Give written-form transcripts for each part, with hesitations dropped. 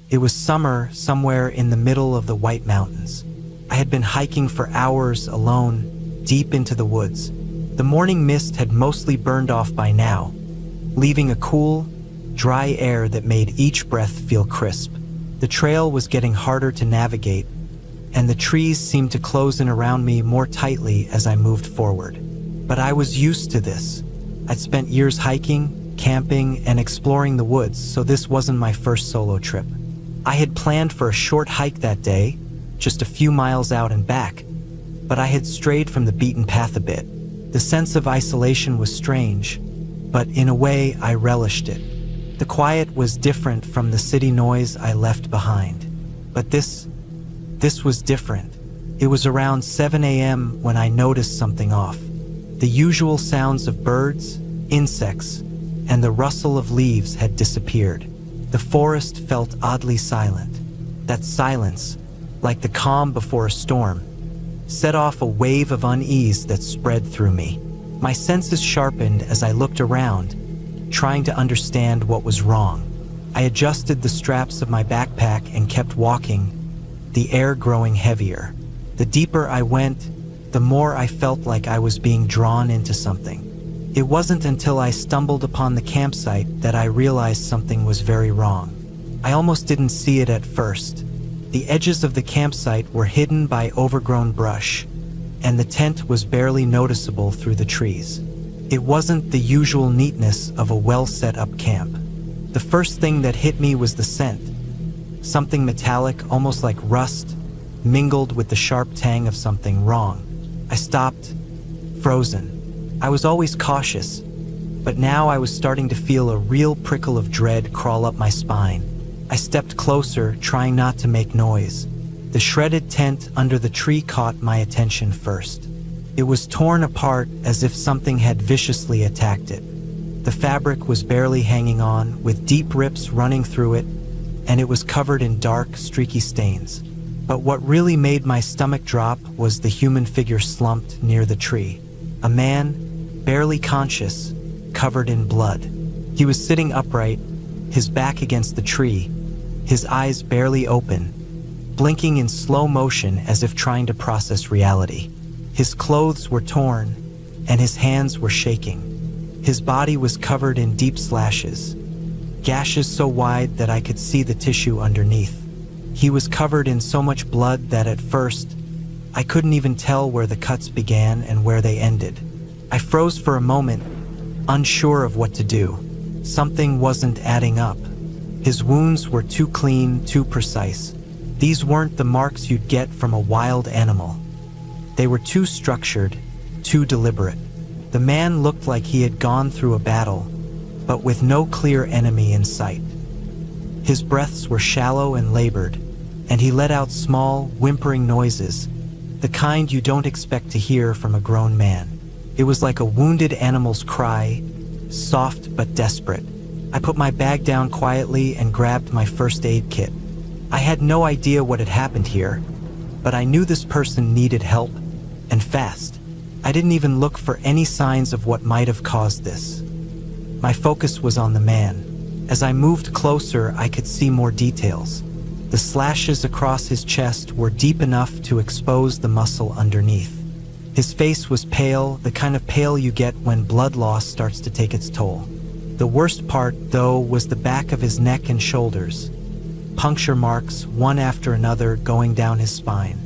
It was summer somewhere in the middle of the White Mountains. I had been hiking for hours alone, deep into the woods. The morning mist had mostly burned off by now, leaving a cool, dry air that made each breath feel crisp. The trail was getting harder to navigate, and the trees seemed to close in around me more tightly as I moved forward. But I was used to this. I'd spent years hiking, camping, and exploring the woods, so this wasn't my first solo trip. I had planned for a short hike that day, just a few miles out and back, but I had strayed from the beaten path a bit. The sense of isolation was strange, but in a way I relished it. The quiet was different from the city noise I left behind. But this was different. It was around 7 a.m. when I noticed something off. The usual sounds of birds, insects, and the rustle of leaves had disappeared. The forest felt oddly silent. That silence, like the calm before a storm, set off a wave of unease that spread through me. My senses sharpened as I looked around, trying to understand what was wrong. I adjusted the straps of my backpack and kept walking, the air growing heavier. The deeper I went, the more I felt like I was being drawn into something. It wasn't until I stumbled upon the campsite that I realized something was very wrong. I almost didn't see it at first. The edges of the campsite were hidden by overgrown brush, and the tent was barely noticeable through the trees. It wasn't the usual neatness of a well-set-up camp. The first thing that hit me was the scent. Something metallic, almost like rust, mingled with the sharp tang of something wrong. I stopped, frozen. I was always cautious, but now I was starting to feel a real prickle of dread crawl up my spine. I stepped closer, trying not to make noise. The shredded tent under the tree caught my attention first. It was torn apart as if something had viciously attacked it. The fabric was barely hanging on, with deep rips running through it, and it was covered in dark, streaky stains. But what really made my stomach drop was the human figure slumped near the tree. A man, barely conscious, covered in blood. He was sitting upright, his back against the tree, his eyes barely open, blinking in slow motion as if trying to process reality. His clothes were torn, and his hands were shaking. His body was covered in deep slashes, gashes so wide that I could see the tissue underneath. He was covered in so much blood that at first, I couldn't even tell where the cuts began and where they ended. I froze for a moment, unsure of what to do. Something wasn't adding up. His wounds were too clean, too precise. These weren't the marks you'd get from a wild animal. They were too structured, too deliberate. The man looked like he had gone through a battle, but with no clear enemy in sight. His breaths were shallow and labored, and he let out small, whimpering noises, the kind you don't expect to hear from a grown man. It was like a wounded animal's cry, soft but desperate. I put my bag down quietly and grabbed my first aid kit. I had no idea what had happened here, but I knew this person needed help, and fast. I didn't even look for any signs of what might have caused this. My focus was on the man. As I moved closer, I could see more details. The slashes across his chest were deep enough to expose the muscle underneath. His face was pale, the kind of pale you get when blood loss starts to take its toll. The worst part, though, was the back of his neck and shoulders. Puncture marks, one after another, going down his spine.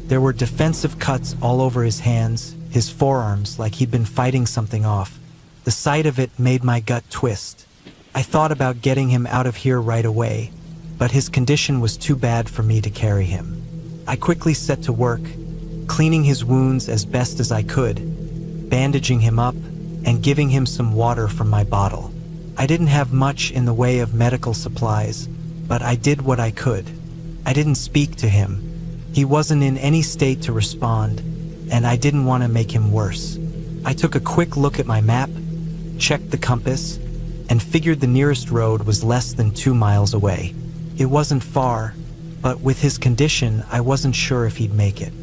There were defensive cuts all over his hands, his forearms, like he'd been fighting something off. The sight of it made my gut twist. I thought about getting him out of here right away, but his condition was too bad for me to carry him. I quickly set to work, cleaning his wounds as best as I could, bandaging him up, and giving him some water from my bottle. I didn't have much in the way of medical supplies, but I did what I could. I didn't speak to him. He wasn't in any state to respond, and I didn't want to make him worse. I took a quick look at my map, checked the compass, and figured the nearest road was less than 2 miles away. It wasn't far, but with his condition, I wasn't sure if he'd make it.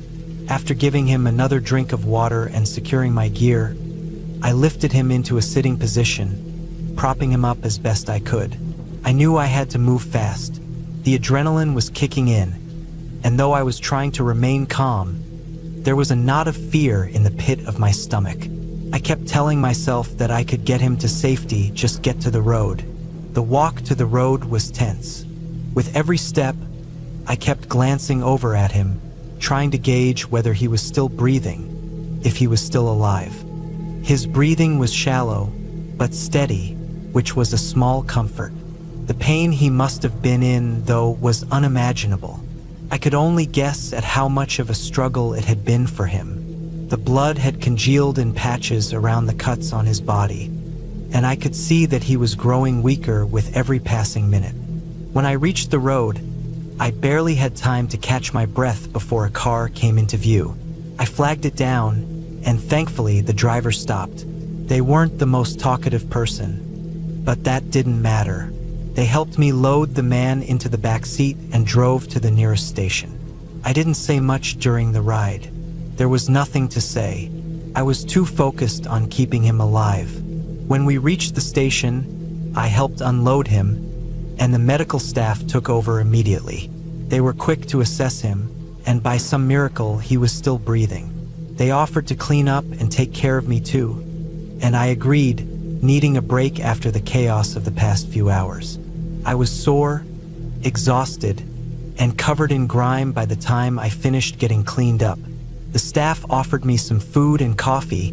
After giving him another drink of water and securing my gear, I lifted him into a sitting position, propping him up as best I could. I knew I had to move fast. The adrenaline was kicking in, and though I was trying to remain calm, there was a knot of fear in the pit of my stomach. I kept telling myself that I could get him to safety, just get to the road. The walk to the road was tense. With every step, I kept glancing over at him, trying to gauge whether he was still breathing, if he was still alive. His breathing was shallow, but steady, which was a small comfort. The pain he must have been in, though, was unimaginable. I could only guess at how much of a struggle it had been for him. The blood had congealed in patches around the cuts on his body, and I could see that he was growing weaker with every passing minute. When I reached the road, I barely had time to catch my breath before a car came into view. I flagged it down, and thankfully the driver stopped. They weren't the most talkative person, but that didn't matter. They helped me load the man into the back seat and drove to the nearest station. I didn't say much during the ride. There was nothing to say. I was too focused on keeping him alive. When we reached the station, I helped unload him, and the medical staff took over immediately. They were quick to assess him, and by some miracle, he was still breathing. They offered to clean up and take care of me too, and I agreed, needing a break after the chaos of the past few hours. I was sore, exhausted, and covered in grime by the time I finished getting cleaned up. The staff offered me some food and coffee,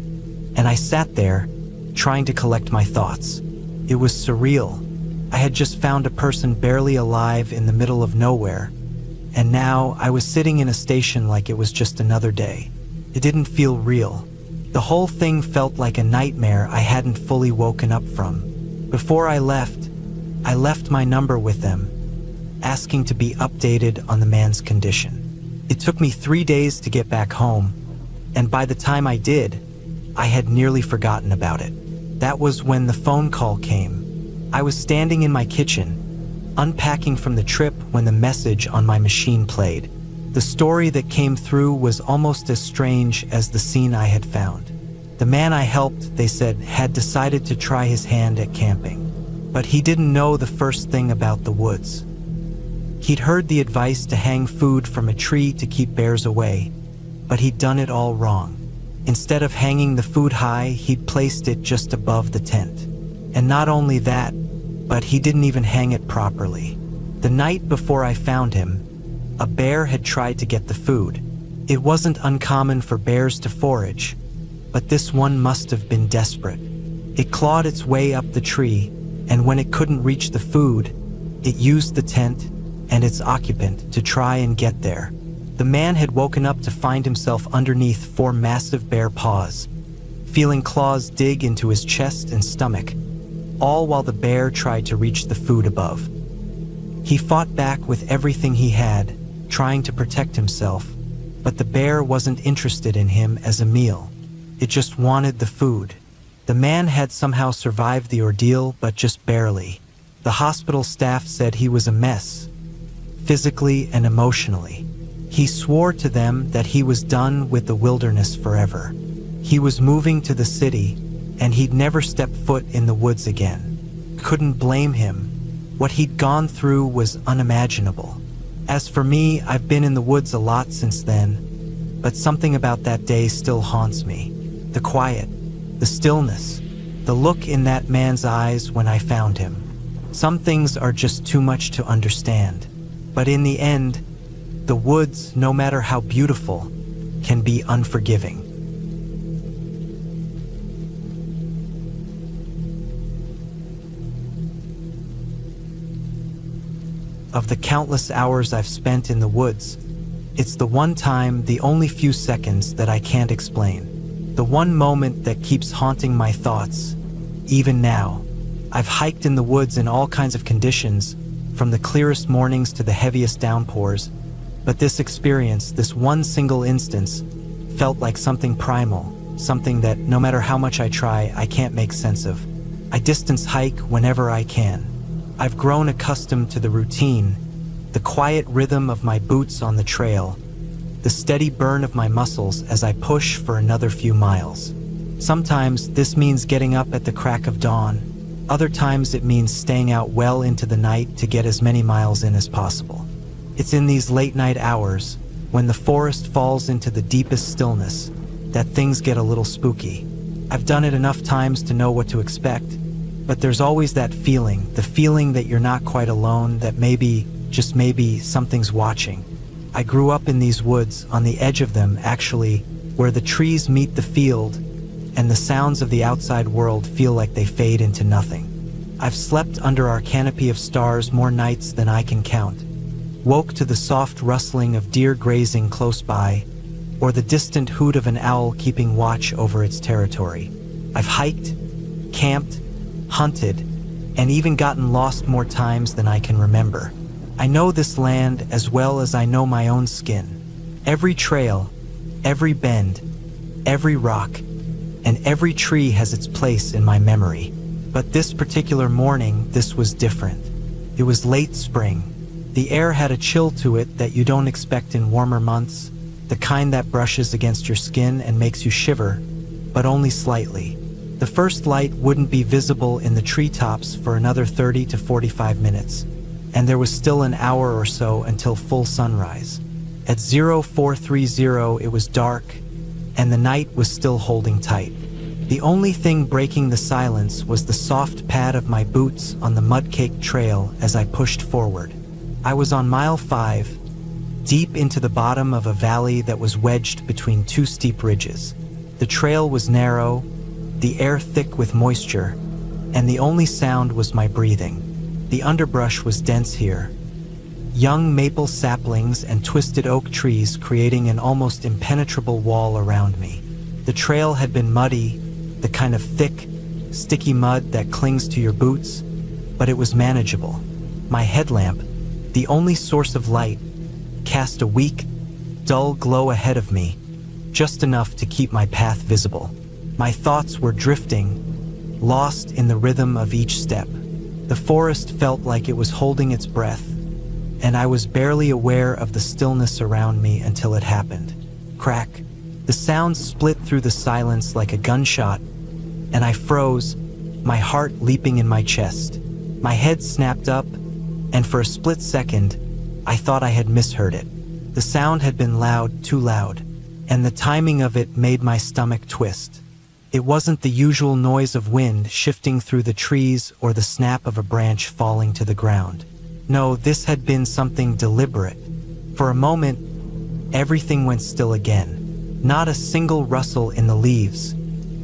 and I sat there, trying to collect my thoughts. It was surreal. I had just found a person barely alive in the middle of nowhere, and now I was sitting in a station like it was just another day. It didn't feel real. The whole thing felt like a nightmare I hadn't fully woken up from. Before I left my number with them, asking to be updated on the man's condition. It took me 3 days to get back home, and by the time I did, I had nearly forgotten about it. That was when the phone call came. I was standing in my kitchen, unpacking from the trip when the message on my machine played. The story that came through was almost as strange as the scene I had found. The man I helped, they said, had decided to try his hand at camping, but he didn't know the first thing about the woods. He'd heard the advice to hang food from a tree to keep bears away, but he'd done it all wrong. Instead of hanging the food high, he'd placed it just above the tent. And not only that, but he didn't even hang it properly. The night before I found him, a bear had tried to get the food. It wasn't uncommon for bears to forage, but this one must have been desperate. It clawed its way up the tree, and when it couldn't reach the food, it used the tent and its occupant to try and get there. The man had woken up to find himself underneath 4 massive bear paws, feeling claws dig into his chest and stomach, all while the bear tried to reach the food above. He fought back with everything he had, trying to protect himself, but the bear wasn't interested in him as a meal. It just wanted the food. The man had somehow survived the ordeal, but just barely. The hospital staff said he was a mess, physically and emotionally. He swore to them that he was done with the wilderness forever. He was moving to the city, and he'd never step foot in the woods again. Couldn't blame him. What he'd gone through was unimaginable. As for me, I've been in the woods a lot since then, but something about that day still haunts me. The quiet, the stillness, the look in that man's eyes when I found him. Some things are just too much to understand, but in the end, the woods, no matter how beautiful, can be unforgiving. Of the countless hours I've spent in the woods, it's the one time, the only few seconds that I can't explain. The one moment that keeps haunting my thoughts, even now. I've hiked in the woods in all kinds of conditions, from the clearest mornings to the heaviest downpours, but this experience, this one single instance, felt like something primal, something that, no matter how much I try, I can't make sense of. I distance hike whenever I can. I've grown accustomed to the routine, the quiet rhythm of my boots on the trail, the steady burn of my muscles as I push for another few miles. Sometimes this means getting up at the crack of dawn, Other times it means staying out well into the night to get as many miles in as possible. It's in these late night hours, when the forest falls into the deepest stillness, that things get a little spooky. I've done it enough times to know what to expect, but there's always that feeling, the feeling that you're not quite alone, that maybe, just maybe, something's watching. I grew up in these woods, on the edge of them, actually, where the trees meet the field, and the sounds of the outside world feel like they fade into nothing. I've slept under our canopy of stars more nights than I can count, woke to the soft rustling of deer grazing close by, or the distant hoot of an owl keeping watch over its territory. I've hiked, camped, hunted, and even gotten lost more times than I can remember. I know this land as well as I know my own skin. Every trail, every bend, every rock, and every tree has its place in my memory. But this particular morning, this was different. It was late spring. The air had a chill to it that you don't expect in warmer months, the kind that brushes against your skin and makes you shiver, but only slightly. The first light wouldn't be visible in the treetops for another 30 to 45 minutes, and there was still an hour or so until full sunrise. At 0430 it was dark, and the night was still holding tight. The only thing breaking the silence was the soft pad of my boots on the mud-caked trail as I pushed forward. I was on mile 5, deep into the bottom of a valley that was wedged between two steep ridges. The trail was narrow, the air thick with moisture, and the only sound was my breathing. The underbrush was dense here, young maple saplings and twisted oak trees creating an almost impenetrable wall around me. The trail had been muddy, the kind of thick, sticky mud that clings to your boots, but it was manageable. My headlamp, the only source of light, cast a weak, dull glow ahead of me, just enough to keep my path visible. My thoughts were drifting, lost in the rhythm of each step. The forest felt like it was holding its breath, and I was barely aware of the stillness around me until it happened. Crack. The sound split through the silence like a gunshot, and I froze, my heart leaping in my chest. My head snapped up, and for a split second, I thought I had misheard it. The sound had been loud, too loud, and the timing of it made my stomach twist. It wasn't the usual noise of wind shifting through the trees or the snap of a branch falling to the ground. No, this had been something deliberate. For a moment, everything went still again. Not a single rustle in the leaves,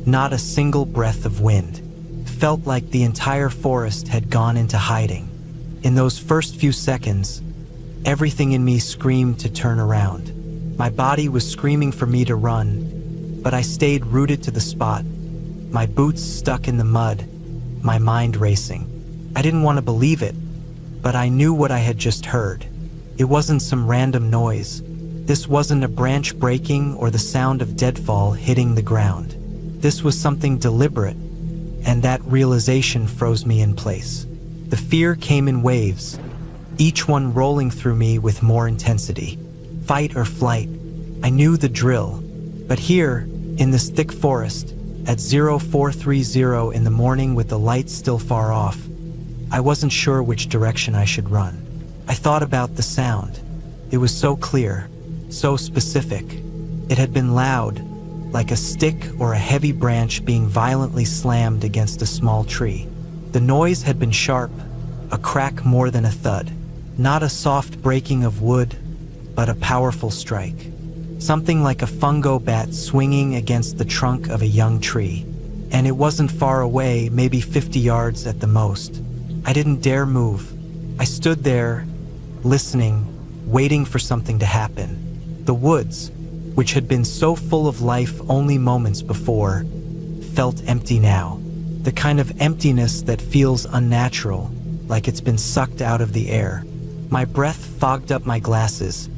not a single breath of wind. Felt like the entire forest had gone into hiding. In those first few seconds, everything in me screamed to turn around. My body was screaming for me to run, but I stayed rooted to the spot, my boots stuck in the mud, my mind racing. I didn't want to believe it, but I knew what I had just heard. It wasn't some random noise. This wasn't a branch breaking or the sound of deadfall hitting the ground. This was something deliberate, and that realization froze me in place. The fear came in waves, each one rolling through me with more intensity. Fight or flight. I knew the drill, but here, in this thick forest, at 0430 in the morning with the lights still far off, I wasn't sure which direction I should run. I thought about the sound. It was so clear, so specific. It had been loud, like a stick or a heavy branch being violently slammed against a small tree. The noise had been sharp, a crack more than a thud. Not a soft breaking of wood, but a powerful strike. Something like a fungo bat swinging against the trunk of a young tree. And it wasn't far away, maybe 50 yards at the most. I didn't dare move. I stood there, listening, waiting for something to happen. The woods, which had been so full of life only moments before, felt empty now. The kind of emptiness that feels unnatural, like it's been sucked out of the air. My breath fogged up my glasses,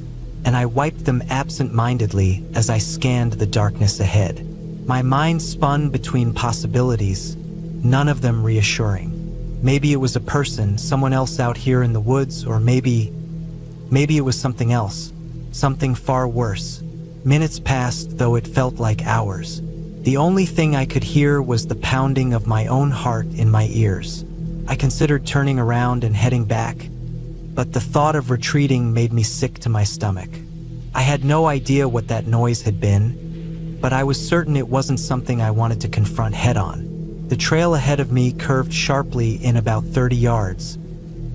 and I wiped them absent-mindedly as I scanned the darkness ahead. My mind spun between possibilities, none of them reassuring. Maybe it was a person, someone else out here in the woods, or maybe it was something else, something far worse. Minutes passed, though it felt like hours. The only thing I could hear was the pounding of my own heart in my ears. I considered turning around and heading back, but the thought of retreating made me sick to my stomach. I had no idea what that noise had been, but I was certain it wasn't something I wanted to confront head-on. The trail ahead of me curved sharply in about 30 yards,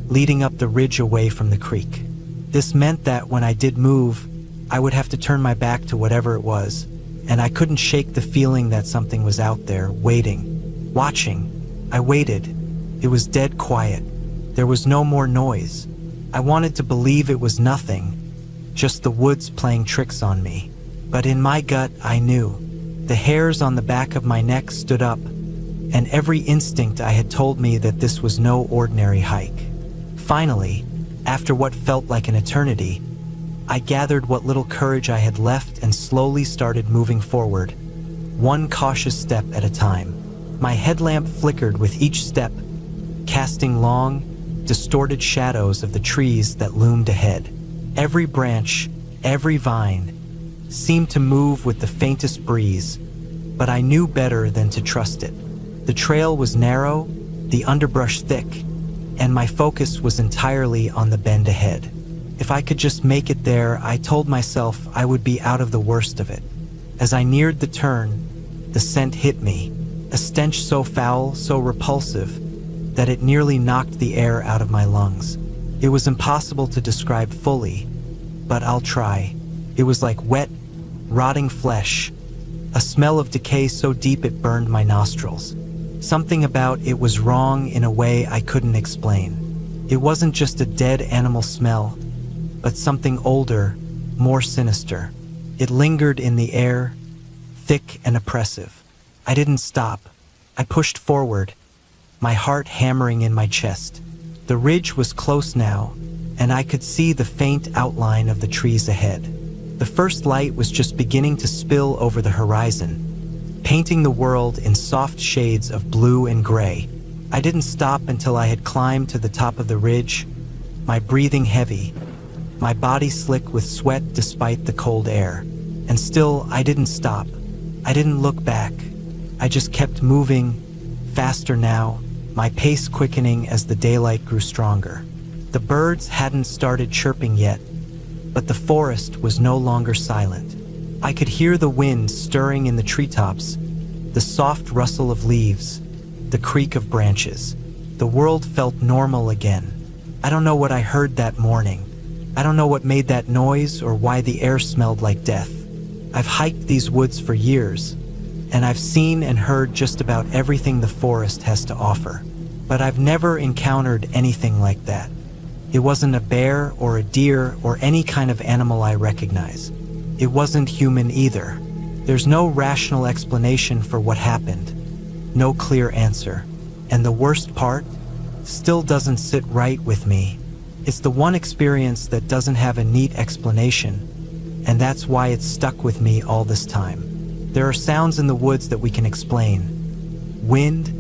leading up the ridge away from the creek. This meant that when I did move, I would have to turn my back to whatever it was, and I couldn't shake the feeling that something was out there, waiting, watching. I waited. It was dead quiet. There was no more noise. I wanted to believe it was nothing, just the woods playing tricks on me. But in my gut, I knew. The hairs on the back of my neck stood up, and every instinct I had told me that this was no ordinary hike. Finally, after what felt like an eternity, I gathered what little courage I had left and slowly started moving forward, one cautious step at a time. My headlamp flickered with each step, casting long, distorted shadows of the trees that loomed ahead. Every branch, every vine, seemed to move with the faintest breeze, but I knew better than to trust it. The trail was narrow, the underbrush thick, and my focus was entirely on the bend ahead. If I could just make it there, I told myself I would be out of the worst of it. As I neared the turn, the scent hit me, a stench so foul, so repulsive, that it nearly knocked the air out of my lungs. It was impossible to describe fully, but I'll try. It was like wet, rotting flesh, a smell of decay so deep it burned my nostrils. Something about it was wrong in a way I couldn't explain. It wasn't just a dead animal smell, but something older, more sinister. It lingered in the air, thick and oppressive. I didn't stop. I pushed forward, my heart hammering in my chest. The ridge was close now, and I could see the faint outline of the trees ahead. The first light was just beginning to spill over the horizon, painting the world in soft shades of blue and gray. I didn't stop until I had climbed to the top of the ridge, my breathing heavy, my body slick with sweat despite the cold air. And still, I didn't stop. I didn't look back. I just kept moving, faster now, my pace quickening as the daylight grew stronger. The birds hadn't started chirping yet, but the forest was no longer silent. I could hear the wind stirring in the treetops, the soft rustle of leaves, the creak of branches. The world felt normal again. I don't know what I heard that morning. I don't know what made that noise or why the air smelled like death. I've hiked these woods for years, and I've seen and heard just about everything the forest has to offer. But I've never encountered anything like that. It wasn't a bear or a deer or any kind of animal I recognize. It wasn't human either. There's no rational explanation for what happened, no clear answer. And the worst part still doesn't sit right with me. It's the one experience that doesn't have a neat explanation, and that's why it's stuck with me all this time. There are sounds in the woods that we can explain. Wind,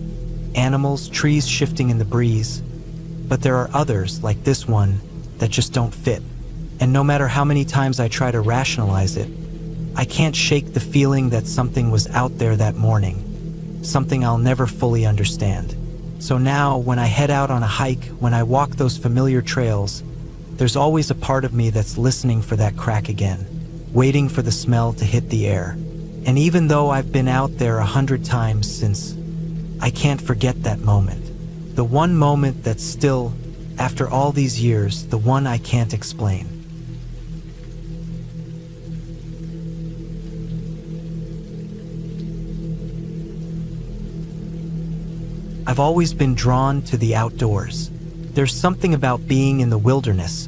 animals, trees shifting in the breeze. But there are others, like this one, that just don't fit. And no matter how many times I try to rationalize it, I can't shake the feeling that something was out there that morning, something I'll never fully understand. So now, when I head out on a hike, when I walk those familiar trails, there's always a part of me that's listening for that crack again, waiting for the smell to hit the air. And even though I've been out there 100 times since, I can't forget that moment. The one moment that's still, after all these years, the one I can't explain. I've always been drawn to the outdoors. There's something about being in the wilderness,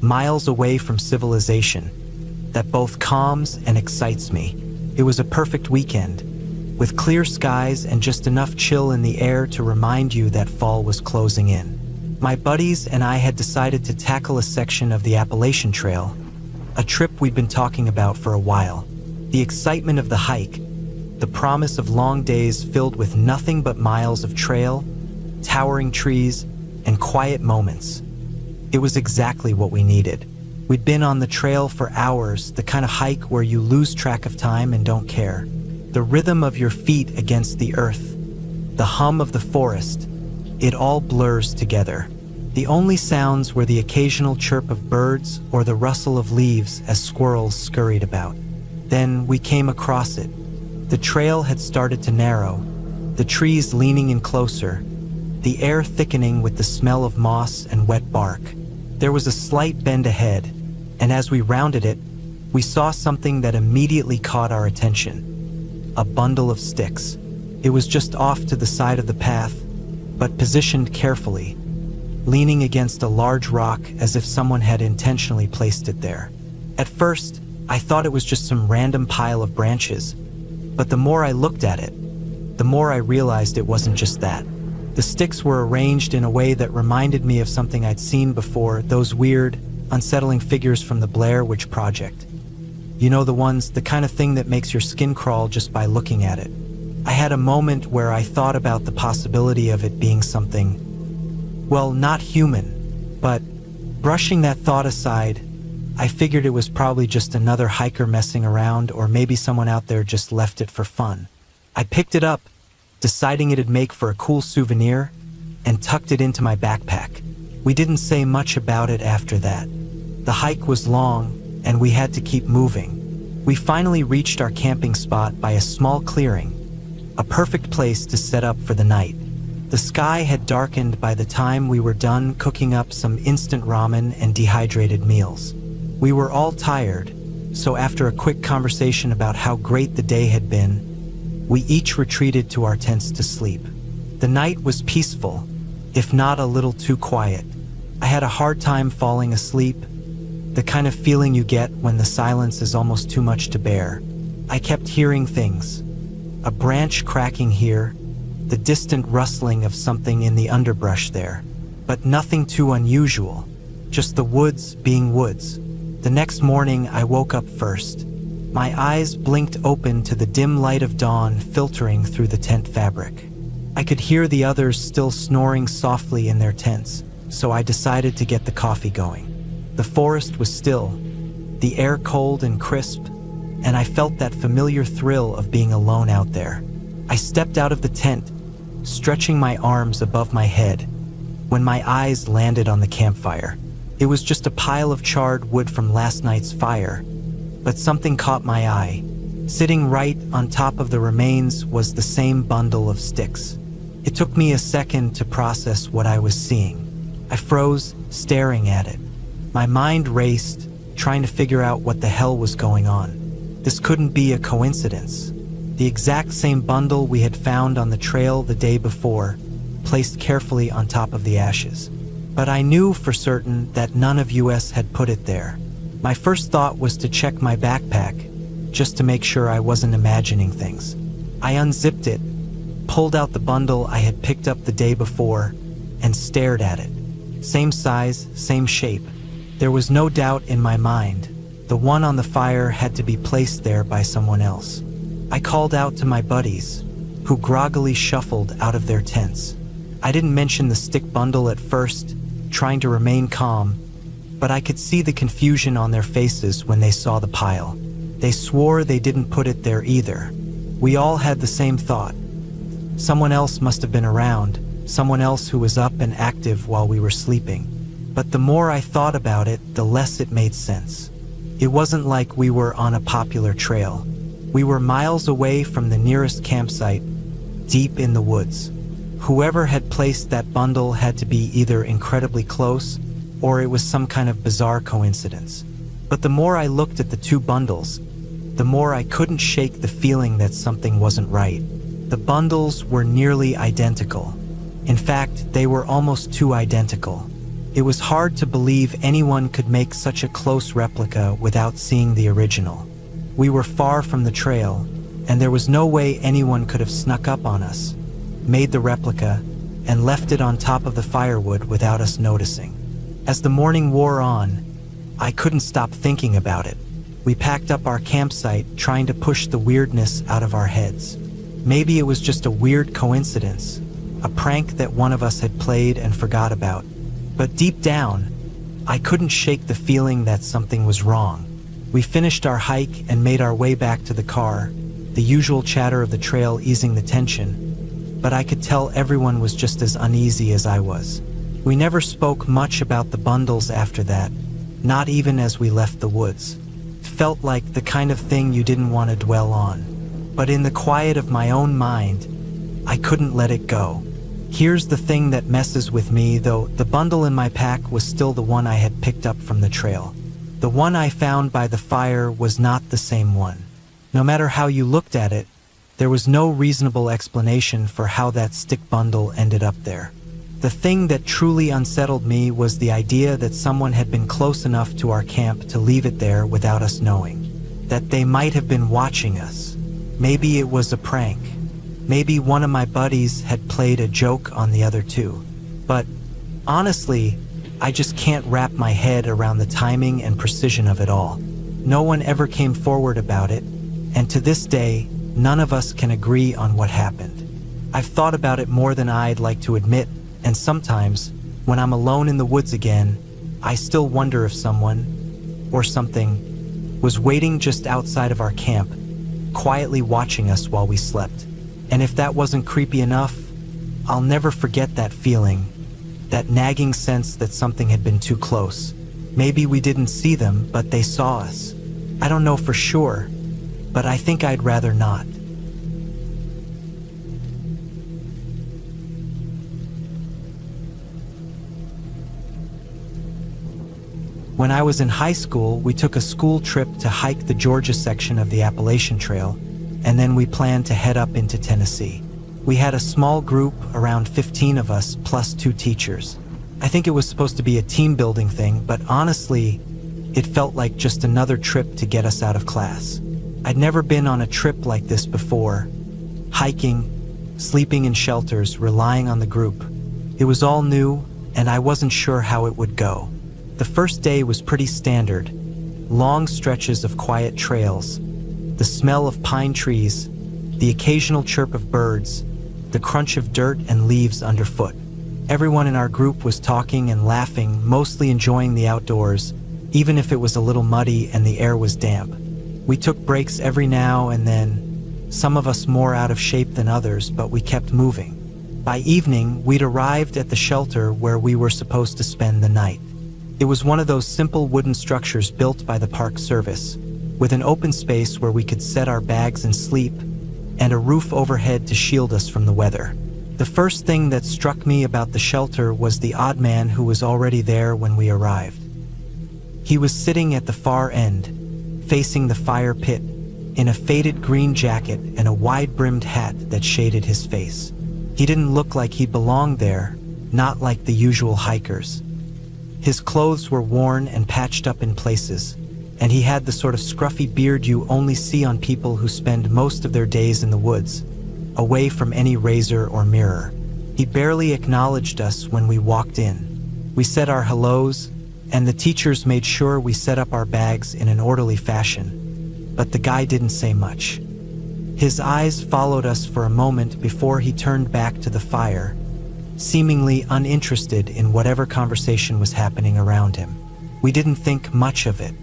miles away from civilization, that both calms and excites me. It was a perfect weekend, with clear skies and just enough chill in the air to remind you that fall was closing in. My buddies and I had decided to tackle a section of the Appalachian Trail, a trip we'd been talking about for a while. The excitement of the hike, the promise of long days filled with nothing but miles of trail, towering trees, and quiet moments. It was exactly what we needed. We'd been on the trail for hours, the kind of hike where you lose track of time and don't care. the rhythm of your feet against the earth, the hum of the forest. It all blurs together. The only sounds were the occasional chirp of birds or the rustle of leaves as squirrels scurried about. Then we came across it. The trail had started to narrow, the trees leaning in closer, the air thickening with the smell of moss and wet bark. There was a slight bend ahead, and as we rounded it, we saw something that immediately caught our attention. A bundle of sticks. It was just off to the side of the path, but positioned carefully, leaning against a large rock as if someone had intentionally placed it there. At first, I thought it was just some random pile of branches, but the more I looked at it, the more I realized it wasn't just that. The sticks were arranged in a way that reminded me of something I'd seen before, those weird, unsettling figures from the Blair Witch Project. You know, the kind of thing that makes your skin crawl just by looking at it. I had a moment where I thought about the possibility of it being something, well, not human, but brushing that thought aside, I figured it was probably just another hiker messing around, or maybe someone out there just left it for fun. I picked it up, deciding it'd make for a cool souvenir, and tucked it into my backpack. We didn't say much about it after that. The hike was long, and we had to keep moving. We finally reached our camping spot by a small clearing, a perfect place to set up for the night. The sky had darkened by the time we were done cooking up some instant ramen and dehydrated meals. We were all tired, so after a quick conversation about how great the day had been, we each retreated to our tents to sleep. The night was peaceful, if not a little too quiet. I had a hard time falling asleep, the kind of feeling you get when the silence is almost too much to bear. I kept hearing things. A branch cracking here, the distant rustling of something in the underbrush there, but nothing too unusual, just the woods being woods. The next morning I woke up first. My eyes blinked open to the dim light of dawn filtering through the tent fabric. I could hear the others still snoring softly in their tents, so I decided to get the coffee going. The forest was still, the air cold and crisp, and I felt that familiar thrill of being alone out there. I stepped out of the tent, stretching my arms above my head, when my eyes landed on the campfire. It was just a pile of charred wood from last night's fire, but something caught my eye. Sitting right on top of the remains was the same bundle of sticks. It took me a second to process what I was seeing. I froze, staring at it. My mind raced, trying to figure out what the hell was going on. This couldn't be a coincidence. The exact same bundle we had found on the trail the day before, placed carefully on top of the ashes. But I knew for certain that none of us had put it there. My first thought was to check my backpack, just to make sure I wasn't imagining things. I unzipped it, pulled out the bundle I had picked up the day before, and stared at it. Same size, same shape. There was no doubt in my mind. The one on the fire had to be placed there by someone else. I called out to my buddies, who groggily shuffled out of their tents. I didn't mention the stick bundle at first, trying to remain calm, but I could see the confusion on their faces when they saw the pile. They swore they didn't put it there either. We all had the same thought. Someone else must have been around, someone else who was up and active while we were sleeping. But the more I thought about it, the less it made sense. It wasn't like we were on a popular trail. We were miles away from the nearest campsite, deep in the woods. Whoever had placed that bundle had to be either incredibly close, or it was some kind of bizarre coincidence. But the more I looked at the two bundles, the more I couldn't shake the feeling that something wasn't right. The bundles were nearly identical. In fact, they were almost too identical. It was hard to believe anyone could make such a close replica without seeing the original. We were far from the trail, and there was no way anyone could have snuck up on us, made the replica, and left it on top of the firewood without us noticing. As the morning wore on, I couldn't stop thinking about it. We packed up our campsite, trying to push the weirdness out of our heads. Maybe it was just a weird coincidence, a prank that one of us had played and forgot about. But deep down, I couldn't shake the feeling that something was wrong. We finished our hike and made our way back to the car, the usual chatter of the trail easing the tension, but I could tell everyone was just as uneasy as I was. We never spoke much about the bundles after that, not even as we left the woods. It felt like the kind of thing you didn't want to dwell on. But in the quiet of my own mind, I couldn't let it go. Here's the thing that messes with me, though: the bundle in my pack was still the one I had picked up from the trail. The one I found by the fire was not the same one. No matter how you looked at it, there was no reasonable explanation for how that stick bundle ended up there. The thing that truly unsettled me was the idea that someone had been close enough to our camp to leave it there without us knowing. That they might have been watching us. Maybe it was a prank. Maybe one of my buddies had played a joke on the other two. But honestly, I just can't wrap my head around the timing and precision of it all. No one ever came forward about it, and to this day, none of us can agree on what happened. I've thought about it more than I'd like to admit, and sometimes, when I'm alone in the woods again, I still wonder if someone, or something, was waiting just outside of our camp, quietly watching us while we slept. And if that wasn't creepy enough, I'll never forget that feeling, that nagging sense that something had been too close. Maybe we didn't see them, but they saw us. I don't know for sure, but I think I'd rather not. When I was in high school, we took a school trip to hike the Georgia section of the Appalachian Trail, and then we planned to head up into Tennessee. We had a small group, around 15 of us, plus 2 teachers. I think it was supposed to be a team-building thing, but honestly, it felt like just another trip to get us out of class. I'd never been on a trip like this before. Hiking, sleeping in shelters, relying on the group. It was all new, and I wasn't sure how it would go. The first day was pretty standard. Long stretches of quiet trails, the smell of pine trees, the occasional chirp of birds, the crunch of dirt and leaves underfoot. Everyone in our group was talking and laughing, mostly enjoying the outdoors, even if it was a little muddy and the air was damp. We took breaks every now and then, some of us more out of shape than others, but we kept moving. By evening, we'd arrived at the shelter where we were supposed to spend the night. It was one of those simple wooden structures built by the Park Service, with an open space where we could set our bags and sleep, and a roof overhead to shield us from the weather. The first thing that struck me about the shelter was the odd man who was already there when we arrived. He was sitting at the far end, facing the fire pit, in a faded green jacket and a wide-brimmed hat that shaded his face. He didn't look like he belonged there, not like the usual hikers. His clothes were worn and patched up in places, and he had the sort of scruffy beard you only see on people who spend most of their days in the woods, away from any razor or mirror. He barely acknowledged us when we walked in. We said our hellos, and the teachers made sure we set up our bags in an orderly fashion, but the guy didn't say much. His eyes followed us for a moment before he turned back to the fire, seemingly uninterested in whatever conversation was happening around him. We didn't think much of it.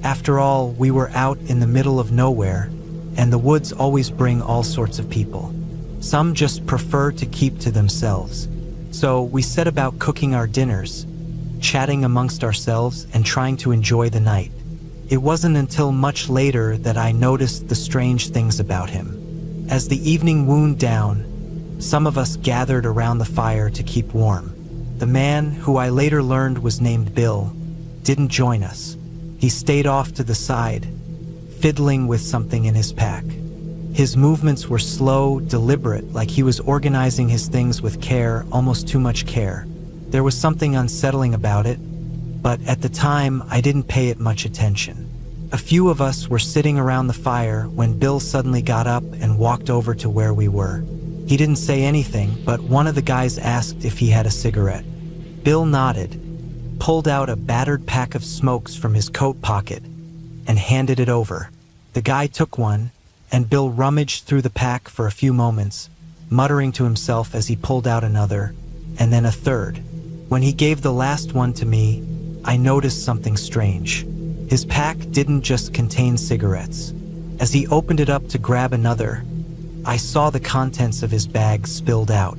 After all, we were out in the middle of nowhere, and the woods always bring all sorts of people. Some just prefer to keep to themselves. So we set about cooking our dinners, chatting amongst ourselves and trying to enjoy the night. It wasn't until much later that I noticed the strange things about him. As the evening wound down, some of us gathered around the fire to keep warm. The man, who I later learned was named Bill, didn't join us. He stayed off to the side, fiddling with something in his pack. His movements were slow, deliberate, like he was organizing his things with care, almost too much care. There was something unsettling about it, but at the time I didn't pay it much attention. A few of us were sitting around the fire when Bill suddenly got up and walked over to where we were. He didn't say anything, but one of the guys asked if he had a cigarette. Bill nodded, pulled out a battered pack of smokes from his coat pocket, and handed it over. The guy took one, and Bill rummaged through the pack for a few moments, muttering to himself as he pulled out another, and then a third. When he gave the last one to me, I noticed something strange. His pack didn't just contain cigarettes. As he opened it up to grab another, I saw the contents of his bag spilled out.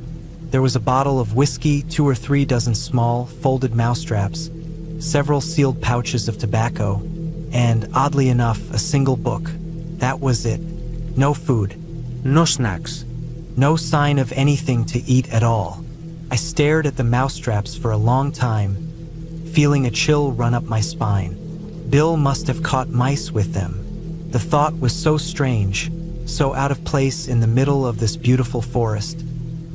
There was a bottle of whiskey, 2 or 3 dozen small, folded mousetraps, several sealed pouches of tobacco, and, oddly enough, a single book. That was it. No food. No snacks. No sign of anything to eat at all. I stared at the mousetraps for a long time, feeling a chill run up my spine. Bill must have caught mice with them. The thought was so strange, so out of place in the middle of this beautiful forest.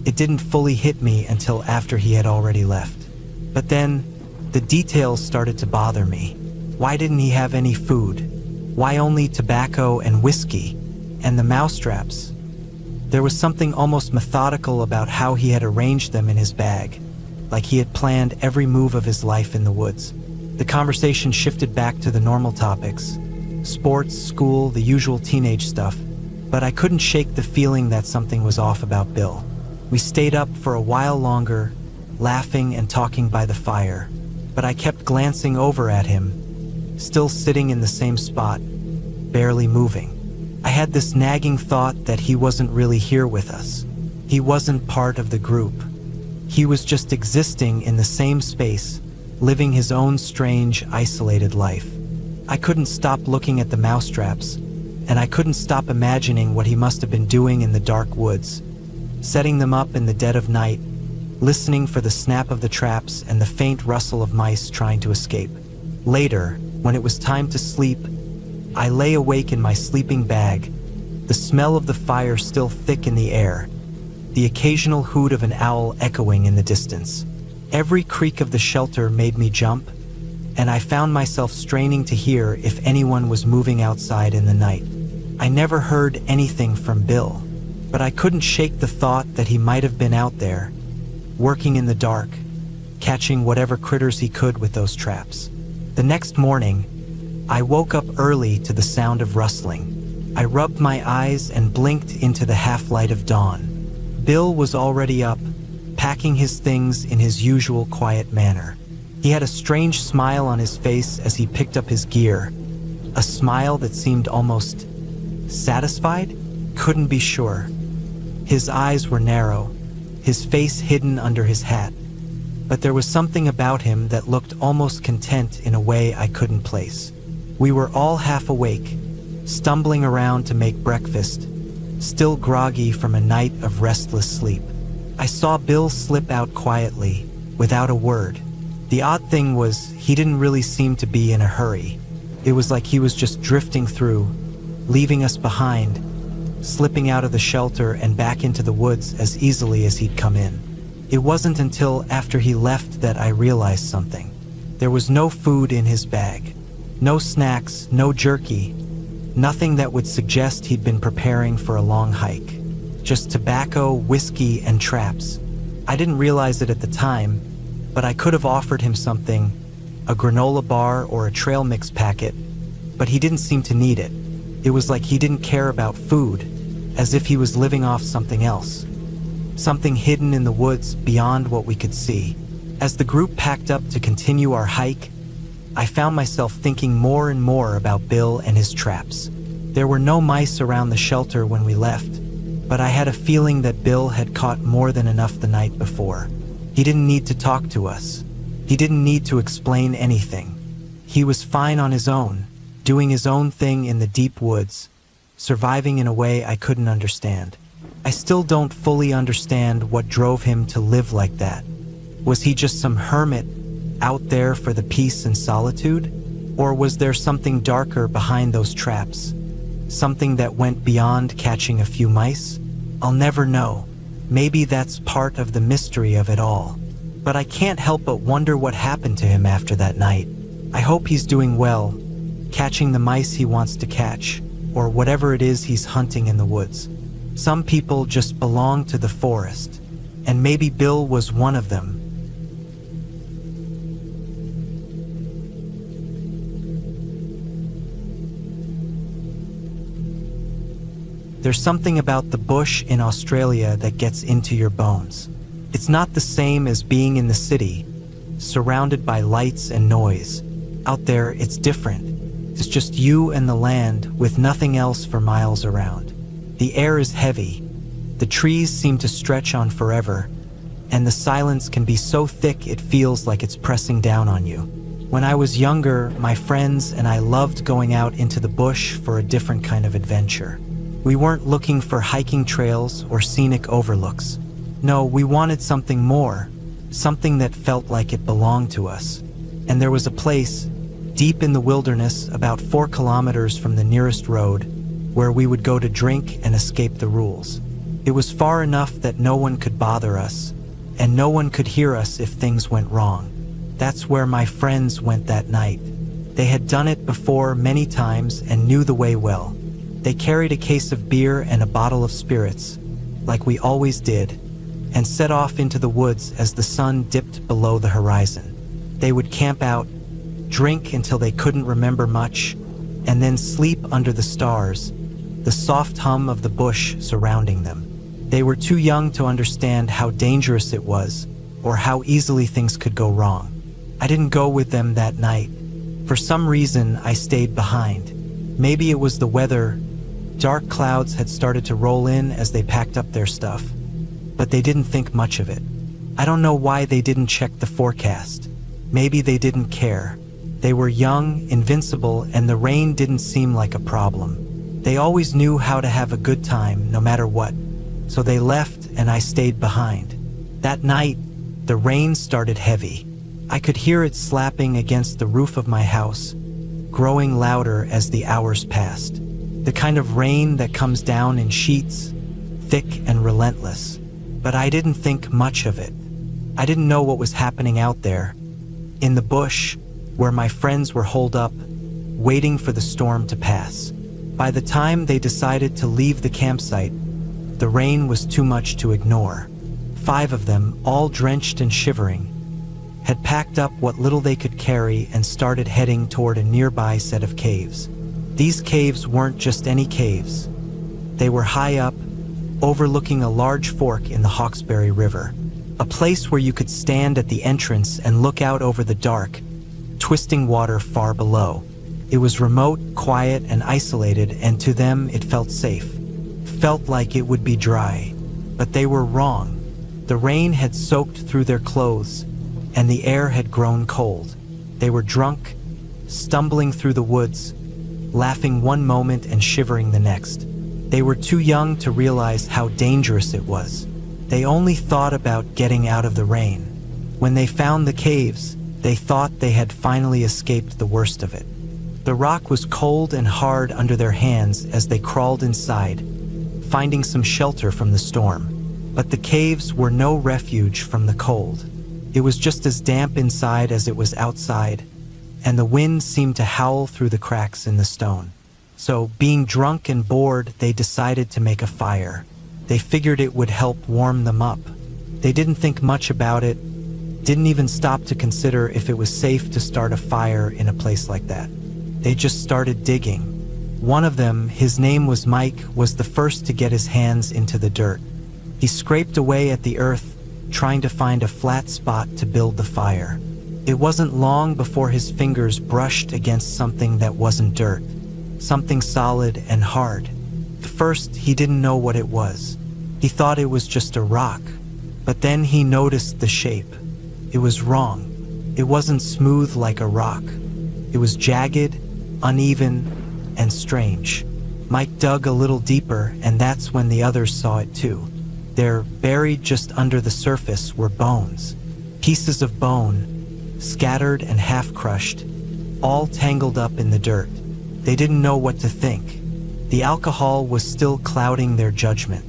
It didn't fully hit me until after he had already left. But then, the details started to bother me. Why didn't he have any food? Why only tobacco and whiskey? And the mousetraps? There was something almost methodical about how he had arranged them in his bag, like he had planned every move of his life in the woods. The conversation shifted back to the normal topics: sports, school, the usual teenage stuff, but I couldn't shake the feeling that something was off about Bill. We stayed up for a while longer, laughing and talking by the fire, but I kept glancing over at him, still sitting in the same spot, barely moving. I had this nagging thought that he wasn't really here with us. He wasn't part of the group. He was just existing in the same space, living his own strange, isolated life. I couldn't stop looking at the mousetraps, and I couldn't stop imagining what he must have been doing in the dark woods, setting them up in the dead of night, listening for the snap of the traps and the faint rustle of mice trying to escape. Later, when it was time to sleep, I lay awake in my sleeping bag, the smell of the fire still thick in the air, the occasional hoot of an owl echoing in the distance. Every creak of the shelter made me jump, and I found myself straining to hear if anyone was moving outside in the night. I never heard anything from Bill, but I couldn't shake the thought that he might have been out there, working in the dark, catching whatever critters he could with those traps. The next morning, I woke up early to the sound of rustling. I rubbed my eyes and blinked into the half-light of dawn. Bill was already up, packing his things in his usual quiet manner. He had a strange smile on his face as he picked up his gear, a smile that seemed almost satisfied? Couldn't be sure. His eyes were narrow, his face hidden under his hat, but there was something about him that looked almost content in a way I couldn't place. We were all half awake, stumbling around to make breakfast, still groggy from a night of restless sleep. I saw Bill slip out quietly, without a word. The odd thing was, he didn't really seem to be in a hurry. It was like he was just drifting through, leaving us behind, slipping out of the shelter and back into the woods as easily as he'd come in. It wasn't until after he left that I realized something. There was no food in his bag. No snacks, no jerky, nothing that would suggest he'd been preparing for a long hike. Just tobacco, whiskey, and traps. I didn't realize it at the time, but I could have offered him something, a granola bar or a trail mix packet, but he didn't seem to need it. It was like he didn't care about food, as if he was living off something else. Something hidden in the woods beyond what we could see. As the group packed up to continue our hike, I found myself thinking more and more about Bill and his traps. There were no mice around the shelter when we left, but I had a feeling that Bill had caught more than enough the night before. He didn't need to talk to us. He didn't need to explain anything. He was fine on his own, doing his own thing in the deep woods, surviving in a way I couldn't understand. I still don't fully understand what drove him to live like that. Was he just some hermit out there for the peace and solitude? Or was there something darker behind those traps? Something that went beyond catching a few mice? I'll never know. Maybe that's part of the mystery of it all. But I can't help but wonder what happened to him after that night. I hope he's doing well, catching the mice he wants to catch, or whatever it is he's hunting in the woods. Some people just belong to the forest, and maybe Bill was one of them. There's something about the bush in Australia that gets into your bones. It's not the same as being in the city, surrounded by lights and noise. Out there, it's different. It's just you and the land with nothing else for miles around. The air is heavy. The trees seem to stretch on forever, and the silence can be so thick it feels like it's pressing down on you. When I was younger, my friends and I loved going out into the bush for a different kind of adventure. We weren't looking for hiking trails or scenic overlooks. No, we wanted something more, something that felt like it belonged to us. And there was a place, deep in the wilderness, about 4 kilometers from the nearest road, where we would go to drink and escape the rules. It was far enough that no one could bother us, and no one could hear us if things went wrong. That's where my friends went that night. They had done it before many times and knew the way well. They carried a case of beer and a bottle of spirits, like we always did, and set off into the woods as the sun dipped below the horizon. They would camp out, drink until they couldn't remember much, and then sleep under the stars, the soft hum of the bush surrounding them. They were too young to understand how dangerous it was, or how easily things could go wrong. I didn't go with them that night. For some reason, I stayed behind. Maybe it was the weather. Dark clouds had started to roll in as they packed up their stuff, but they didn't think much of it. I don't know why they didn't check the forecast. Maybe they didn't care. They were young, invincible, and the rain didn't seem like a problem. They always knew how to have a good time, no matter what. So they left, and I stayed behind. That night, the rain started heavy. I could hear it slapping against the roof of my house, growing louder as the hours passed. The kind of rain that comes down in sheets, thick and relentless. But I didn't think much of it. I didn't know what was happening out there, in the bush, where my friends were holed up, waiting for the storm to pass. By the time they decided to leave the campsite, the rain was too much to ignore. 5 of them, all drenched and shivering, had packed up what little they could carry and started heading toward a nearby set of caves. These caves weren't just any caves. They were high up, overlooking a large fork in the Hawkesbury River, a place where you could stand at the entrance and look out over the dark, twisting water far below. It was remote, quiet, and isolated, and to them it felt safe. Felt like it would be dry, but they were wrong. The rain had soaked through their clothes, and the air had grown cold. They were drunk, stumbling through the woods, laughing one moment and shivering the next. They were too young to realize how dangerous it was. They only thought about getting out of the rain. When they found the caves, they thought they had finally escaped the worst of it. The rock was cold and hard under their hands as they crawled inside, finding some shelter from the storm. But the caves were no refuge from the cold. It was just as damp inside as it was outside, and the wind seemed to howl through the cracks in the stone. So, being drunk and bored, they decided to make a fire. They figured it would help warm them up. They didn't think much about it, didn't even stop to consider if it was safe to start a fire in a place like that. They just started digging. One of them, his name was Mike, was the first to get his hands into the dirt. He scraped away at the earth, trying to find a flat spot to build the fire. It wasn't long before his fingers brushed against something that wasn't dirt, something solid and hard. At first, he didn't know what it was. He thought it was just a rock, but then he noticed the shape. It was wrong. It wasn't smooth like a rock. It was jagged, uneven, and strange. Mike dug a little deeper, and that's when the others saw it too. There, buried just under the surface, were bones. Pieces of bone, scattered and half-crushed, all tangled up in the dirt. They didn't know what to think. The alcohol was still clouding their judgment.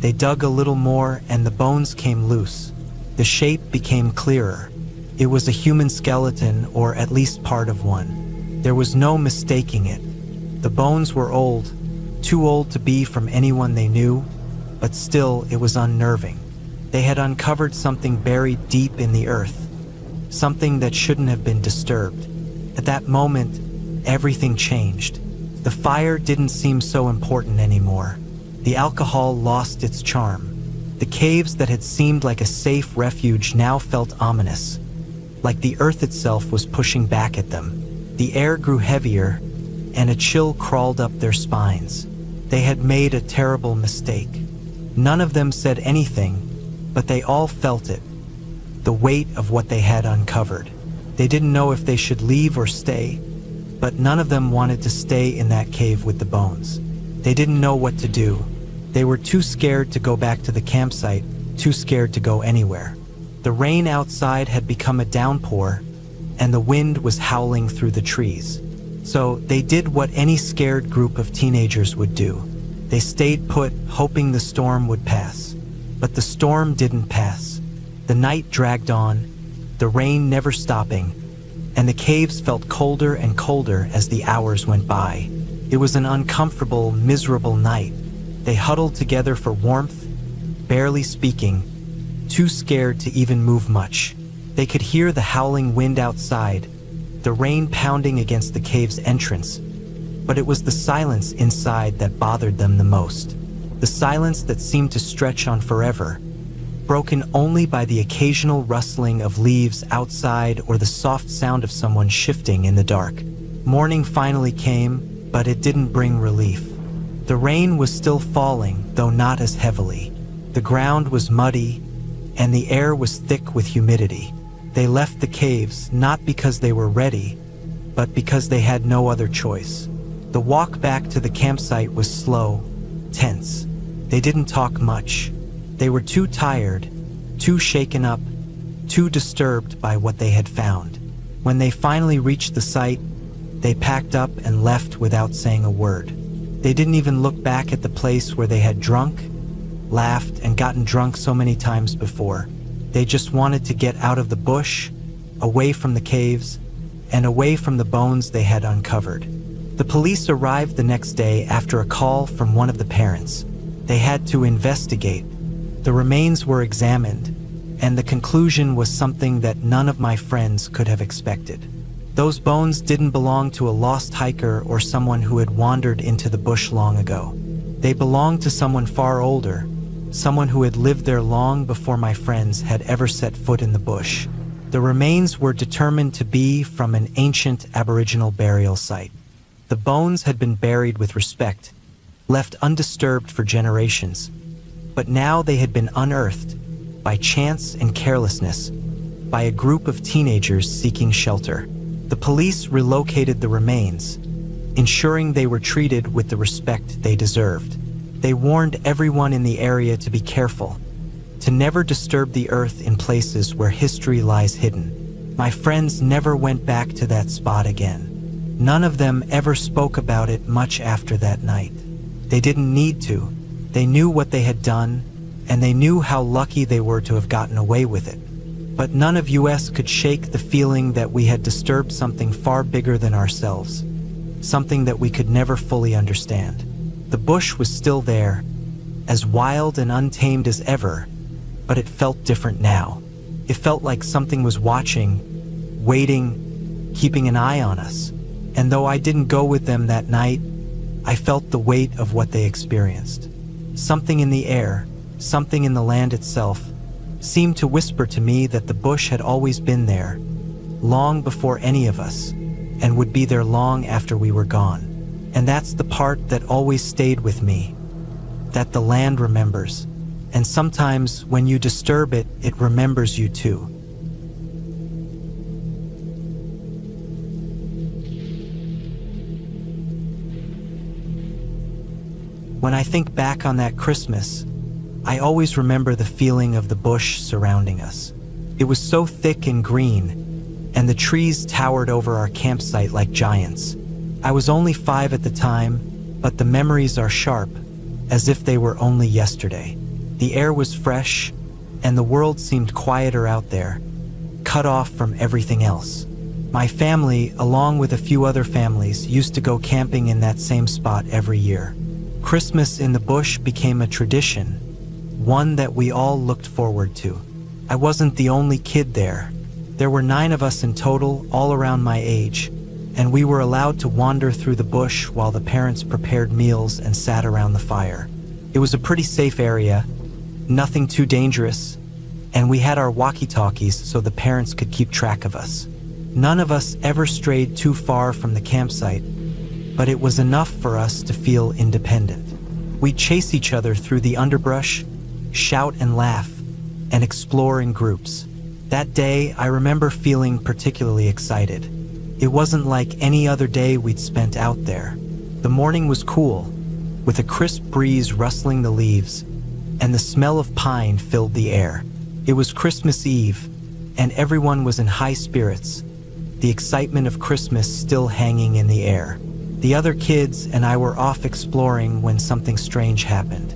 They dug a little more, and the bones came loose. The shape became clearer. It was a human skeleton, or at least part of one. There was no mistaking it. The bones were old, too old to be from anyone they knew, but still it was unnerving. They had uncovered something buried deep in the earth, something that shouldn't have been disturbed. At that moment, everything changed. The fire didn't seem so important anymore. The alcohol lost its charm. The caves that had seemed like a safe refuge now felt ominous, like the earth itself was pushing back at them. The air grew heavier, and a chill crawled up their spines. They had made a terrible mistake. None of them said anything, but they all felt it, the weight of what they had uncovered. They didn't know if they should leave or stay, but none of them wanted to stay in that cave with the bones. They didn't know what to do. They were too scared to go back to the campsite, too scared to go anywhere. The rain outside had become a downpour, and the wind was howling through the trees. So they did what any scared group of teenagers would do. They stayed put, hoping the storm would pass. But the storm didn't pass. The night dragged on, the rain never stopping, and the caves felt colder and colder as the hours went by. It was an uncomfortable, miserable night. They huddled together for warmth, barely speaking, too scared to even move much. They could hear the howling wind outside, the rain pounding against the cave's entrance, but it was the silence inside that bothered them the most. The silence that seemed to stretch on forever, broken only by the occasional rustling of leaves outside or the soft sound of someone shifting in the dark. Morning finally came, but it didn't bring relief. The rain was still falling, though not as heavily. The ground was muddy, and the air was thick with humidity. They left the caves not because they were ready, but because they had no other choice. The walk back to the campsite was slow, tense. They didn't talk much. They were too tired, too shaken up, too disturbed by what they had found. When they finally reached the site, they packed up and left without saying a word. They didn't even look back at the place where they had drunk, laughed, and gotten drunk so many times before. They just wanted to get out of the bush, away from the caves, and away from the bones they had uncovered. The police arrived the next day after a call from one of the parents. They had to investigate. The remains were examined, and the conclusion was something that none of my friends could have expected. Those bones didn't belong to a lost hiker or someone who had wandered into the bush long ago. They belonged to someone far older, someone who had lived there long before my friends had ever set foot in the bush. The remains were determined to be from an ancient Aboriginal burial site. The bones had been buried with respect, left undisturbed for generations, but now they had been unearthed by chance and carelessness by a group of teenagers seeking shelter. The police relocated the remains, ensuring they were treated with the respect they deserved. They warned everyone in the area to be careful, to never disturb the earth in places where history lies hidden. My friends never went back to that spot again. None of them ever spoke about it much after that night. They didn't need to. They knew what they had done, and they knew how lucky they were to have gotten away with it. But none of us could shake the feeling that we had disturbed something far bigger than ourselves, something that we could never fully understand. The bush was still there, as wild and untamed as ever, but it felt different now. It felt like something was watching, waiting, keeping an eye on us. And though I didn't go with them that night, I felt the weight of what they experienced. Something in the air, something in the land itself, seemed to whisper to me that the bush had always been there, long before any of us, and would be there long after we were gone. And that's the part that always stayed with me, that the land remembers, and sometimes when you disturb it, it remembers you too. When I think back on that Christmas, I always remember the feeling of the bush surrounding us. It was so thick and green, and the trees towered over our campsite like giants. I was only 5 at the time, but the memories are sharp, as if they were only yesterday. The air was fresh, and the world seemed quieter out there, cut off from everything else. My family, along with a few other families, used to go camping in that same spot every year. Christmas in the bush became a tradition, one that we all looked forward to. I wasn't the only kid there. There were 9 of us in total, all around my age, and we were allowed to wander through the bush while the parents prepared meals and sat around the fire. It was a pretty safe area, nothing too dangerous, and we had our walkie-talkies so the parents could keep track of us. None of us ever strayed too far from the campsite, but it was enough for us to feel independent. We'd chase each other through the underbrush, shout and laugh, and explore in groups. That day, I remember feeling particularly excited. It wasn't like any other day we'd spent out there. The morning was cool, with a crisp breeze rustling the leaves, and the smell of pine filled the air. It was Christmas Eve, and everyone was in high spirits, the excitement of Christmas still hanging in the air. The other kids and I were off exploring when something strange happened.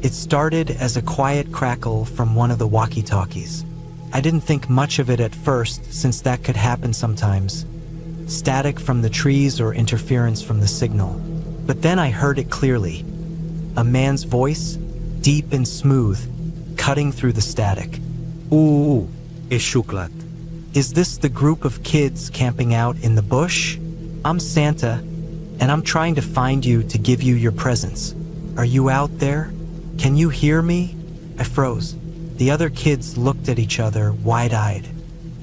It started as a quiet crackle from one of the walkie-talkies. I didn't think much of it at first, since that could happen sometimes. Static from the trees or interference from the signal. But then I heard it clearly. A man's voice, deep and smooth, cutting through the static. Ooh, ishuklat. Is this the group of kids camping out in the bush? I'm Santa, and I'm trying to find you to give you your presents. Are you out there? Can you hear me? I froze. The other kids looked at each other, wide-eyed.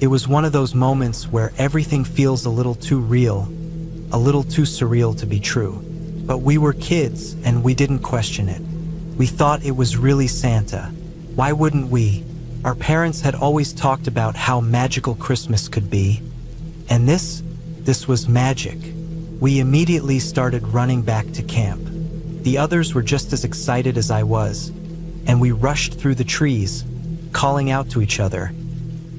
It was one of those moments where everything feels a little too real, a little too surreal to be true. But we were kids, and we didn't question it. We thought it was really Santa. Why wouldn't we? Our parents had always talked about how magical Christmas could be. And this was magic. We immediately started running back to camp. The others were just as excited as I was, and we rushed through the trees, calling out to each other,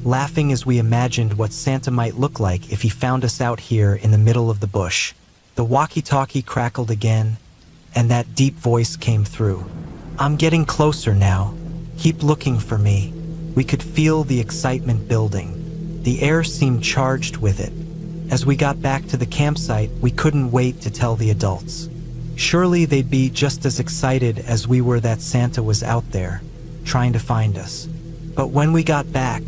laughing as we imagined what Santa might look like if he found us out here in the middle of the bush. The walkie-talkie crackled again, and that deep voice came through. I'm getting closer now. Keep looking for me. We could feel the excitement building. The air seemed charged with it. As we got back to the campsite, we couldn't wait to tell the adults. Surely they'd be just as excited as we were that Santa was out there, trying to find us. But when we got back,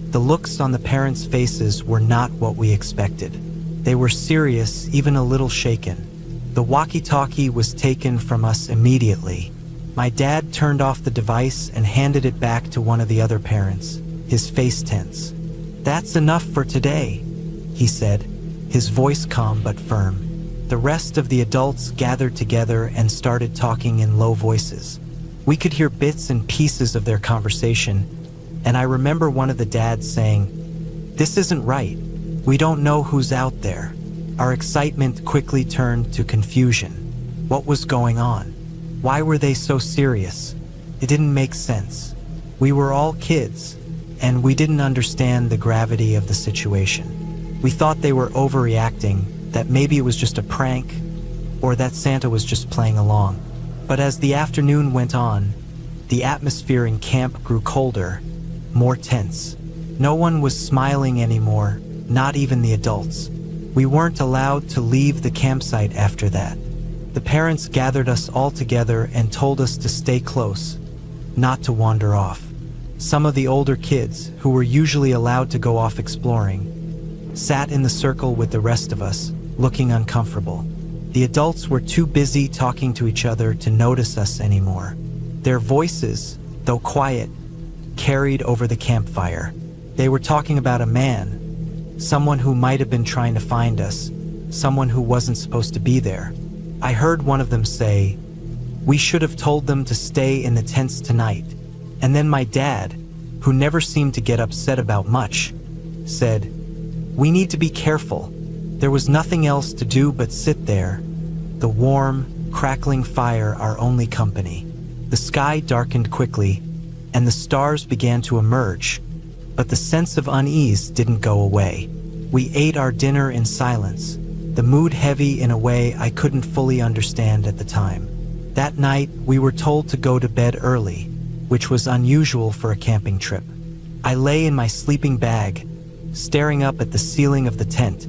the looks on the parents' faces were not what we expected. They were serious, even a little shaken. The walkie-talkie was taken from us immediately. My dad turned off the device and handed it back to one of the other parents, his face tense. "That's enough for today," he said, his voice calm but firm. The rest of the adults gathered together and started talking in low voices. We could hear bits and pieces of their conversation, and I remember one of the dads saying, "This isn't right. We don't know who's out there." Our excitement quickly turned to confusion. What was going on? Why were they so serious? It didn't make sense. We were all kids, and we didn't understand the gravity of the situation. We thought they were overreacting, that maybe it was just a prank, or that Santa was just playing along. But as the afternoon went on, the atmosphere in camp grew colder, more tense. No one was smiling anymore, not even the adults. We weren't allowed to leave the campsite after that. The parents gathered us all together and told us to stay close, not to wander off. Some of the older kids, who were usually allowed to go off exploring, sat in the circle with the rest of us, looking uncomfortable. The adults were too busy talking to each other to notice us anymore. Their voices, though quiet, carried over the campfire. They were talking about a man, someone who might have been trying to find us, someone who wasn't supposed to be there. I heard one of them say, "We should have told them to stay in the tents tonight." And then my dad, who never seemed to get upset about much, said, "We need to be careful." There was nothing else to do but sit there, the warm, crackling fire our only company. The sky darkened quickly, and the stars began to emerge, but the sense of unease didn't go away. We ate our dinner in silence, the mood heavy in a way I couldn't fully understand at the time. That night, we were told to go to bed early, which was unusual for a camping trip. I lay in my sleeping bag, staring up at the ceiling of the tent,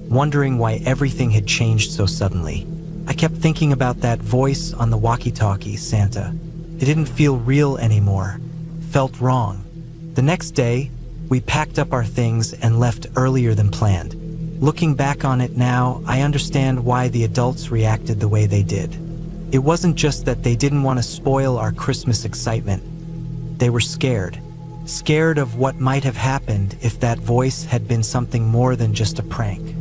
wondering why everything had changed so suddenly. I kept thinking about that voice on the walkie-talkie, Santa. It didn't feel real anymore, felt wrong. The next day, we packed up our things and left earlier than planned. Looking back on it now, I understand why the adults reacted the way they did. It wasn't just that they didn't want to spoil our Christmas excitement. They were scared. Scared of what might have happened if that voice had been something more than just a prank.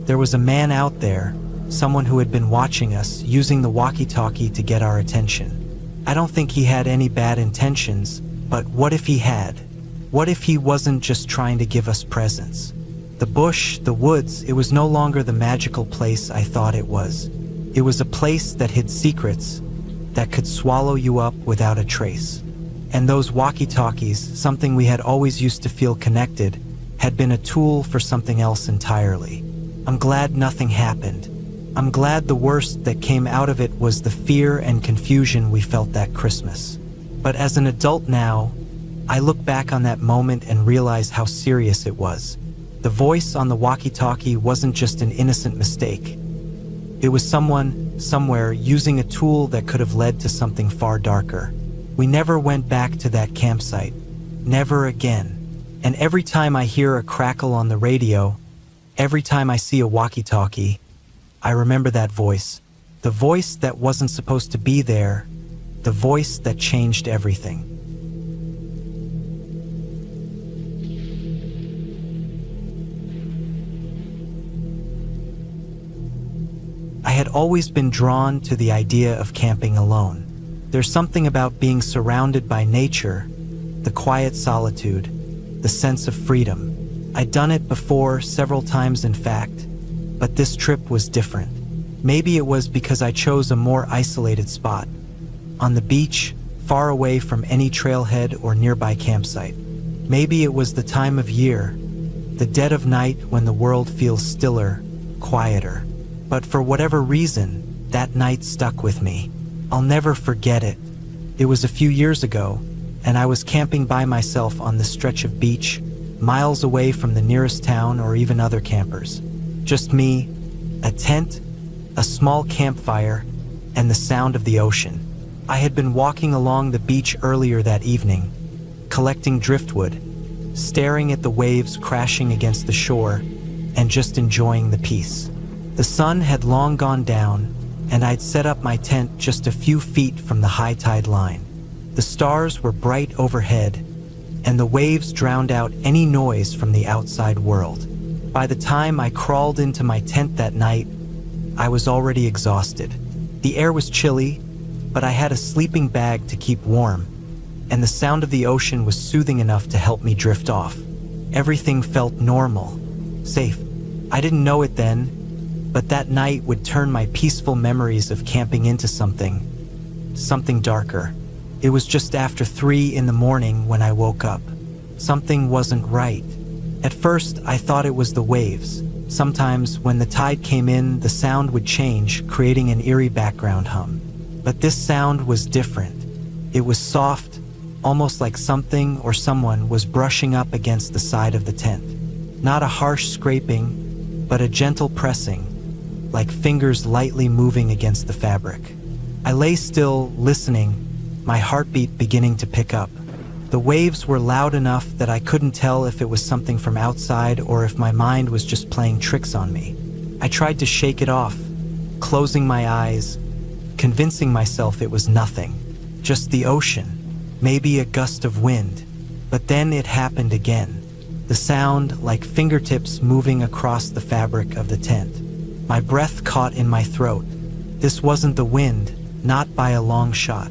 There was a man out there, someone who had been watching us, using the walkie-talkie to get our attention. I don't think he had any bad intentions, but what if he had? What if he wasn't just trying to give us presents? The bush, the woods, it was no longer the magical place I thought it was. It was a place that hid secrets that could swallow you up without a trace. And those walkie-talkies, something we had always used to feel connected, had been a tool for something else entirely. I'm glad nothing happened. I'm glad the worst that came out of it was the fear and confusion we felt that Christmas. But as an adult now, I look back on that moment and realize how serious it was. The voice on the walkie-talkie wasn't just an innocent mistake. It was someone, somewhere, using a tool that could have led to something far darker. We never went back to that campsite. Never again. And every time I hear a crackle on the radio, every time I see a walkie-talkie, I remember that voice. The voice that wasn't supposed to be there. The voice that changed everything. I had always been drawn to the idea of camping alone. There's something about being surrounded by nature, the quiet solitude, the sense of freedom. I'd done it before, several times in fact, but this trip was different. Maybe it was because I chose a more isolated spot, on the beach, far away from any trailhead or nearby campsite. Maybe it was the time of year, the dead of night when the world feels stiller, quieter. But for whatever reason, that night stuck with me. I'll never forget it. It was a few years ago, and I was camping by myself on this stretch of beach, miles away from the nearest town or even other campers. Just me, a tent, a small campfire, and the sound of the ocean. I had been walking along the beach earlier that evening, collecting driftwood, staring at the waves crashing against the shore, and just enjoying the peace. The sun had long gone down, and I'd set up my tent just a few feet from the high tide line. The stars were bright overhead, and the waves drowned out any noise from the outside world. By the time I crawled into my tent that night, I was already exhausted. The air was chilly, but I had a sleeping bag to keep warm, and the sound of the ocean was soothing enough to help me drift off. Everything felt normal, safe. I didn't know it then, but that night would turn my peaceful memories of camping into something darker. It was just after 3 in the morning when I woke up. Something wasn't right. At first, I thought it was the waves. Sometimes, when the tide came in, the sound would change, creating an eerie background hum. But this sound was different. It was soft, almost like something or someone was brushing up against the side of the tent. Not a harsh scraping, but a gentle pressing, like fingers lightly moving against the fabric. I lay still, listening, my heartbeat beginning to pick up. The waves were loud enough that I couldn't tell if it was something from outside or if my mind was just playing tricks on me. I tried to shake it off, closing my eyes, convincing myself it was nothing, just the ocean, maybe a gust of wind. But then it happened again. The sound like fingertips moving across the fabric of the tent. My breath caught in my throat. This wasn't the wind, not by a long shot.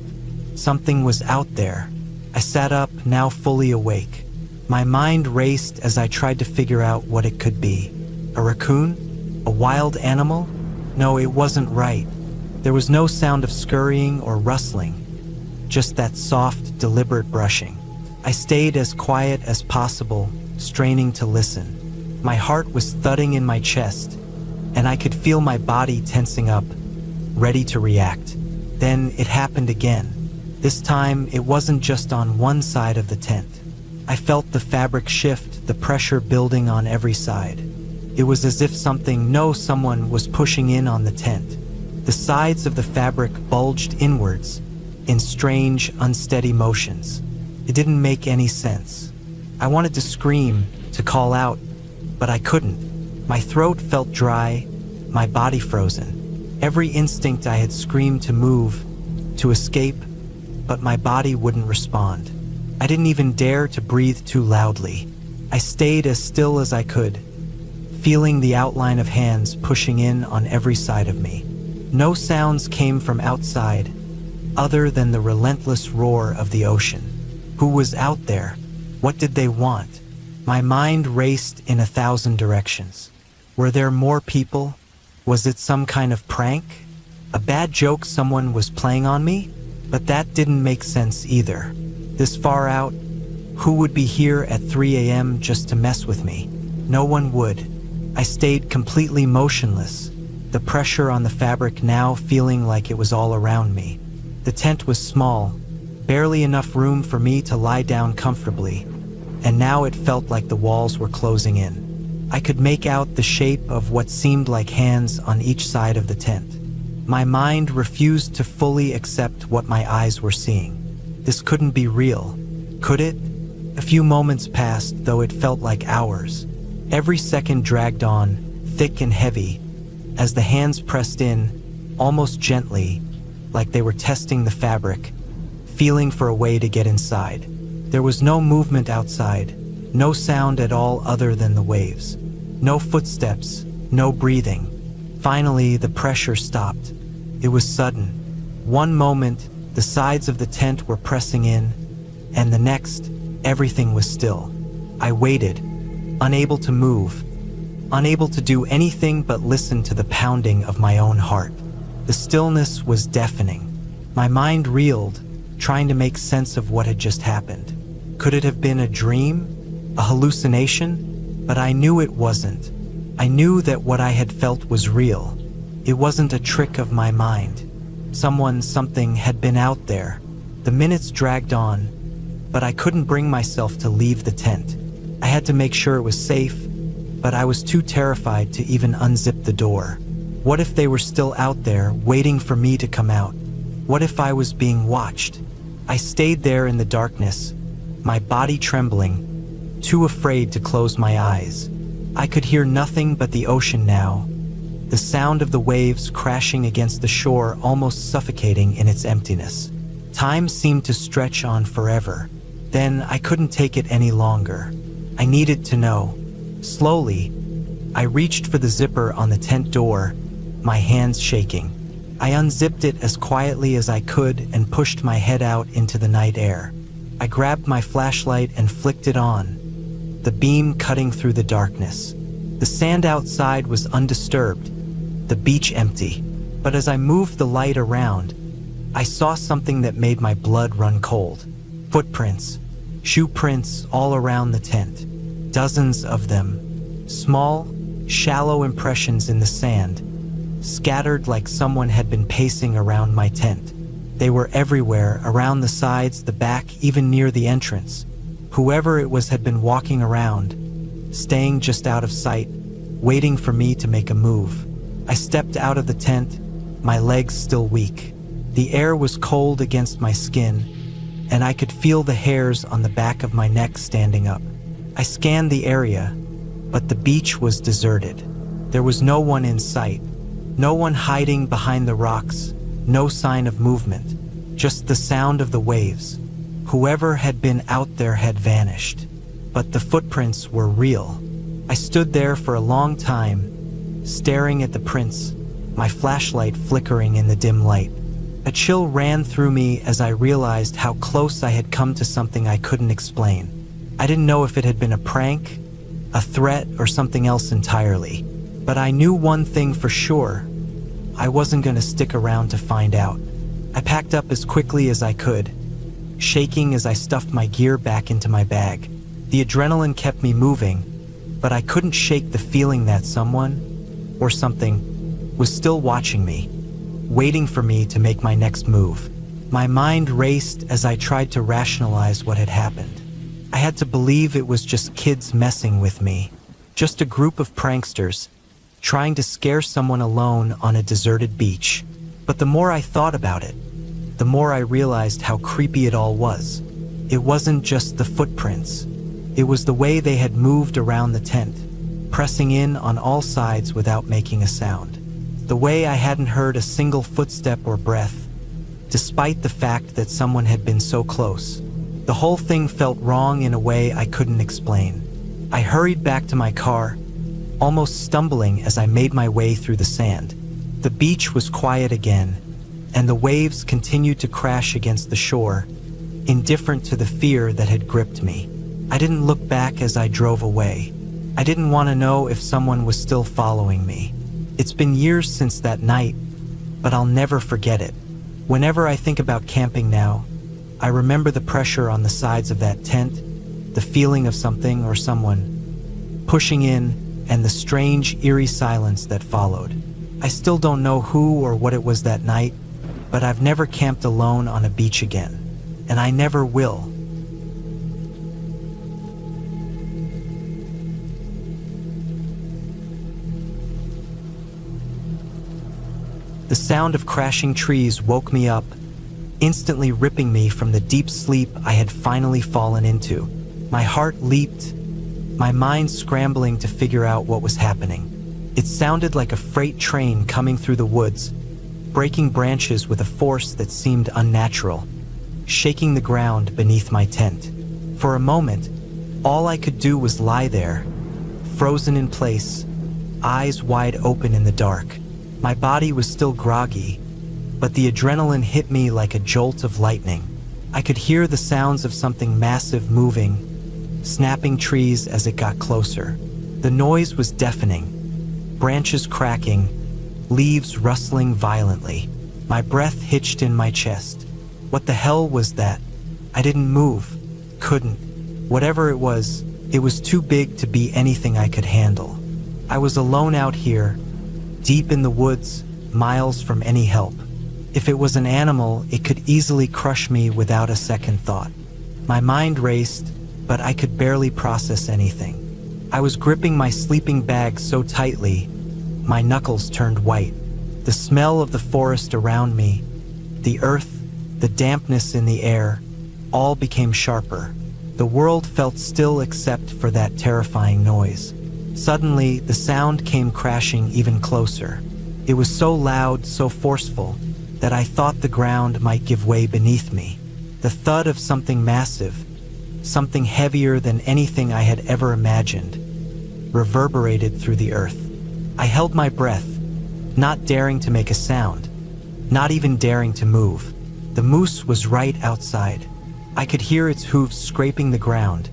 Something was out there. I sat up, now fully awake. My mind raced as I tried to figure out what it could be. A raccoon? A wild animal? No, it wasn't right. There was no sound of scurrying or rustling, just that soft, deliberate brushing. I stayed as quiet as possible, straining to listen. My heart was thudding in my chest, and I could feel my body tensing up, ready to react. Then it happened again. This time, it wasn't just on one side of the tent. I felt the fabric shift, the pressure building on every side. It was as if someone was pushing in on the tent. The sides of the fabric bulged inwards, in strange, unsteady motions. It didn't make any sense. I wanted to scream, to call out, but I couldn't. My throat felt dry, my body frozen. Every instinct I had screamed to move, to escape, but my body wouldn't respond. I didn't even dare to breathe too loudly. I stayed as still as I could, feeling the outline of hands pushing in on every side of me. No sounds came from outside, other than the relentless roar of the ocean. Who was out there? What did they want? My mind raced in 1,000 directions. Were there more people? Was it some kind of prank? A bad joke someone was playing on me? But that didn't make sense either. This far out, who would be here at 3 a.m. just to mess with me? No one would. I stayed completely motionless, the pressure on the fabric now feeling like it was all around me. The tent was small, barely enough room for me to lie down comfortably, and now it felt like the walls were closing in. I could make out the shape of what seemed like hands on each side of the tent. My mind refused to fully accept what my eyes were seeing. This couldn't be real, could it? A few moments passed, though it felt like hours. Every second dragged on, thick and heavy, as the hands pressed in, almost gently, like they were testing the fabric, feeling for a way to get inside. There was no movement outside, no sound at all other than the waves. No footsteps, no breathing. Finally, the pressure stopped. It was sudden. One moment, the sides of the tent were pressing in, and the next, everything was still. I waited, unable to move, unable to do anything but listen to the pounding of my own heart. The stillness was deafening. My mind reeled, trying to make sense of what had just happened. Could it have been a dream? A hallucination? But I knew it wasn't. I knew that what I had felt was real. It wasn't a trick of my mind. Something had been out there. The minutes dragged on, but I couldn't bring myself to leave the tent. I had to make sure it was safe, but I was too terrified to even unzip the door. What if they were still out there, waiting for me to come out? What if I was being watched? I stayed there in the darkness, my body trembling, too afraid to close my eyes. I could hear nothing but the ocean now, the sound of the waves crashing against the shore almost suffocating in its emptiness. Time seemed to stretch on forever. Then I couldn't take it any longer. I needed to know. Slowly, I reached for the zipper on the tent door, my hands shaking. I unzipped it as quietly as I could and pushed my head out into the night air. I grabbed my flashlight and flicked it on, the beam cutting through the darkness. The sand outside was undisturbed, the beach empty. But as I moved the light around, I saw something that made my blood run cold. Footprints, shoe prints all around the tent. Dozens of them. Small, shallow impressions in the sand, scattered like someone had been pacing around my tent. They were everywhere, around the sides, the back, even near the entrance. Whoever it was had been walking around, staying just out of sight, waiting for me to make a move. I stepped out of the tent, my legs still weak. The air was cold against my skin, and I could feel the hairs on the back of my neck standing up. I scanned the area, but the beach was deserted. There was no one in sight, no one hiding behind the rocks, no sign of movement, just the sound of the waves. Whoever had been out there had vanished, but the footprints were real. I stood there for a long time, staring at the prints, my flashlight flickering in the dim light. A chill ran through me as I realized how close I had come to something I couldn't explain. I didn't know if it had been a prank, a threat, or something else entirely. But I knew one thing for sure. I wasn't going to stick around to find out. I packed up as quickly as I could, shaking as I stuffed my gear back into my bag. The adrenaline kept me moving, but I couldn't shake the feeling that someone, or something, was still watching me, waiting for me to make my next move. My mind raced as I tried to rationalize what had happened. I had to believe it was just kids messing with me, just a group of pranksters, trying to scare someone alone on a deserted beach. But the more I thought about it, the more I realized how creepy it all was. It wasn't just the footprints. It was the way they had moved around the tent, pressing in on all sides without making a sound. The way I hadn't heard a single footstep or breath, despite the fact that someone had been so close. The whole thing felt wrong in a way I couldn't explain. I hurried back to my car, almost stumbling as I made my way through the sand. The beach was quiet again, and the waves continued to crash against the shore, indifferent to the fear that had gripped me. I didn't look back as I drove away. I didn't want to know if someone was still following me. It's been years since that night, but I'll never forget it. Whenever I think about camping now, I remember the pressure on the sides of that tent, the feeling of something or someone pushing in, and the strange, eerie silence that followed. I still don't know who or what it was that night, but I've never camped alone on a beach again, and I never will. The sound of crashing trees woke me up, instantly ripping me from the deep sleep I had finally fallen into. My heart leaped, my mind scrambling to figure out what was happening. It sounded like a freight train coming through the woods, breaking branches with a force that seemed unnatural, shaking the ground beneath my tent. For a moment, all I could do was lie there, frozen in place, eyes wide open in the dark. My body was still groggy, but the adrenaline hit me like a jolt of lightning. I could hear the sounds of something massive moving, snapping trees as it got closer. The noise was deafening, branches cracking, leaves rustling violently. My breath hitched in my chest. What the hell was that? I didn't move, couldn't. Whatever it was too big to be anything I could handle. I was alone out here, deep in the woods, miles from any help. If it was an animal, it could easily crush me without a second thought. My mind raced, but I could barely process anything. I was gripping my sleeping bag so tightly, my knuckles turned white. The smell of the forest around me, the earth, the dampness in the air, all became sharper. The world felt still except for that terrifying noise. Suddenly, the sound came crashing even closer. It was so loud, so forceful, that I thought the ground might give way beneath me. The thud of something massive, something heavier than anything I had ever imagined, reverberated through the earth. I held my breath, not daring to make a sound, not even daring to move. The moose was right outside. I could hear its hooves scraping the ground,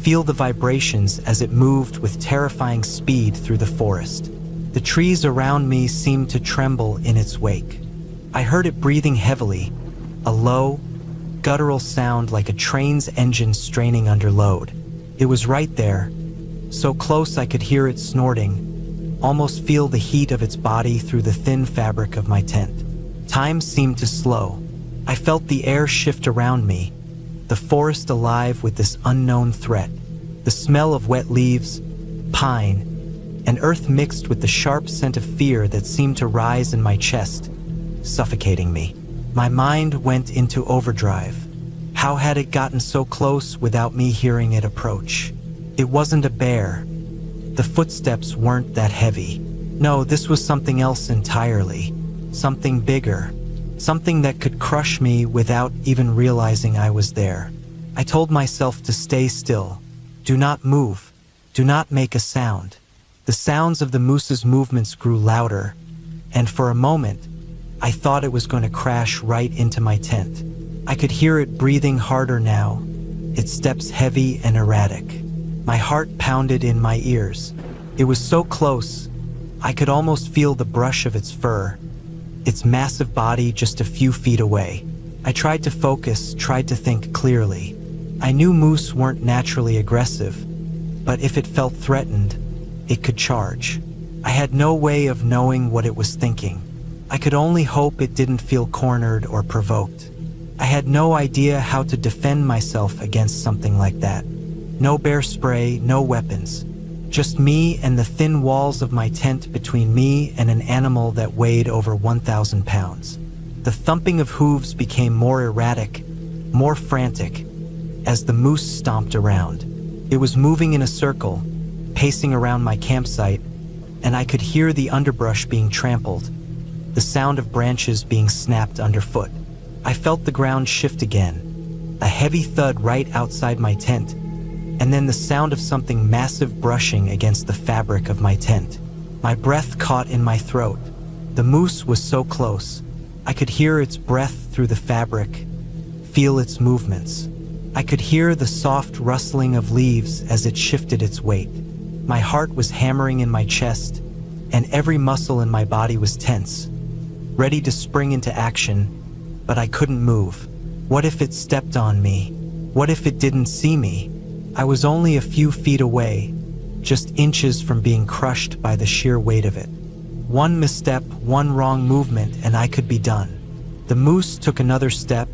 feel the vibrations as it moved with terrifying speed through the forest. The trees around me seemed to tremble in its wake. I heard it breathing heavily, a low, guttural sound like a train's engine straining under load. It was right there, so close I could hear it snorting, almost feel the heat of its body through the thin fabric of my tent. Time seemed to slow. I felt the air shift around me, the forest alive with this unknown threat. The smell of wet leaves, pine, and earth mixed with the sharp scent of fear that seemed to rise in my chest, suffocating me. My mind went into overdrive. How had it gotten so close without me hearing it approach? It wasn't a bear. The footsteps weren't that heavy. No, this was something else entirely. Something bigger. Something that could crush me without even realizing I was there. I told myself to stay still. Do not move. Do not make a sound. The sounds of the moose's movements grew louder, and for a moment, I thought it was going to crash right into my tent. I could hear it breathing harder now, its steps heavy and erratic. My heart pounded in my ears. It was so close, I could almost feel the brush of its fur, its massive body just a few feet away. I tried to focus, tried to think clearly. I knew moose weren't naturally aggressive, but if it felt threatened, it could charge. I had no way of knowing what it was thinking. I could only hope it didn't feel cornered or provoked. I had no idea how to defend myself against something like that. No bear spray, no weapons. Just me and the thin walls of my tent between me and an animal that weighed over 1,000 pounds. The thumping of hooves became more erratic, more frantic, as the moose stomped around. It was moving in a circle, pacing around my campsite, and I could hear the underbrush being trampled, the sound of branches being snapped underfoot. I felt the ground shift again, a heavy thud right outside my tent, and then the sound of something massive brushing against the fabric of my tent. My breath caught in my throat. The moose was so close. I could hear its breath through the fabric, feel its movements. I could hear the soft rustling of leaves as it shifted its weight. My heart was hammering in my chest, and every muscle in my body was tense, ready to spring into action, but I couldn't move. What if it stepped on me? What if it didn't see me? I was only a few feet away, just inches from being crushed by the sheer weight of it. One misstep, one wrong movement, and I could be done. The moose took another step,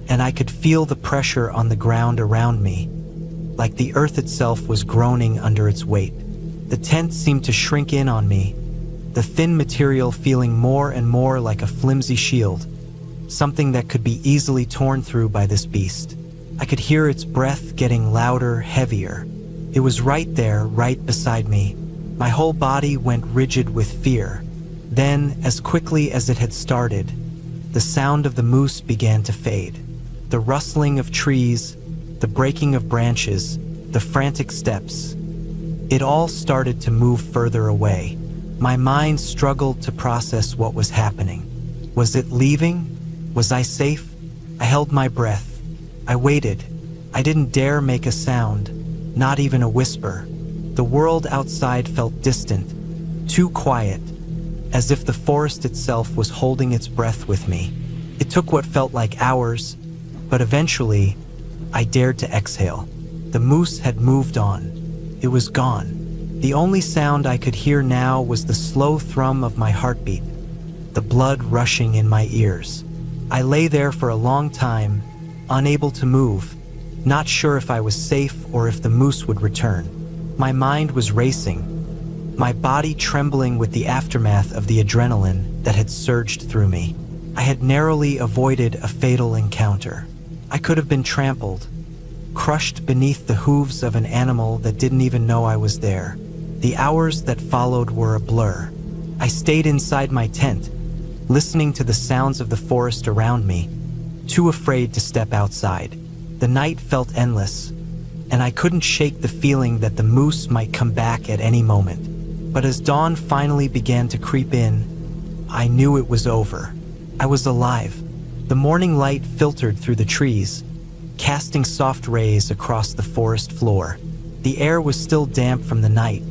and I could feel the pressure on the ground around me, like the earth itself was groaning under its weight. The tent seemed to shrink in on me, the thin material feeling more and more like a flimsy shield, something that could be easily torn through by this beast. I could hear its breath getting louder, heavier. It was right there, right beside me. My whole body went rigid with fear. Then, as quickly as it had started, the sound of the moose began to fade. The rustling of trees, the breaking of branches, the frantic steps. It all started to move further away. My mind struggled to process what was happening. Was it leaving? Was I safe? I held my breath. I waited. I didn't dare make a sound, not even a whisper. The world outside felt distant, too quiet, as if the forest itself was holding its breath with me. It took what felt like hours, but eventually, I dared to exhale. The moose had moved on. It was gone. The only sound I could hear now was the slow thrum of my heartbeat, the blood rushing in my ears. I lay there for a long time, unable to move, not sure if I was safe or if the moose would return. My mind was racing, my body trembling with the aftermath of the adrenaline that had surged through me. I had narrowly avoided a fatal encounter. I could have been trampled, crushed beneath the hooves of an animal that didn't even know I was there. The hours that followed were a blur. I stayed inside my tent, listening to the sounds of the forest around me, too afraid to step outside. The night felt endless, and I couldn't shake the feeling that the moose might come back at any moment. But as dawn finally began to creep in, I knew it was over. I was alive. The morning light filtered through the trees, casting soft rays across the forest floor. The air was still damp from the night,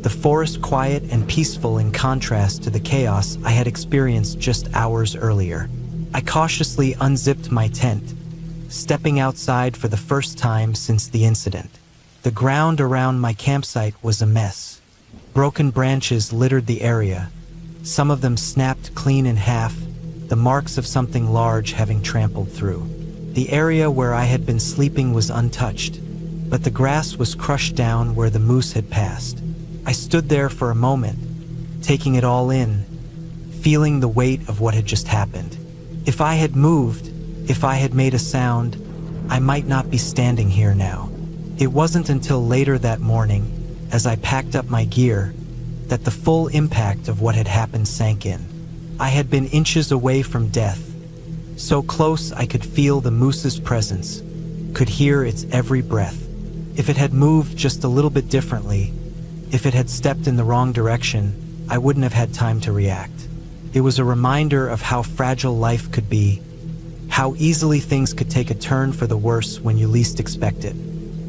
the forest quiet and peaceful in contrast to the chaos I had experienced just hours earlier. I cautiously unzipped my tent, stepping outside for the first time since the incident. The ground around my campsite was a mess. Broken branches littered the area, some of them snapped clean in half, the marks of something large having trampled through. The area where I had been sleeping was untouched, but the grass was crushed down where the moose had passed. I stood there for a moment, taking it all in, feeling the weight of what had just happened. If I had moved, if I had made a sound, I might not be standing here now. It wasn't until later that morning, as I packed up my gear, that the full impact of what had happened sank in. I had been inches away from death, so close I could feel the moose's presence, could hear its every breath. If it had moved just a little bit differently, if it had stepped in the wrong direction, I wouldn't have had time to react. It was a reminder of how fragile life could be, how easily things could take a turn for the worse when you least expect it.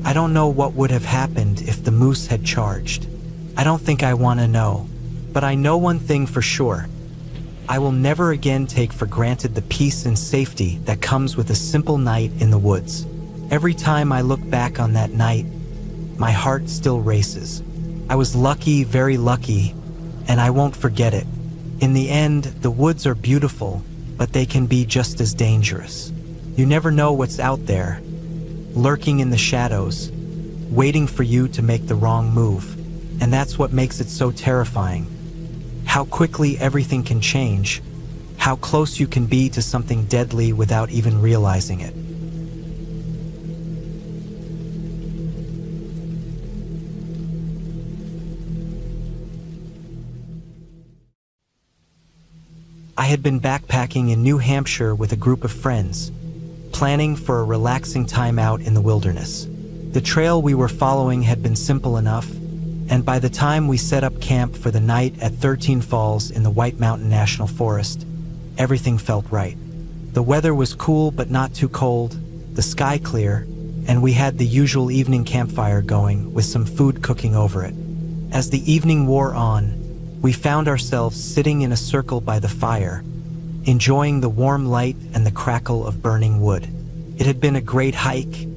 I don't know what would have happened if the moose had charged. I don't think I want to know, but I know one thing for sure. I will never again take for granted the peace and safety that comes with a simple night in the woods. Every time I look back on that night, my heart still races. I was lucky, very lucky, and I won't forget it. In the end, the woods are beautiful, but they can be just as dangerous. You never know what's out there, lurking in the shadows, waiting for you to make the wrong move. And that's what makes it so terrifying. How quickly everything can change, how close you can be to something deadly without even realizing it. I had been backpacking in New Hampshire with a group of friends, planning for a relaxing time out in the wilderness. The trail we were following had been simple enough, and by the time we set up camp for the night at 13 Falls in the White Mountain National Forest, everything felt right. The weather was cool but not too cold, the sky clear, and we had the usual evening campfire going with some food cooking over it. As the evening wore on, we found ourselves sitting in a circle by the fire, enjoying the warm light and the crackle of burning wood. It had been a great hike,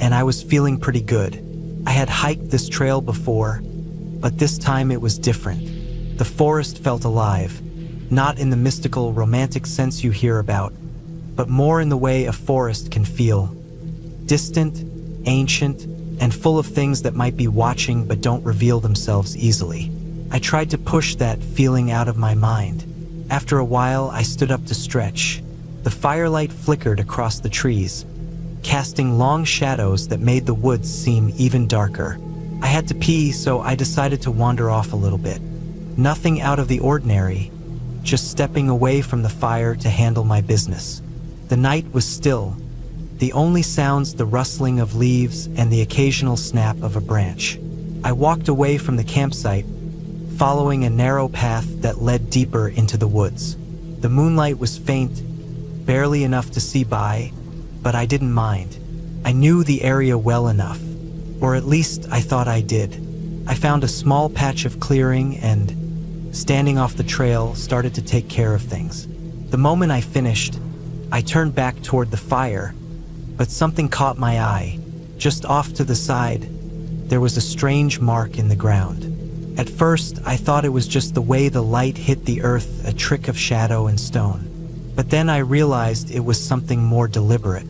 and I was feeling pretty good. I had hiked this trail before, but this time it was different. The forest felt alive, not in the mystical, romantic sense you hear about, but more in the way a forest can feel. Distant, ancient, and full of things that might be watching but don't reveal themselves easily. I tried to push that feeling out of my mind. After a while, I stood up to stretch. The firelight flickered across the trees, casting long shadows that made the woods seem even darker. I had to pee, so I decided to wander off a little bit. Nothing out of the ordinary, just stepping away from the fire to handle my business. The night was still. The only sounds the rustling of leaves and the occasional snap of a branch. I walked away from the campsite, following a narrow path that led deeper into the woods. The moonlight was faint, barely enough to see by, but I didn't mind. I knew the area well enough, or at least I thought I did. I found a small patch of clearing and, standing off the trail, started to take care of things. The moment I finished, I turned back toward the fire, but something caught my eye. Just off to the side, there was a strange mark in the ground. At first, I thought it was just the way the light hit the earth, a trick of shadow and stone. But then I realized it was something more deliberate.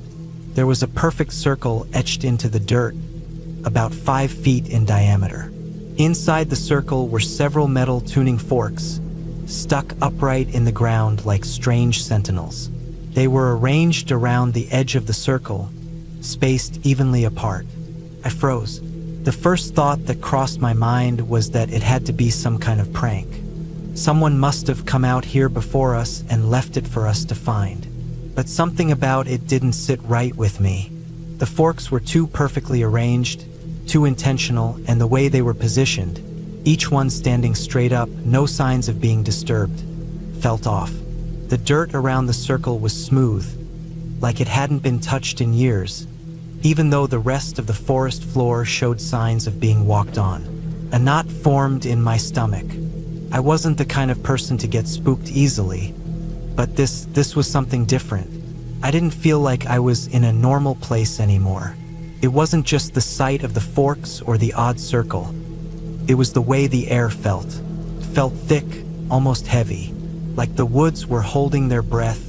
There was a perfect circle etched into the dirt, about 5 feet in diameter. Inside the circle were several metal tuning forks, stuck upright in the ground like strange sentinels. They were arranged around the edge of the circle, spaced evenly apart. I froze. The first thought that crossed my mind was that it had to be some kind of prank. Someone must have come out here before us and left it for us to find. But something about it didn't sit right with me. The forks were too perfectly arranged, too intentional, and the way they were positioned, each one standing straight up, no signs of being disturbed, felt off. The dirt around the circle was smooth, like it hadn't been touched in years, even though the rest of the forest floor showed signs of being walked on. A knot formed in my stomach. I wasn't the kind of person to get spooked easily, but this was something different. I didn't feel like I was in a normal place anymore. It wasn't just the sight of the forks or the odd circle. It was the way the air felt. It felt thick, almost heavy, like the woods were holding their breath,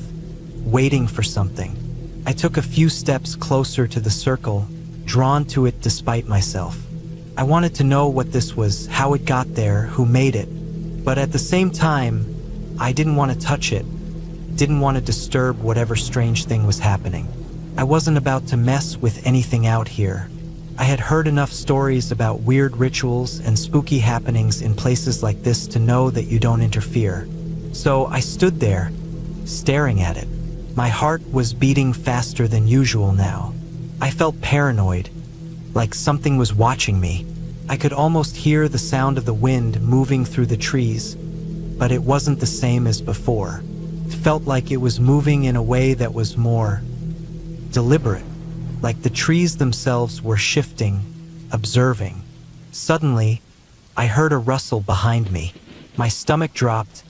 waiting for something. I took a few steps closer to the circle, drawn to it despite myself. I wanted to know what this was, how it got there, who made it. But at the same time, I didn't want to touch it, didn't want to disturb whatever strange thing was happening. I wasn't about to mess with anything out here. I had heard enough stories about weird rituals and spooky happenings in places like this to know that you don't interfere. So I stood there, staring at it. My heart was beating faster than usual now. I felt paranoid, like something was watching me. I could almost hear the sound of the wind moving through the trees, but it wasn't the same as before. It felt like it was moving in a way that was more deliberate, like the trees themselves were shifting, observing. Suddenly, I heard a rustle behind me. My stomach dropped,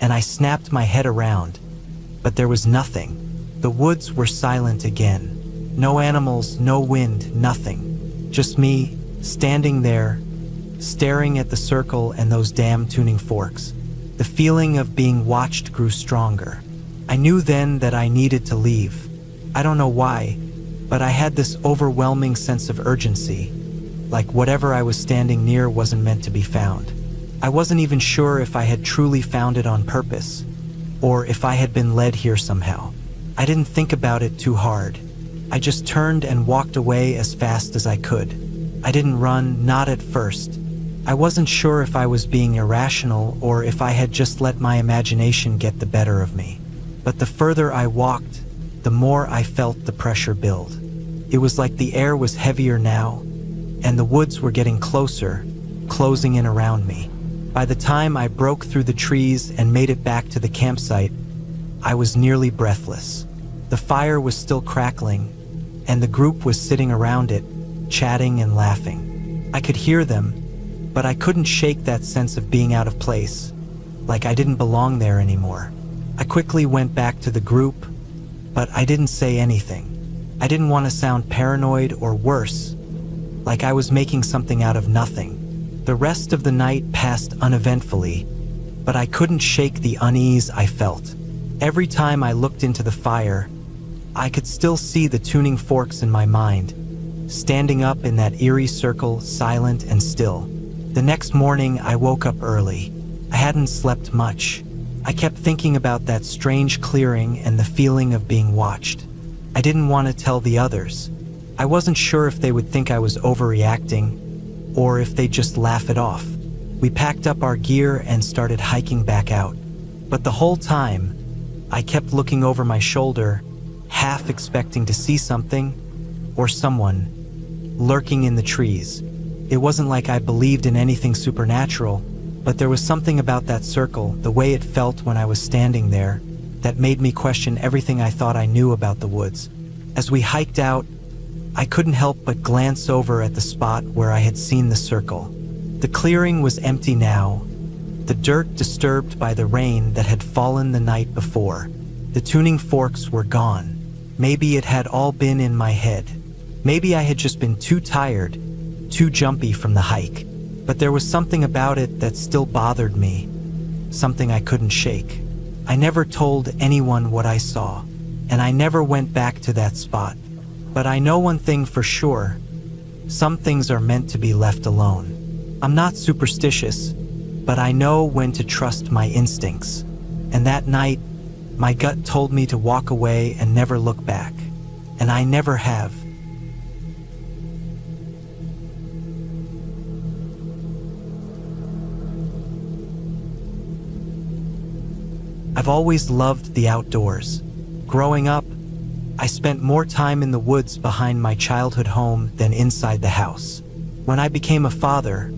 and I snapped my head around, but there was nothing. The woods were silent again. No animals, no wind, nothing. Just me, standing there, staring at the circle and those damn tuning forks. The feeling of being watched grew stronger. I knew then that I needed to leave. I don't know why, but I had this overwhelming sense of urgency, like whatever I was standing near wasn't meant to be found. I wasn't even sure if I had truly found it on purpose, or if I had been led here somehow. I didn't think about it too hard. I just turned and walked away as fast as I could. I didn't run, not at first. I wasn't sure if I was being irrational or if I had just let my imagination get the better of me. But the further I walked, the more I felt the pressure build. It was like the air was heavier now, and the woods were getting closer, closing in around me. By the time I broke through the trees and made it back to the campsite, I was nearly breathless. The fire was still crackling, and the group was sitting around it, chatting and laughing. I could hear them, but I couldn't shake that sense of being out of place, like I didn't belong there anymore. I quickly went back to the group, but I didn't say anything. I didn't want to sound paranoid or worse, like I was making something out of nothing. The rest of the night passed uneventfully, but I couldn't shake the unease I felt. Every time I looked into the fire, I could still see the tuning forks in my mind, standing up in that eerie circle, silent and still. The next morning, I woke up early. I hadn't slept much. I kept thinking about that strange clearing and the feeling of being watched. I didn't want to tell the others. I wasn't sure if they would think I was overreacting, or if they'd just laugh it off. We packed up our gear and started hiking back out. But the whole time, I kept looking over my shoulder, half expecting to see something, or someone, lurking in the trees. It wasn't like I believed in anything supernatural, but there was something about that circle, the way it felt when I was standing there, that made me question everything I thought I knew about the woods. As we hiked out, I couldn't help but glance over at the spot where I had seen the circle. The clearing was empty now, the dirt disturbed by the rain that had fallen the night before. The tuning forks were gone. Maybe it had all been in my head. Maybe I had just been too tired, too jumpy from the hike. But there was something about it that still bothered me, something I couldn't shake. I never told anyone what I saw, and I never went back to that spot. But I know one thing for sure: some things are meant to be left alone. I'm not superstitious, but I know when to trust my instincts. And that night, my gut told me to walk away and never look back. And I never have. I've always loved the outdoors. Growing up, I spent more time in the woods behind my childhood home than inside the house. When I became a father,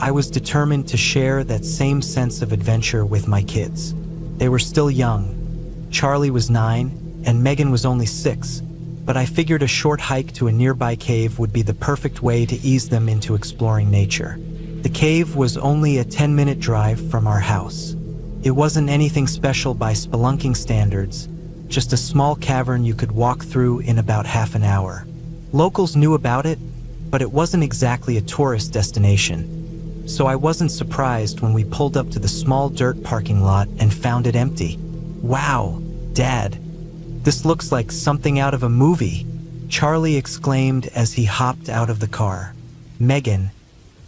I was determined to share that same sense of adventure with my kids. They were still young. Charlie was 9 and Megan was only 6, but I figured a short hike to a nearby cave would be the perfect way to ease them into exploring nature. The cave was only a 10-minute drive from our house. It wasn't anything special by spelunking standards, just a small cavern you could walk through in about half an hour. Locals knew about it, but it wasn't exactly a tourist destination. So I wasn't surprised when we pulled up to the small dirt parking lot and found it empty. "Wow, Dad, this looks like something out of a movie," Charlie exclaimed as he hopped out of the car. Megan,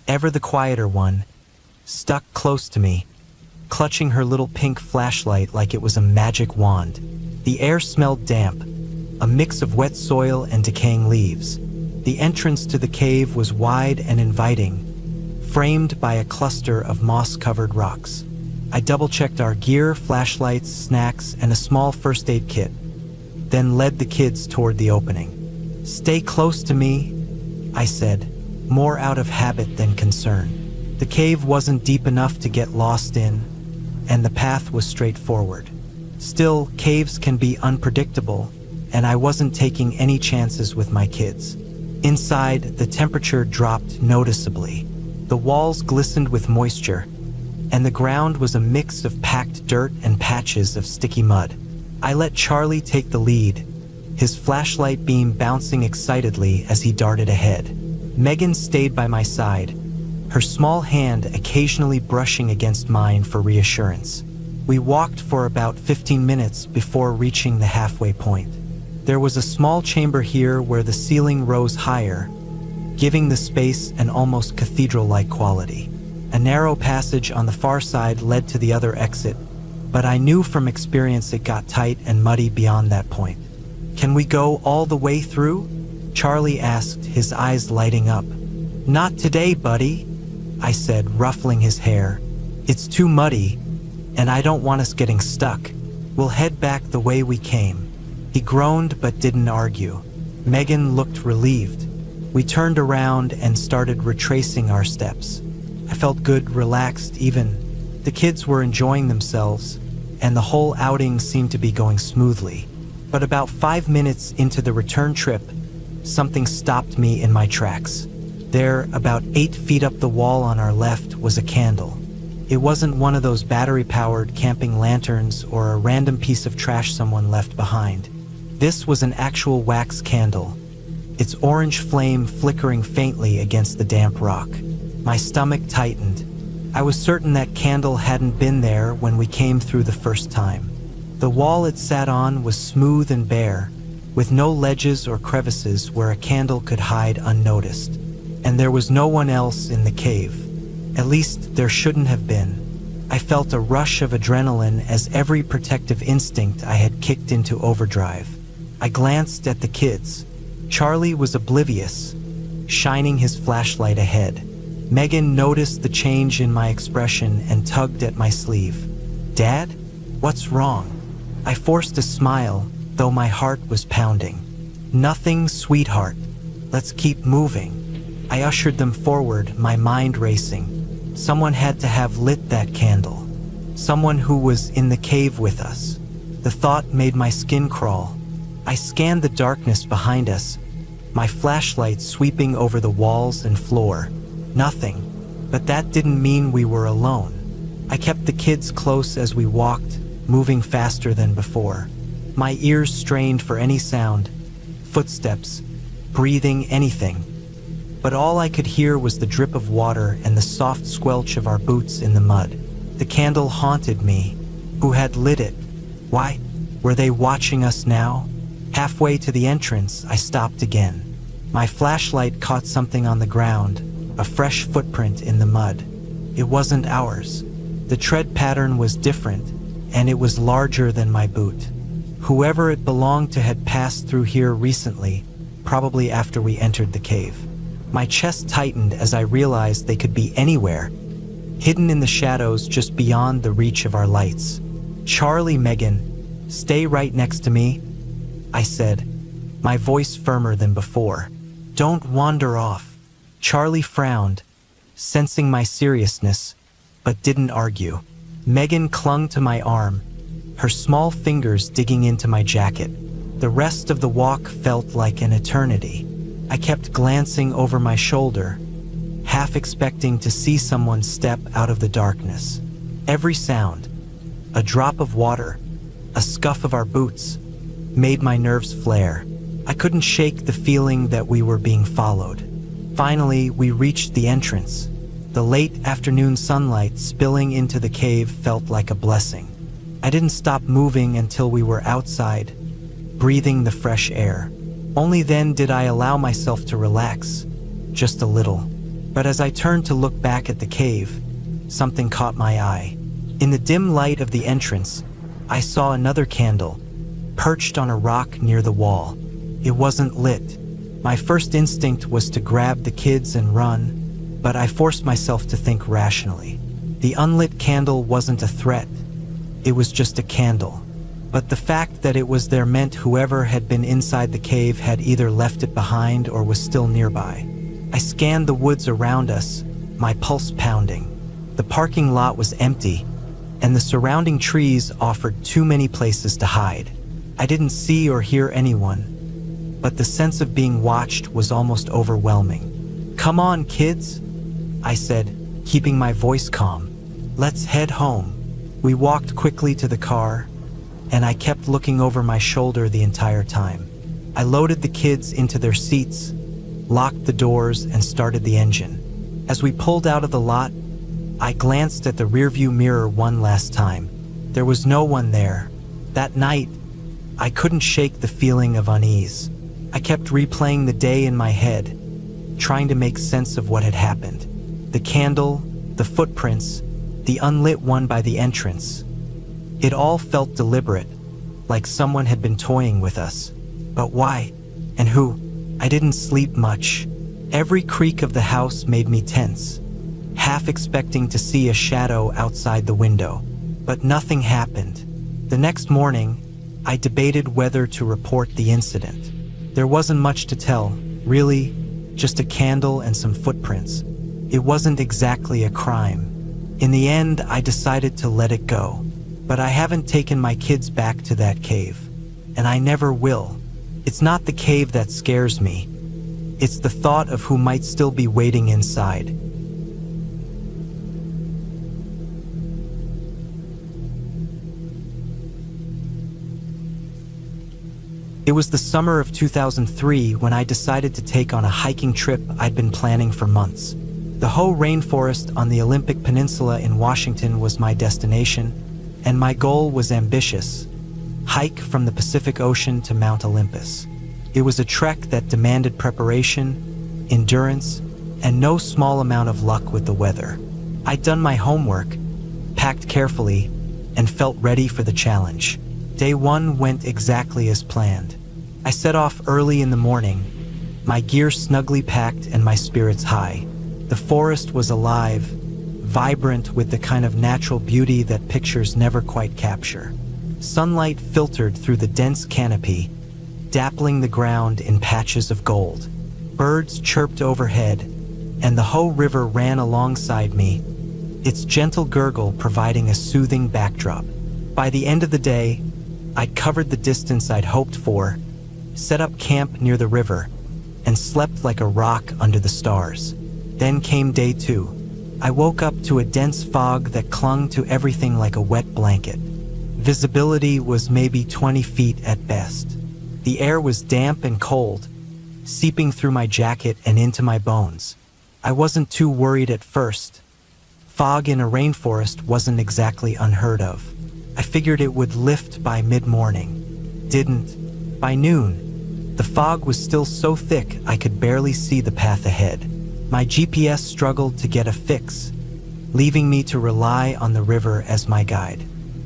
ever the quieter one, stuck close to me, clutching her little pink flashlight like it was a magic wand. The air smelled damp, a mix of wet soil and decaying leaves. The entrance to the cave was wide and inviting, framed by a cluster of moss-covered rocks. I double-checked our gear, flashlights, snacks, and a small first aid kit, then led the kids toward the opening. "Stay close to me," I said, more out of habit than concern. The cave wasn't deep enough to get lost in, and the path was straightforward. Still, caves can be unpredictable, and I wasn't taking any chances with my kids. Inside, the temperature dropped noticeably. The walls glistened with moisture, and the ground was a mix of packed dirt and patches of sticky mud. I let Charlie take the lead, his flashlight beam bouncing excitedly as he darted ahead. Megan stayed by my side, her small hand occasionally brushing against mine for reassurance. We walked for about 15 minutes before reaching the halfway point. There was a small chamber here where the ceiling rose higher, giving the space an almost cathedral-like quality. A narrow passage on the far side led to the other exit, but I knew from experience it got tight and muddy beyond that point. "Can we go all the way through?" Charlie asked, his eyes lighting up. "Not today, buddy," I said, ruffling his hair. "It's too muddy, and I don't want us getting stuck. We'll head back the way we came." He groaned but didn't argue. Megan looked relieved. We turned around and started retracing our steps. I felt good, relaxed even. The kids were enjoying themselves, and the whole outing seemed to be going smoothly. But about 5 minutes into the return trip, something stopped me in my tracks. There, about 8 feet up the wall on our left, was a candle. It wasn't one of those battery-powered camping lanterns or a random piece of trash someone left behind. This was an actual wax candle, its orange flame flickering faintly against the damp rock. My stomach tightened. I was certain that candle hadn't been there when we came through the first time. The wall it sat on was smooth and bare, with no ledges or crevices where a candle could hide unnoticed. And there was no one else in the cave. At least there shouldn't have been. I felt a rush of adrenaline as every protective instinct I had kicked into overdrive. I glanced at the kids. Charlie was oblivious, shining his flashlight ahead. Megan noticed the change in my expression and tugged at my sleeve. "Dad? What's wrong?" I forced a smile, though my heart was pounding. "Nothing, sweetheart. Let's keep moving." I ushered them forward, my mind racing. Someone had to have lit that candle. Someone who was in the cave with us. The thought made my skin crawl. I scanned the darkness behind us, my flashlight sweeping over the walls and floor. Nothing. But that didn't mean we were alone. I kept the kids close as we walked, moving faster than before. My ears strained for any sound, footsteps, breathing, anything. But all I could hear was the drip of water and the soft squelch of our boots in the mud. The candle haunted me. Who had lit it? Why? Were they watching us now? Halfway to the entrance, I stopped again. My flashlight caught something on the ground, a fresh footprint in the mud. It wasn't ours. The tread pattern was different, and it was larger than my boot. Whoever it belonged to had passed through here recently, probably after we entered the cave. My chest tightened as I realized they could be anywhere, hidden in the shadows just beyond the reach of our lights. "Charlie, Megan, stay right next to me," I said, my voice firmer than before. "Don't wander off." Charlie frowned, sensing my seriousness, but didn't argue. Megan clung to my arm, her small fingers digging into my jacket. The rest of the walk felt like an eternity. I kept glancing over my shoulder, half expecting to see someone step out of the darkness. Every sound, a drop of water, a scuff of our boots, made my nerves flare. I couldn't shake the feeling that we were being followed. Finally, we reached the entrance. The late afternoon sunlight spilling into the cave felt like a blessing. I didn't stop moving until we were outside, breathing the fresh air. Only then did I allow myself to relax, just a little. But as I turned to look back at the cave, something caught my eye. In the dim light of the entrance, I saw another candle, perched on a rock near the wall. It wasn't lit. My first instinct was to grab the kids and run, but I forced myself to think rationally. The unlit candle wasn't a threat. It was just a candle. But the fact that it was there meant whoever had been inside the cave had either left it behind or was still nearby. I scanned the woods around us, my pulse pounding. The parking lot was empty, and the surrounding trees offered too many places to hide. I didn't see or hear anyone, but the sense of being watched was almost overwhelming. "Come on, kids," I said, keeping my voice calm. "Let's head home." We walked quickly to the car, and I kept looking over my shoulder the entire time. I loaded the kids into their seats, locked the doors, and started the engine. As we pulled out of the lot, I glanced at the rearview mirror one last time. There was no one there. That night, I couldn't shake the feeling of unease. I kept replaying the day in my head, trying to make sense of what had happened. The candle, the footprints, the unlit one by the entrance. It all felt deliberate, like someone had been toying with us. But why? And who? I didn't sleep much. Every creak of the house made me tense, half expecting to see a shadow outside the window. But nothing happened. The next morning, I debated whether to report the incident. There wasn't much to tell, really. just a candle and some footprints. It wasn't exactly a crime. In the end, I decided to let it go. But I haven't taken my kids back to that cave. And I never will. It's not the cave that scares me. It's the thought of who might still be waiting inside. It was the summer of 2003 when I decided to take on a hiking trip I'd been planning for months. The Hoh Rainforest on the Olympic Peninsula in Washington was my destination, and my goal was ambitious: hike from the Pacific Ocean to Mount Olympus. It was a trek that demanded preparation, endurance, and no small amount of luck with the weather. I'd done my homework, packed carefully, and felt ready for the challenge. Day one went exactly as planned. I set off early in the morning, my gear snugly packed and my spirits high. The forest was alive, vibrant with the kind of natural beauty that pictures never quite capture. Sunlight filtered through the dense canopy, dappling the ground in patches of gold. Birds chirped overhead, and the Hoh River ran alongside me, its gentle gurgle providing a soothing backdrop. By the end of the day, I'd covered the distance I'd hoped for, set up camp near the river, and slept like a rock under the stars. Then came day two. I woke up to a dense fog that clung to everything like a wet blanket. Visibility was maybe 20 feet at best. The air was damp and cold, seeping through my jacket and into my bones. I wasn't too worried at first. Fog in a rainforest wasn't exactly unheard of. I figured it would lift by mid-morning. Didn't. By noon, the fog was still so thick I could barely see the path ahead. My GPS struggled to get a fix, leaving me to rely on the river as my guide.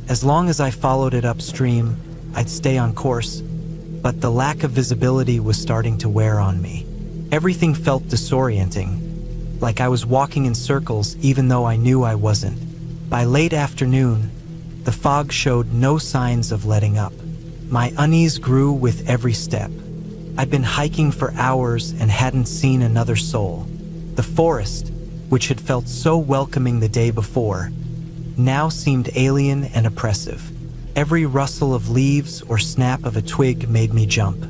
As long as I followed it upstream, I'd stay on course, but the lack of visibility was starting to wear on me. Everything felt disorienting, like I was walking in circles even though I knew I wasn't. By late afternoon, the fog showed no signs of letting up. My unease grew with every step. I'd been hiking for hours and hadn't seen another soul. The forest, which had felt so welcoming the day before, now seemed alien and oppressive. Every rustle of leaves or snap of a twig made me jump.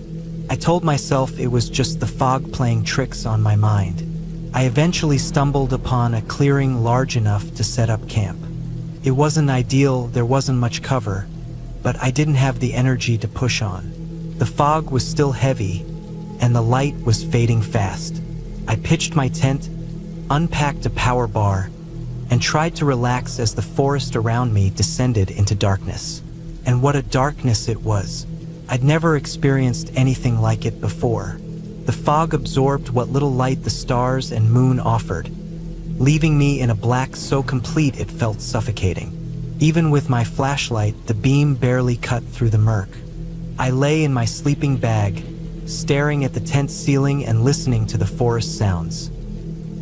I told myself it was just the fog playing tricks on my mind. I eventually stumbled upon a clearing large enough to set up camp. It wasn't ideal, there wasn't much cover, but I didn't have the energy to push on. The fog was still heavy, and the light was fading fast. I pitched my tent, unpacked a power bar, and tried to relax as the forest around me descended into darkness. And what a darkness it was. I'd never experienced anything like it before. The fog absorbed what little light the stars and moon offered, leaving me in a black so complete it felt suffocating. Even with my flashlight, the beam barely cut through the murk. I lay in my sleeping bag, staring at the tent ceiling and listening to the forest sounds.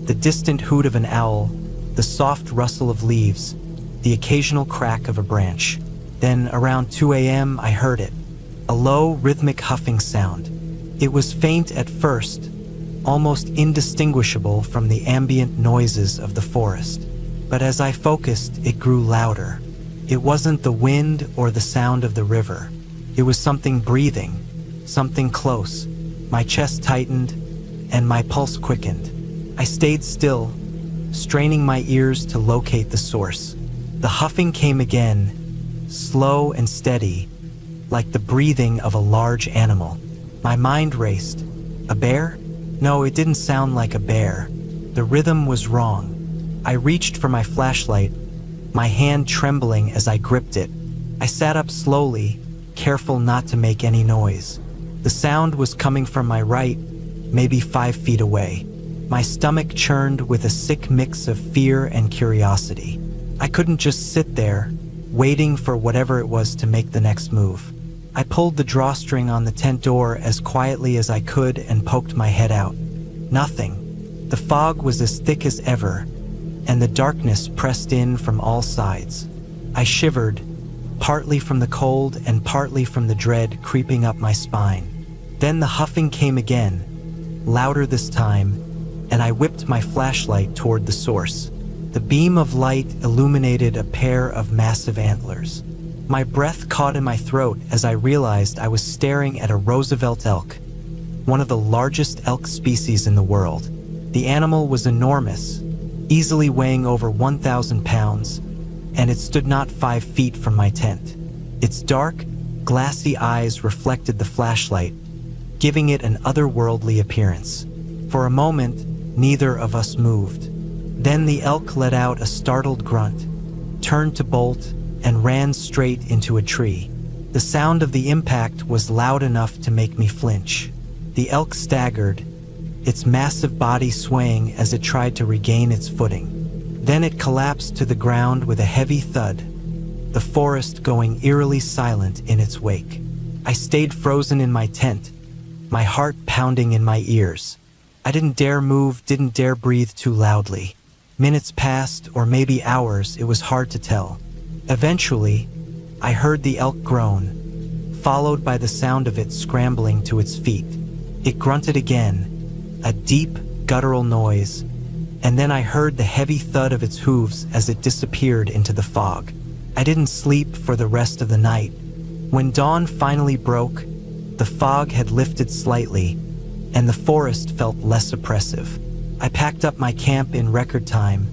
The distant hoot of an owl, the soft rustle of leaves, the occasional crack of a branch. Then, around 2 a.m., I heard it, a low, rhythmic huffing sound. It was faint at first, almost indistinguishable from the ambient noises of the forest. But as I focused, it grew louder. It wasn't the wind or the sound of the river. It was something breathing, something close. My chest tightened, and my pulse quickened. I stayed still, straining my ears to locate the source. The huffing came again, slow and steady, like the breathing of a large animal. My mind raced. A bear? No, it didn't sound like a bear. The rhythm was wrong. I reached for my flashlight, my hand trembling as I gripped it. I sat up slowly, careful not to make any noise. The sound was coming from my right, maybe 5 feet away. My stomach churned with a sick mix of fear and curiosity. I couldn't just sit there, waiting for whatever it was to make the next move. I pulled the drawstring on the tent door as quietly as I could and poked my head out. Nothing. The fog was as thick as ever, and the darkness pressed in from all sides. I shivered, partly from the cold and partly from the dread creeping up my spine. Then the huffing came again, louder this time, and I whipped my flashlight toward the source. The beam of light illuminated a pair of massive antlers. My breath caught in my throat as I realized I was staring at a Roosevelt elk, one of the largest elk species in the world. The animal was enormous, easily weighing over 1,000 pounds, and it stood not 5 feet from my tent. Its dark, glassy eyes reflected the flashlight, giving it an otherworldly appearance. For a moment, neither of us moved. Then the elk let out a startled grunt, turned to bolt, and ran straight into a tree. The sound of the impact was loud enough to make me flinch. The elk staggered, its massive body swaying as it tried to regain its footing. Then it collapsed to the ground with a heavy thud, the forest going eerily silent in its wake. I stayed frozen in my tent, my heart pounding in my ears. I didn't dare move, didn't dare breathe too loudly. Minutes passed, or maybe hours, it was hard to tell. Eventually, I heard the elk groan, followed by the sound of it scrambling to its feet. It grunted again, a deep, guttural noise, and then I heard the heavy thud of its hooves as it disappeared into the fog. I didn't sleep for the rest of the night. When dawn finally broke, the fog had lifted slightly, and the forest felt less oppressive. I packed up my camp in record time,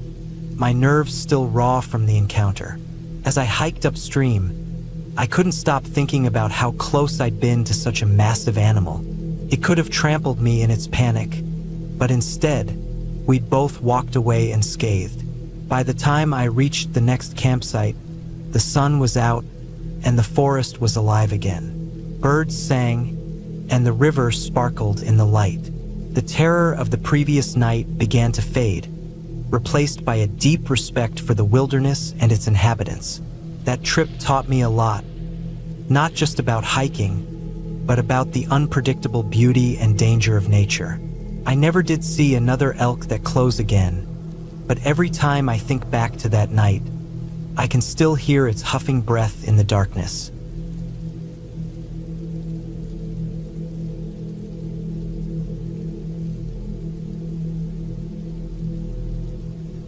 my nerves still raw from the encounter. As I hiked upstream, I couldn't stop thinking about how close I'd been to such a massive animal. It could have trampled me in its panic, but instead, we'd both walked away unscathed. By the time I reached the next campsite, the sun was out and the forest was alive again. Birds sang, and the river sparkled in the light. The terror of the previous night began to fade, replaced by a deep respect for the wilderness and its inhabitants. That trip taught me a lot, not just about hiking, but about the unpredictable beauty and danger of nature. I never did see another elk that close again, but every time I think back to that night, I can still hear its huffing breath in the darkness.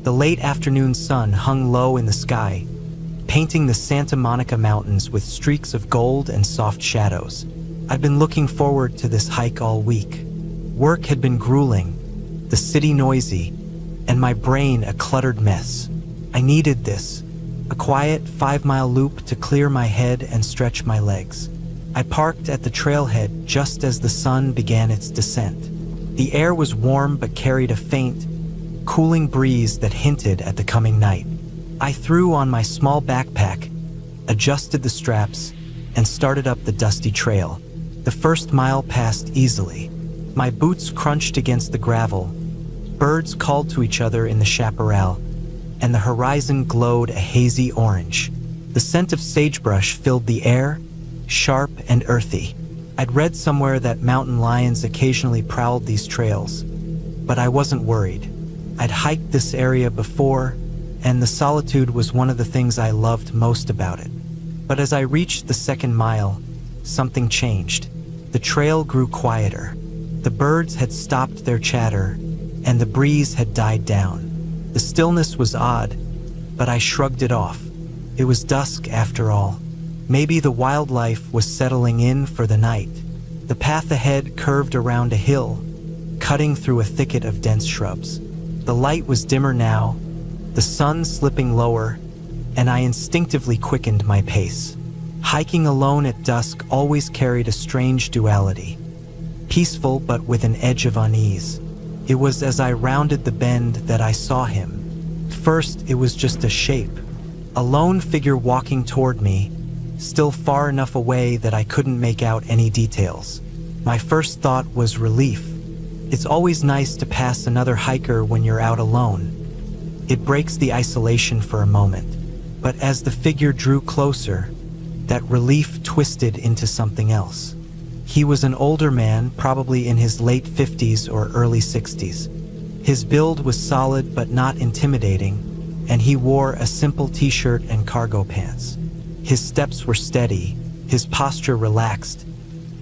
The late afternoon sun hung low in the sky, painting the Santa Monica Mountains with streaks of gold and soft shadows. I'd been looking forward to this hike all week. Work had been grueling, the city noisy, and my brain a cluttered mess. I needed this, a quiet 5-mile loop to clear my head and stretch my legs. I parked at the trailhead just as the sun began its descent. The air was warm but carried a faint, cooling breeze that hinted at the coming night. I threw on my small backpack, adjusted the straps, and started up the dusty trail. The first mile passed easily. My boots crunched against the gravel, birds called to each other in the chaparral, and the horizon glowed a hazy orange. The scent of sagebrush filled the air, sharp and earthy. I'd read somewhere that mountain lions occasionally prowled these trails, but I wasn't worried. I'd hiked this area before, and the solitude was one of the things I loved most about it. But as I reached the second mile, something changed. The trail grew quieter. The birds had stopped their chatter, and the breeze had died down. The stillness was odd, but I shrugged it off. It was dusk after all. Maybe the wildlife was settling in for the night. The path ahead curved around a hill, cutting through a thicket of dense shrubs. The light was dimmer now, the sun slipping lower, and I instinctively quickened my pace. Hiking alone at dusk always carried a strange duality. Peaceful but with an edge of unease. It was as I rounded the bend that I saw him. First, it was just a shape, a lone figure walking toward me, still far enough away that I couldn't make out any details. My first thought was relief. It's always nice to pass another hiker when you're out alone. It breaks the isolation for a moment. But as the figure drew closer, that relief twisted into something else. He was an older man, probably in his late 50s or early 60s. His build was solid but not intimidating, and he wore a simple t-shirt and cargo pants. His steps were steady, his posture relaxed,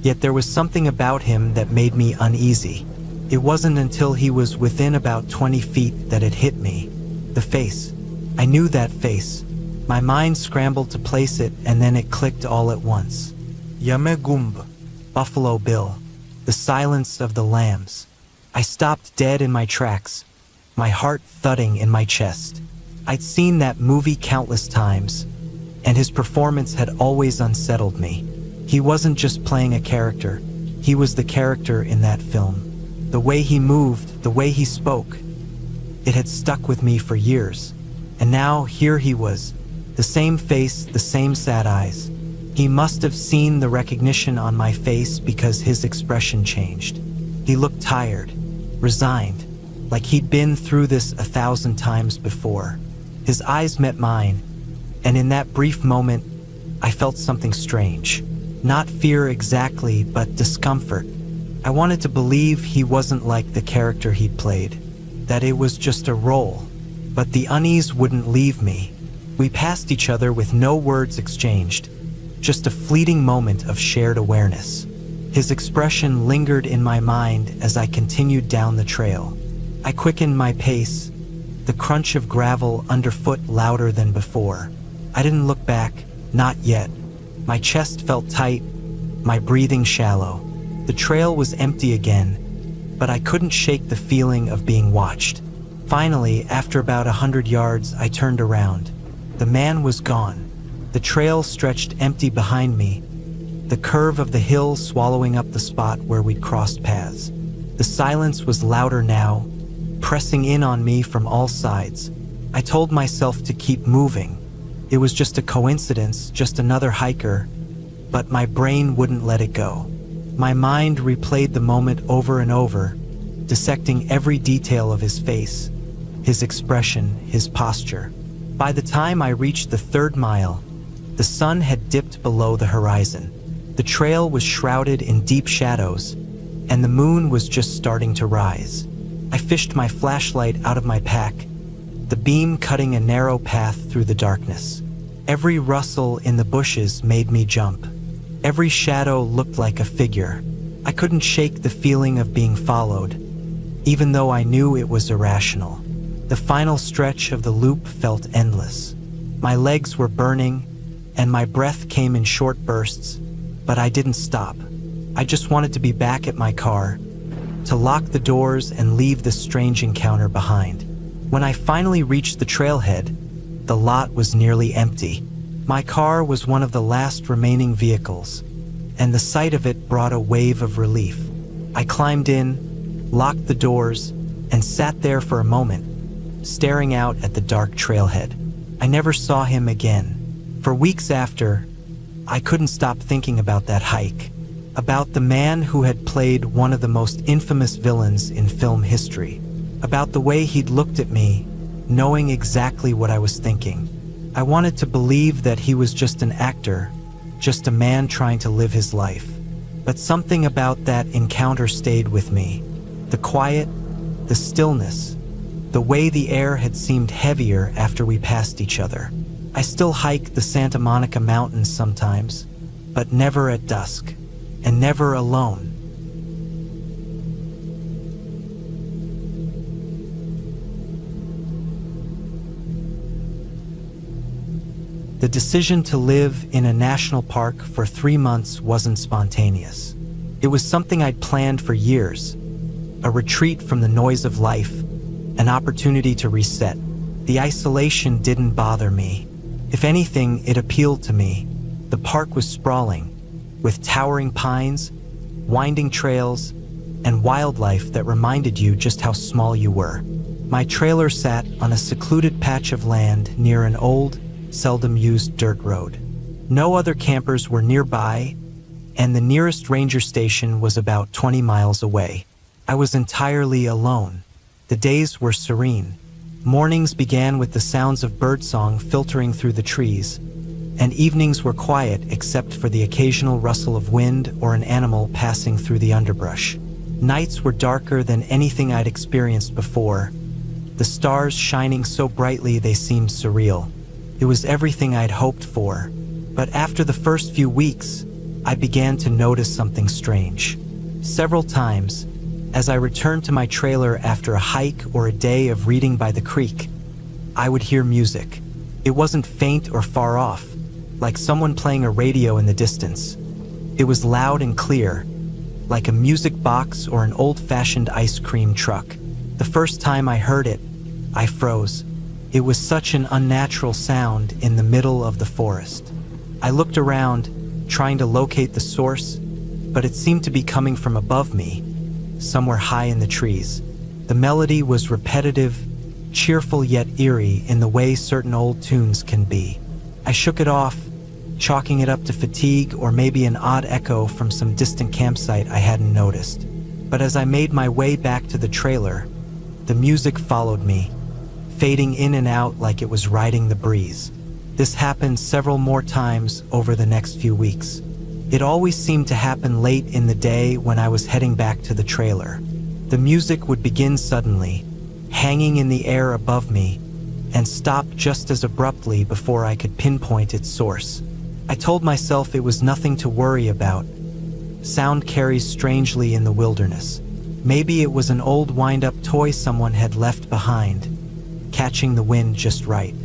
yet there was something about him that made me uneasy. It wasn't until he was within about 20 feet that it hit me. The face. I knew that face. My mind scrambled to place it, and then it clicked all at once. Yamegumb. Buffalo Bill. The silence of the lambs. I stopped dead in my tracks, my heart thudding in my chest. I'd seen that movie countless times, and his performance had always unsettled me. He wasn't just playing a character, he was the character in that film. The way he moved, the way he spoke, it had stuck with me for years. And now here he was, the same face, the same sad eyes. He must have seen the recognition on my face because his expression changed. He looked tired, resigned, like he'd been through this 1,000 times before. His eyes met mine, and in that brief moment, I felt something strange. Not fear exactly, but discomfort. I wanted to believe he wasn't like the character he'd played, that it was just a role. But the unease wouldn't leave me. We passed each other with no words exchanged, just a fleeting moment of shared awareness. His expression lingered in my mind as I continued down the trail. I quickened my pace, the crunch of gravel underfoot louder than before. I didn't look back, not yet. My chest felt tight, my breathing shallow. The trail was empty again, but I couldn't shake the feeling of being watched. Finally, after about 100 yards, I turned around. The man was gone. The trail stretched empty behind me, the curve of the hill swallowing up the spot where we'd crossed paths. The silence was louder now, pressing in on me from all sides. I told myself to keep moving. It was just a coincidence, just another hiker, but my brain wouldn't let it go. My mind replayed the moment over and over, dissecting every detail of his face, his expression, his posture. By the time I reached the 3rd mile, the sun had dipped below the horizon. The trail was shrouded in deep shadows, and the moon was just starting to rise. I fished my flashlight out of my pack, the beam cutting a narrow path through the darkness. Every rustle in the bushes made me jump. Every shadow looked like a figure. I couldn't shake the feeling of being followed, even though I knew it was irrational. The final stretch of the loop felt endless. My legs were burning, and my breath came in short bursts, but I didn't stop. I just wanted to be back at my car, to lock the doors and leave this strange encounter behind. When I finally reached the trailhead, the lot was nearly empty. My car was one of the last remaining vehicles, and the sight of it brought a wave of relief. I climbed in, locked the doors, and sat there for a moment, staring out at the dark trailhead. I never saw him again. For weeks after, I couldn't stop thinking about that hike, about the man who had played one of the most infamous villains in film history, about the way he'd looked at me, knowing exactly what I was thinking. I wanted to believe that he was just an actor, just a man trying to live his life. But something about that encounter stayed with me. The quiet, the stillness, the way the air had seemed heavier after we passed each other. I still hike the Santa Monica Mountains sometimes, but never at dusk, and never alone. The decision to live in a national park for 3 months wasn't spontaneous. It was something I'd planned for years, a retreat from the noise of life, an opportunity to reset. The isolation didn't bother me. If anything, it appealed to me. The park was sprawling, with towering pines, winding trails, and wildlife that reminded you just how small you were. My trailer sat on a secluded patch of land near an old, seldom used dirt road. No other campers were nearby, and the nearest ranger station was about 20 miles away. I was entirely alone. The days were serene. Mornings began with the sounds of birdsong filtering through the trees, and evenings were quiet except for the occasional rustle of wind or an animal passing through the underbrush. Nights were darker than anything I'd experienced before, the stars shining so brightly they seemed surreal. It was everything I'd hoped for, but after the first few weeks, I began to notice something strange. Several times, As I returned to my trailer after a hike or a day of reading by the creek, I would hear music. It wasn't faint or far off, like someone playing a radio in the distance. It was loud and clear, like a music box or an old-fashioned ice cream truck. The first time I heard it, I froze. It was such an unnatural sound in the middle of the forest. I looked around, trying to locate the source, but it seemed to be coming from above me, somewhere high in the trees. The melody was repetitive, cheerful yet eerie in the way certain old tunes can be. I shook it off, chalking it up to fatigue or maybe an odd echo from some distant campsite I hadn't noticed. But as I made my way back to the trailer, the music followed me, fading in and out like it was riding the breeze. This happened several more times over the next few weeks. It always seemed to happen late in the day when I was heading back to the trailer. The music would begin suddenly, hanging in the air above me, and stop just as abruptly before I could pinpoint its source. I told myself it was nothing to worry about. Sound carries strangely in the wilderness. Maybe it was an old wind-up toy someone had left behind, catching the wind just right.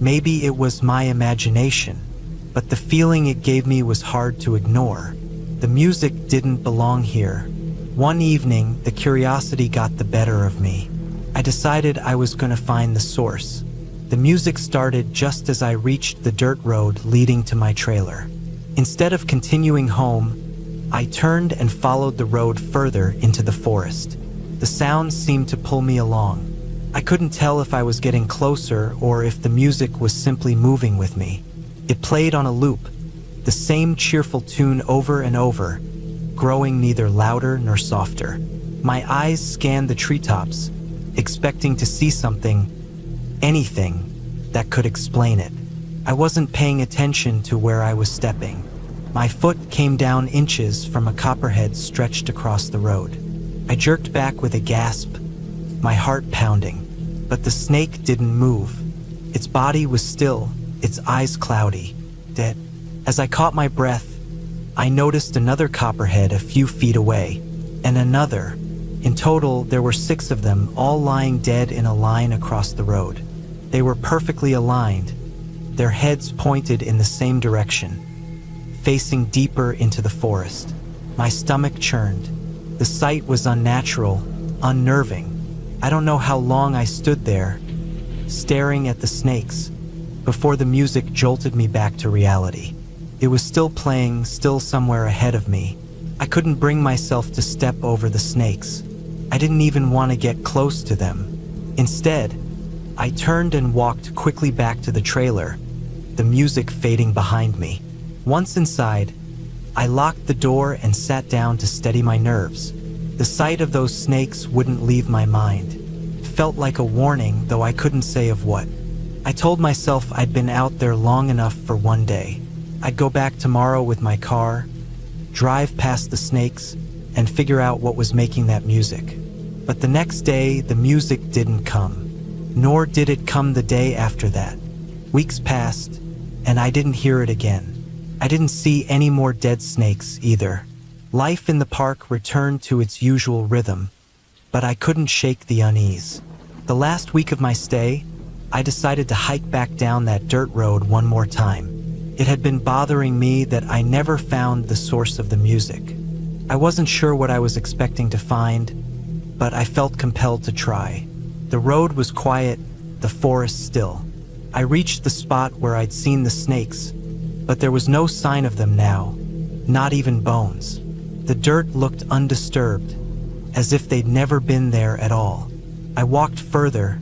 Maybe it was my imagination, but the feeling it gave me was hard to ignore. The music didn't belong here. One evening, the curiosity got the better of me. I decided I was going to find the source. The music started just as I reached the dirt road leading to my trailer. Instead of continuing home, I turned and followed the road further into the forest. The sounds seemed to pull me along. I couldn't tell if I was getting closer or if the music was simply moving with me. It played on a loop, the same cheerful tune over and over, growing neither louder nor softer. My eyes scanned the treetops, expecting to see something, anything, that could explain it. I wasn't paying attention to where I was stepping. My foot came down inches from a copperhead stretched across the road. I jerked back with a gasp, my heart pounding, but the snake didn't move. Its body was still, its eyes cloudy, dead. As I caught my breath, I noticed another copperhead a few feet away, and another. In total, there were 6 of them, all lying dead in a line across the road. They were perfectly aligned, their heads pointed in the same direction, facing deeper into the forest. My stomach churned. The sight was unnatural, unnerving. I don't know how long I stood there, staring at the snakes, before the music jolted me back to reality. It was still playing, still somewhere ahead of me. I couldn't bring myself to step over the snakes. I didn't even want to get close to them. Instead, I turned and walked quickly back to the trailer, the music fading behind me. Once inside, I locked the door and sat down to steady my nerves. The sight of those snakes wouldn't leave my mind. It felt like a warning, though I couldn't say of what. I told myself I'd been out there long enough for one day. I'd go back tomorrow with my car, drive past the snakes, and figure out what was making that music. But the next day, the music didn't come. Nor did it come the day after that. Weeks passed, and I didn't hear it again. I didn't see any more dead snakes either. Life in the park returned to its usual rhythm, but I couldn't shake the unease. The last week of my stay, I decided to hike back down that dirt road one more time. It had been bothering me that I never found the source of the music. I wasn't sure what I was expecting to find, but I felt compelled to try. The road was quiet, the forest still. I reached the spot where I'd seen the snakes, but there was no sign of them now, not even bones. The dirt looked undisturbed, as if they'd never been there at all. I walked further,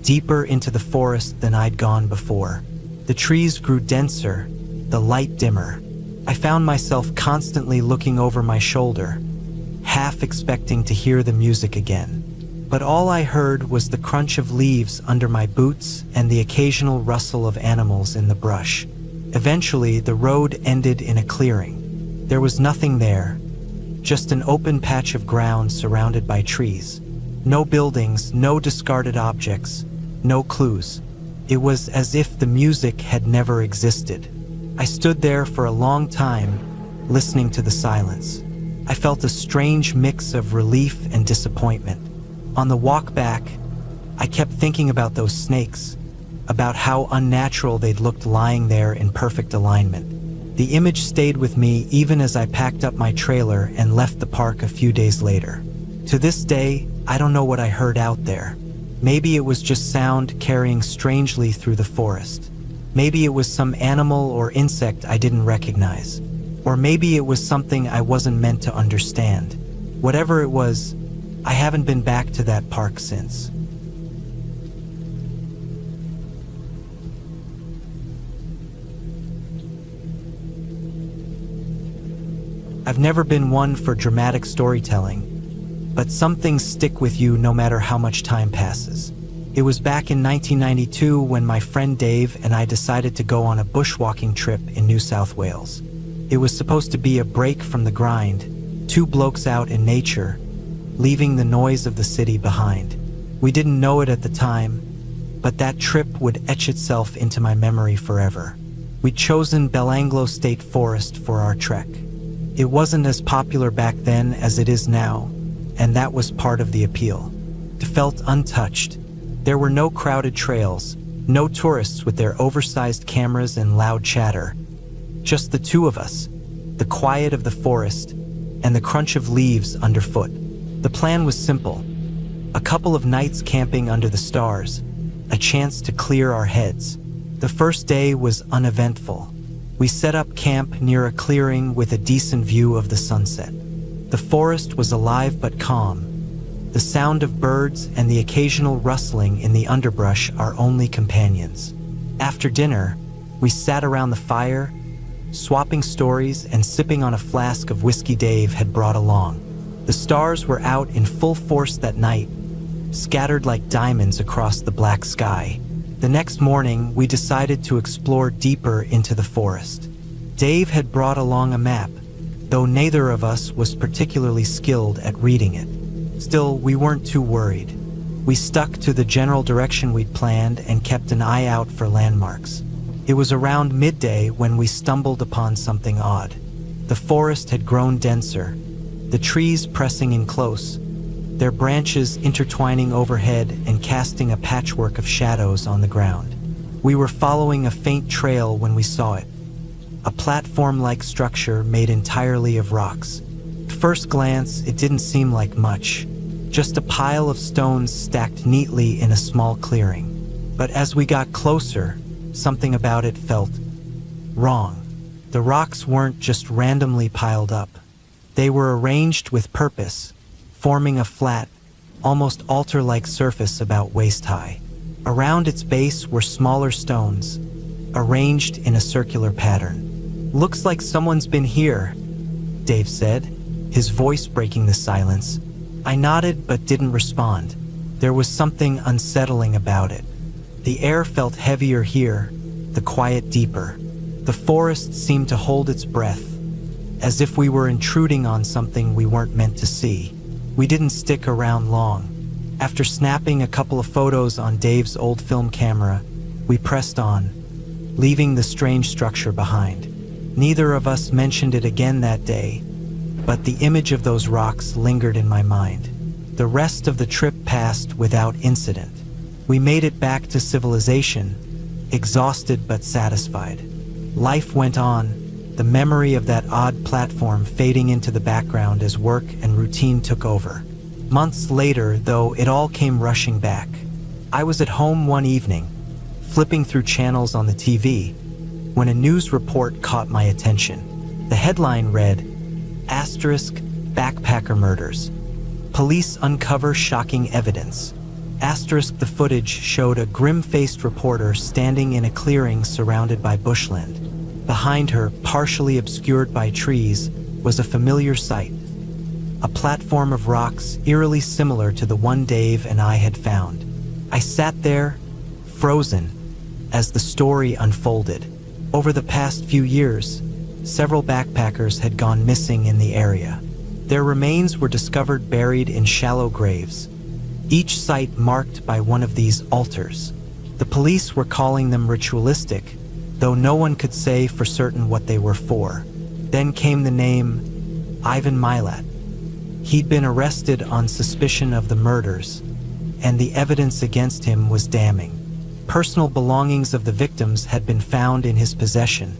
deeper into the forest than I'd gone before. The trees grew denser, the light dimmer. I found myself constantly looking over my shoulder, half expecting to hear the music again. But all I heard was the crunch of leaves under my boots and the occasional rustle of animals in the brush. Eventually, the road ended in a clearing. There was nothing there, just an open patch of ground surrounded by trees. No buildings, no discarded objects, no clues. It was as if the music had never existed. I stood there for a long time, listening to the silence. I felt a strange mix of relief and disappointment. On the walk back, I kept thinking about those snakes, about how unnatural they'd looked lying there in perfect alignment. The image stayed with me even as I packed up my trailer and left the park a few days later. To this day, I don't know what I heard out there. Maybe it was just sound carrying strangely through the forest. Maybe it was some animal or insect I didn't recognize. Or maybe it was something I wasn't meant to understand. Whatever it was, I haven't been back to that park since. I've never been one for dramatic storytelling, but some things stick with you no matter how much time passes. It was back in 1992 when my friend Dave and I decided to go on a bushwalking trip in New South Wales. It was supposed to be a break from the grind, two blokes out in nature, leaving the noise of the city behind. We didn't know it at the time, but that trip would etch itself into my memory forever. We'd chosen Belanglo State Forest for our trek. It wasn't as popular back then as it is now, and that was part of the appeal. It felt untouched. There were no crowded trails, no tourists with their oversized cameras and loud chatter. Just the two of us, the quiet of the forest, and the crunch of leaves underfoot. The plan was simple. A couple of nights camping under the stars, a chance to clear our heads. The first day was uneventful. We set up camp near a clearing with a decent view of the sunset. The forest was alive but calm. The sound of birds and the occasional rustling in the underbrush our only companions. After dinner, we sat around the fire, swapping stories and sipping on a flask of whiskey Dave had brought along. The stars were out in full force that night, scattered like diamonds across the black sky. The next morning, we decided to explore deeper into the forest. Dave had brought along a map, though neither of us was particularly skilled at reading it. Still, we weren't too worried. We stuck to the general direction we'd planned and kept an eye out for landmarks. It was around midday when we stumbled upon something odd. The forest had grown denser, the trees pressing in close, their branches intertwining overhead and casting a patchwork of shadows on the ground. We were following a faint trail when we saw it, a platform-like structure made entirely of rocks. At first glance, it didn't seem like much, just a pile of stones stacked neatly in a small clearing. But as we got closer, something about it felt wrong. The rocks weren't just randomly piled up. They were arranged with purpose, forming a flat, almost altar-like surface about waist-high. Around its base were smaller stones, arranged in a circular pattern. "Looks like someone's been here," Dave said, his voice breaking the silence. I nodded but didn't respond. There was something unsettling about it. The air felt heavier here, the quiet deeper. The forest seemed to hold its breath, as if we were intruding on something we weren't meant to see. We didn't stick around long. After snapping a couple of photos on Dave's old film camera, we pressed on, leaving the strange structure behind. Neither of us mentioned it again that day, but the image of those rocks lingered in my mind. The rest of the trip passed without incident. We made it back to civilization, exhausted but satisfied. Life went on, the memory of that odd platform fading into the background as work and routine took over. Months later, though, it all came rushing back. I was at home one evening, flipping through channels on the TV, when a news report caught my attention. The headline read, Asterisk, Backpacker Murders. Police uncover shocking evidence. Asterisk, the footage showed a grim-faced reporter standing in a clearing surrounded by bushland. Behind her, partially obscured by trees, was a familiar sight. A platform of rocks eerily similar to the one Dave and I had found. I sat there, frozen, as the story unfolded. Over the past few years, several backpackers had gone missing in the area. Their remains were discovered buried in shallow graves, each site marked by one of these altars. The police were calling them ritualistic, though no one could say for certain what they were for. Then came the name Ivan Milat. He'd been arrested on suspicion of the murders, and the evidence against him was damning. Personal belongings of the victims had been found in his possession,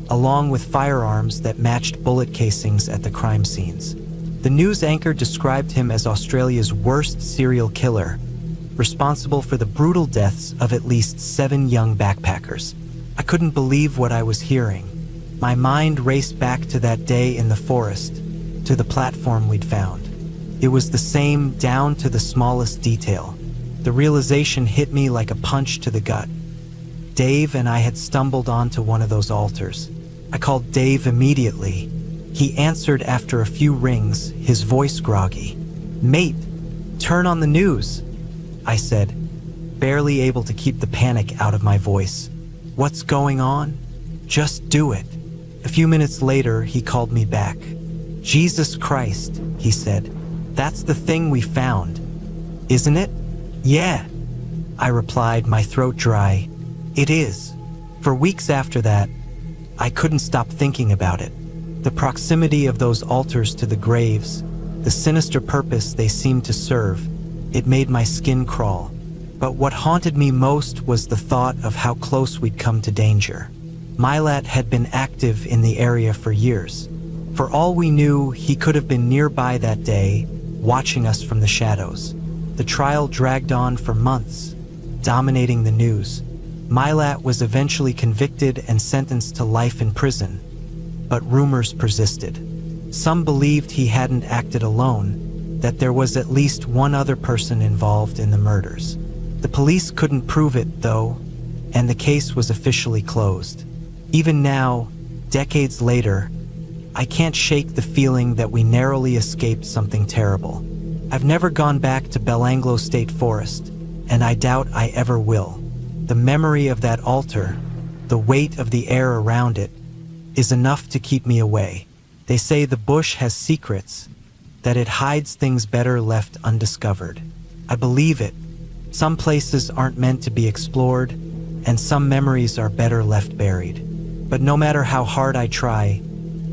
along with firearms that matched bullet casings at the crime scenes. The news anchor described him as Australia's worst serial killer, responsible for the brutal deaths of at least 7 young backpackers. I couldn't believe what I was hearing. My mind raced back to that day in the forest, to the platform we'd found. It was the same down to the smallest detail. The realization hit me like a punch to the gut. Dave and I had stumbled onto one of those altars. I called Dave immediately. He answered after a few rings, his voice groggy. "Mate, turn on the news," I said, barely able to keep the panic out of my voice. "What's going on? Just do it." A few minutes later, he called me back. "Jesus Christ," he said, "that's the thing we found, isn't it?" "Yeah," I replied, my throat dry. "It is." For weeks after that, I couldn't stop thinking about it. The proximity of those altars to the graves, the sinister purpose they seemed to serve, it made my skin crawl. But what haunted me most was the thought of how close we'd come to danger. Milat had been active in the area for years. For all we knew, he could have been nearby that day, watching us from the shadows. The trial dragged on for months, dominating the news. Milat was eventually convicted and sentenced to life in prison, but rumors persisted. Some believed he hadn't acted alone, that there was at least one other person involved in the murders. The police couldn't prove it, though, and the case was officially closed. Even now, decades later, I can't shake the feeling that we narrowly escaped something terrible. I've never gone back to Belanglo State Forest, and I doubt I ever will. The memory of that altar, the weight of the air around it, is enough to keep me away. They say the bush has secrets, that it hides things better left undiscovered. I believe it. Some places aren't meant to be explored, and some memories are better left buried. But no matter how hard I try,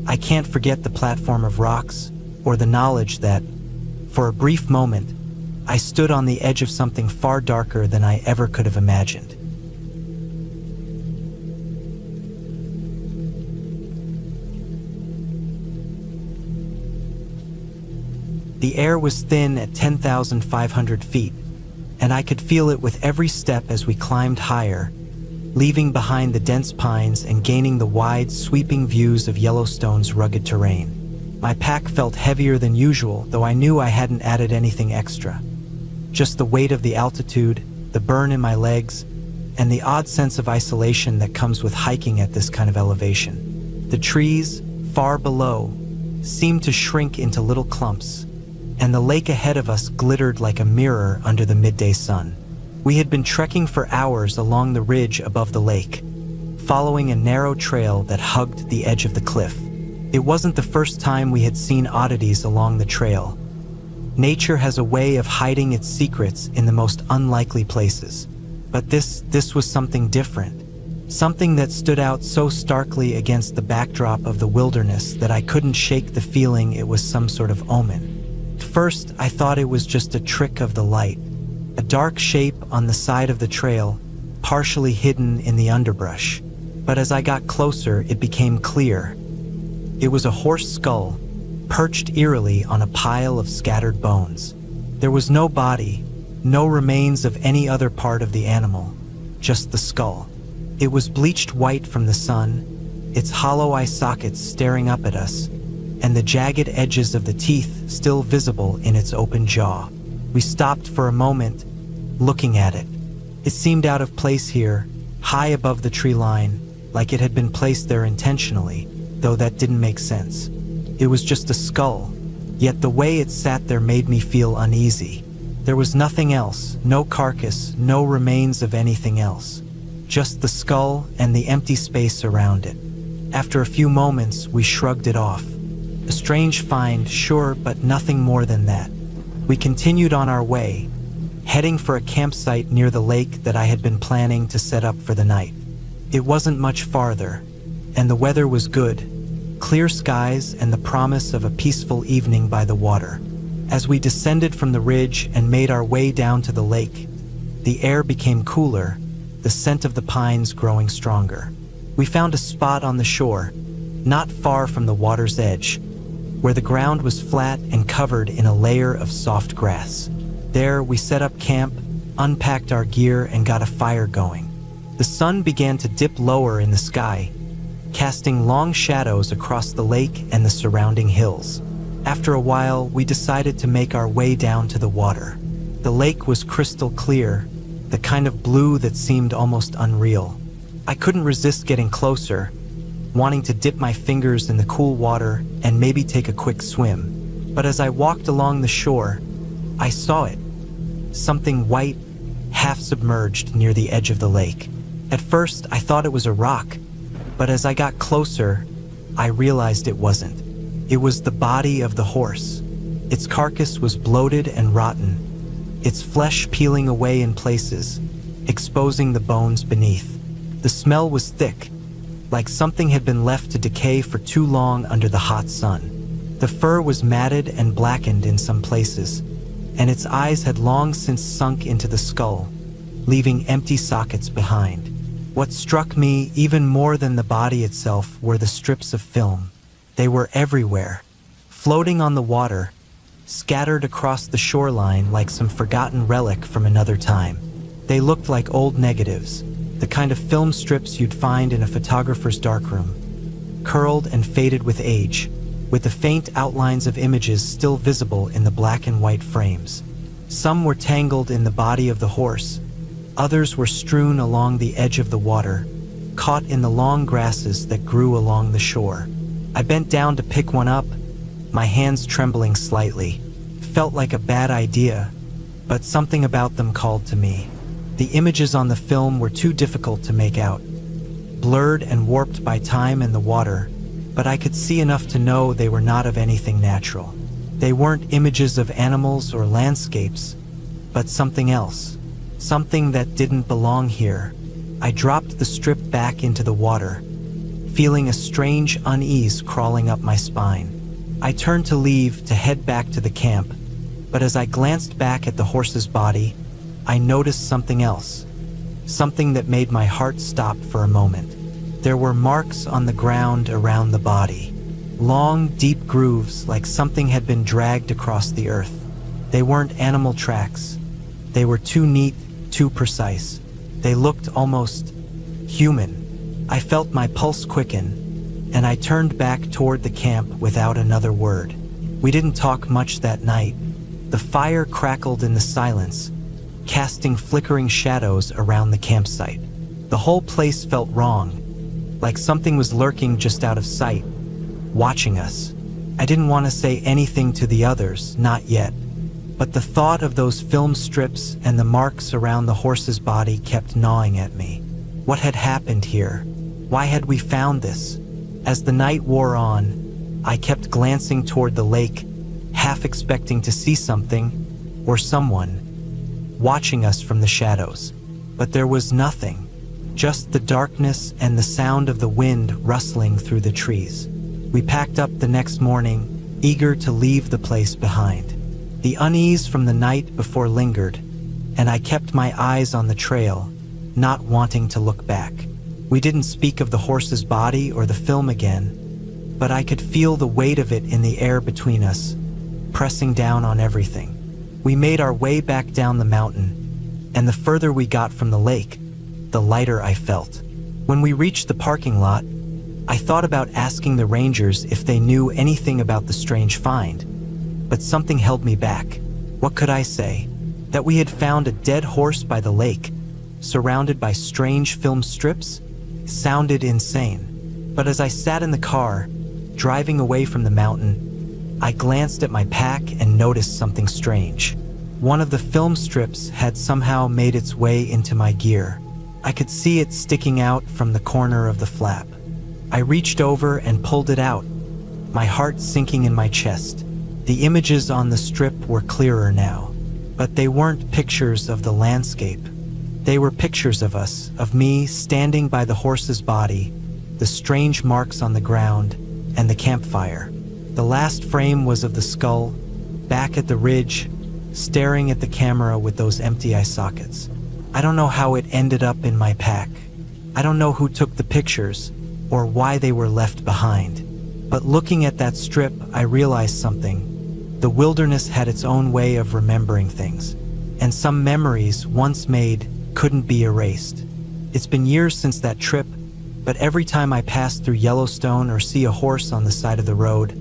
I can't forget the platform of rocks, or the knowledge that, for a brief moment, I stood on the edge of something far darker than I ever could have imagined. The air was thin at 10,500 feet, and I could feel it with every step as we climbed higher, leaving behind the dense pines and gaining the wide, sweeping views of Yellowstone's rugged terrain. My pack felt heavier than usual, though I knew I hadn't added anything extra. Just the weight of the altitude, the burn in my legs, and the odd sense of isolation that comes with hiking at this kind of elevation. The trees, far below, seemed to shrink into little clumps, and the lake ahead of us glittered like a mirror under the midday sun. We had been trekking for hours along the ridge above the lake, following a narrow trail that hugged the edge of the cliff. It wasn't the first time we had seen oddities along the trail. Nature has a way of hiding its secrets in the most unlikely places. But this was something different. Something that stood out so starkly against the backdrop of the wilderness that I couldn't shake the feeling it was some sort of omen. At first, I thought it was just a trick of the light, a dark shape on the side of the trail, partially hidden in the underbrush. But as I got closer, it became clear. It was a horse skull, perched eerily on a pile of scattered bones. There was no body, no remains of any other part of the animal, just the skull. It was bleached white from the sun, its hollow eye sockets staring up at us, and the jagged edges of the teeth still visible in its open jaw. We stopped for a moment, looking at it. It seemed out of place here, high above the tree line, like it had been placed there intentionally, though that didn't make sense. It was just a skull, yet the way it sat there made me feel uneasy. There was nothing else, no carcass, no remains of anything else. Just the skull and the empty space around it. After a few moments, we shrugged it off. A strange find, sure, but nothing more than that. We continued on our way, heading for a campsite near the lake that I had been planning to set up for the night. It wasn't much farther, and the weather was good, clear skies, and the promise of a peaceful evening by the water. As we descended from the ridge and made our way down to the lake, the air became cooler, the scent of the pines growing stronger. We found a spot on the shore, not far from the water's edge, where the ground was flat and covered in a layer of soft grass. There, we set up camp, unpacked our gear, and got a fire going. The sun began to dip lower in the sky, casting long shadows across the lake and the surrounding hills. After a while, we decided to make our way down to the water. The lake was crystal clear, the kind of blue that seemed almost unreal. I couldn't resist getting closer, wanting to dip my fingers in the cool water and maybe take a quick swim. But as I walked along the shore, I saw it. Something white, half submerged near the edge of the lake. At first, I thought it was a rock, but as I got closer, I realized it wasn't. It was the body of the horse. Its carcass was bloated and rotten, its flesh peeling away in places, exposing the bones beneath. The smell was thick, like something had been left to decay for too long under the hot sun. The fur was matted and blackened in some places, and its eyes had long since sunk into the skull, leaving empty sockets behind. What struck me even more than the body itself were the strips of film. They were everywhere, floating on the water, scattered across the shoreline like some forgotten relic from another time. They looked like old negatives, the kind of film strips you'd find in a photographer's darkroom, curled and faded with age, with the faint outlines of images still visible in the black and white frames. Some were tangled in the body of the horse, others were strewn along the edge of the water, caught in the long grasses that grew along the shore. I bent down to pick one up, my hands trembling slightly. Felt like a bad idea, but something about them called to me. The images on the film were too difficult to make out, blurred and warped by time and the water, but I could see enough to know they were not of anything natural. They weren't images of animals or landscapes, but something else, something that didn't belong here. I dropped the strip back into the water, feeling a strange unease crawling up my spine. I turned to leave to head back to the camp, but as I glanced back at the horse's body, I noticed something else, something that made my heart stop for a moment. There were marks on the ground around the body, long, deep grooves like something had been dragged across the earth. They weren't animal tracks. They were too neat, too precise. They looked almost human. I felt my pulse quicken, and I turned back toward the camp without another word. We didn't talk much that night. The fire crackled in the silence, casting flickering shadows around the campsite. The whole place felt wrong, like something was lurking just out of sight, watching us. I didn't want to say anything to the others, not yet, but the thought of those film strips and the marks around the horse's body kept gnawing at me. What had happened here? Why had we found this? As the night wore on, I kept glancing toward the lake, half expecting to see something, or someone, watching us from the shadows. But there was nothing, just the darkness and the sound of the wind rustling through the trees. We packed up the next morning, eager to leave the place behind. The unease from the night before lingered, and I kept my eyes on the trail, not wanting to look back. We didn't speak of the horse's body or the film again, but I could feel the weight of it in the air between us, pressing down on everything. We made our way back down the mountain, and the further we got from the lake, the lighter I felt. When we reached the parking lot, I thought about asking the rangers if they knew anything about the strange find, but something held me back. What could I say? That we had found a dead horse by the lake, surrounded by strange film strips? Sounded insane. But as I sat in the car, driving away from the mountain, I glanced at my pack and noticed something strange. One of the film strips had somehow made its way into my gear. I could see it sticking out from the corner of the flap. I reached over and pulled it out, my heart sinking in my chest. The images on the strip were clearer now, but they weren't pictures of the landscape. They were pictures of us, of me standing by the horse's body, the strange marks on the ground, and the campfire. The last frame was of the skull, back at the ridge, staring at the camera with those empty eye sockets. I don't know how it ended up in my pack. I don't know who took the pictures or why they were left behind. But looking at that strip, I realized something. The wilderness had its own way of remembering things, and some memories once made couldn't be erased. It's been years since that trip, but every time I pass through Yellowstone or see a horse on the side of the road,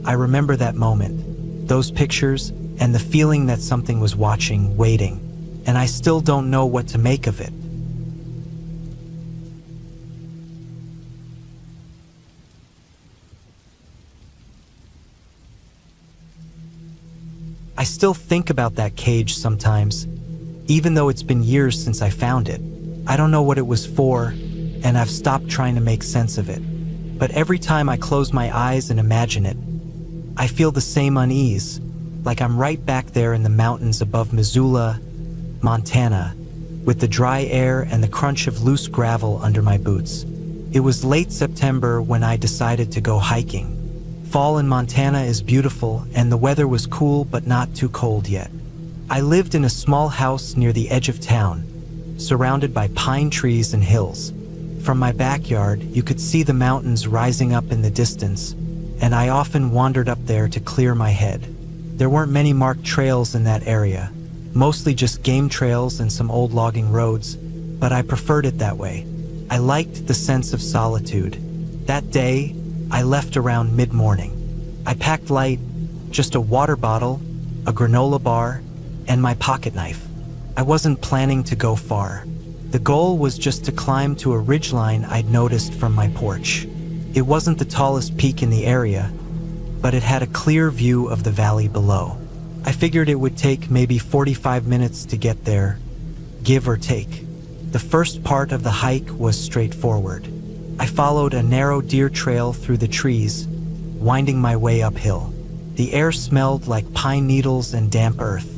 I remember that moment, those pictures, and the feeling that something was watching, waiting, and I still don't know what to make of it. I still think about that cage sometimes, even though it's been years since I found it. I don't know what it was for, and I've stopped trying to make sense of it. But every time I close my eyes and imagine it, I feel the same unease, like I'm right back there in the mountains above Missoula, Montana, with the dry air and the crunch of loose gravel under my boots. It was late September when I decided to go hiking. Fall in Montana is beautiful, and the weather was cool but not too cold yet. I lived in a small house near the edge of town, surrounded by pine trees and hills. From my backyard, you could see the mountains rising up in the distance, and I often wandered up there to clear my head. There weren't many marked trails in that area, mostly just game trails and some old logging roads, but I preferred it that way. I liked the sense of solitude. That day, I left around mid-morning. I packed light, just a water bottle, a granola bar, and my pocket knife. I wasn't planning to go far. The goal was just to climb to a ridgeline I'd noticed from my porch. It wasn't the tallest peak in the area, but it had a clear view of the valley below. I figured it would take maybe 45 minutes to get there, give or take. The first part of the hike was straightforward. I followed a narrow deer trail through the trees, winding my way uphill. The air smelled like pine needles and damp earth.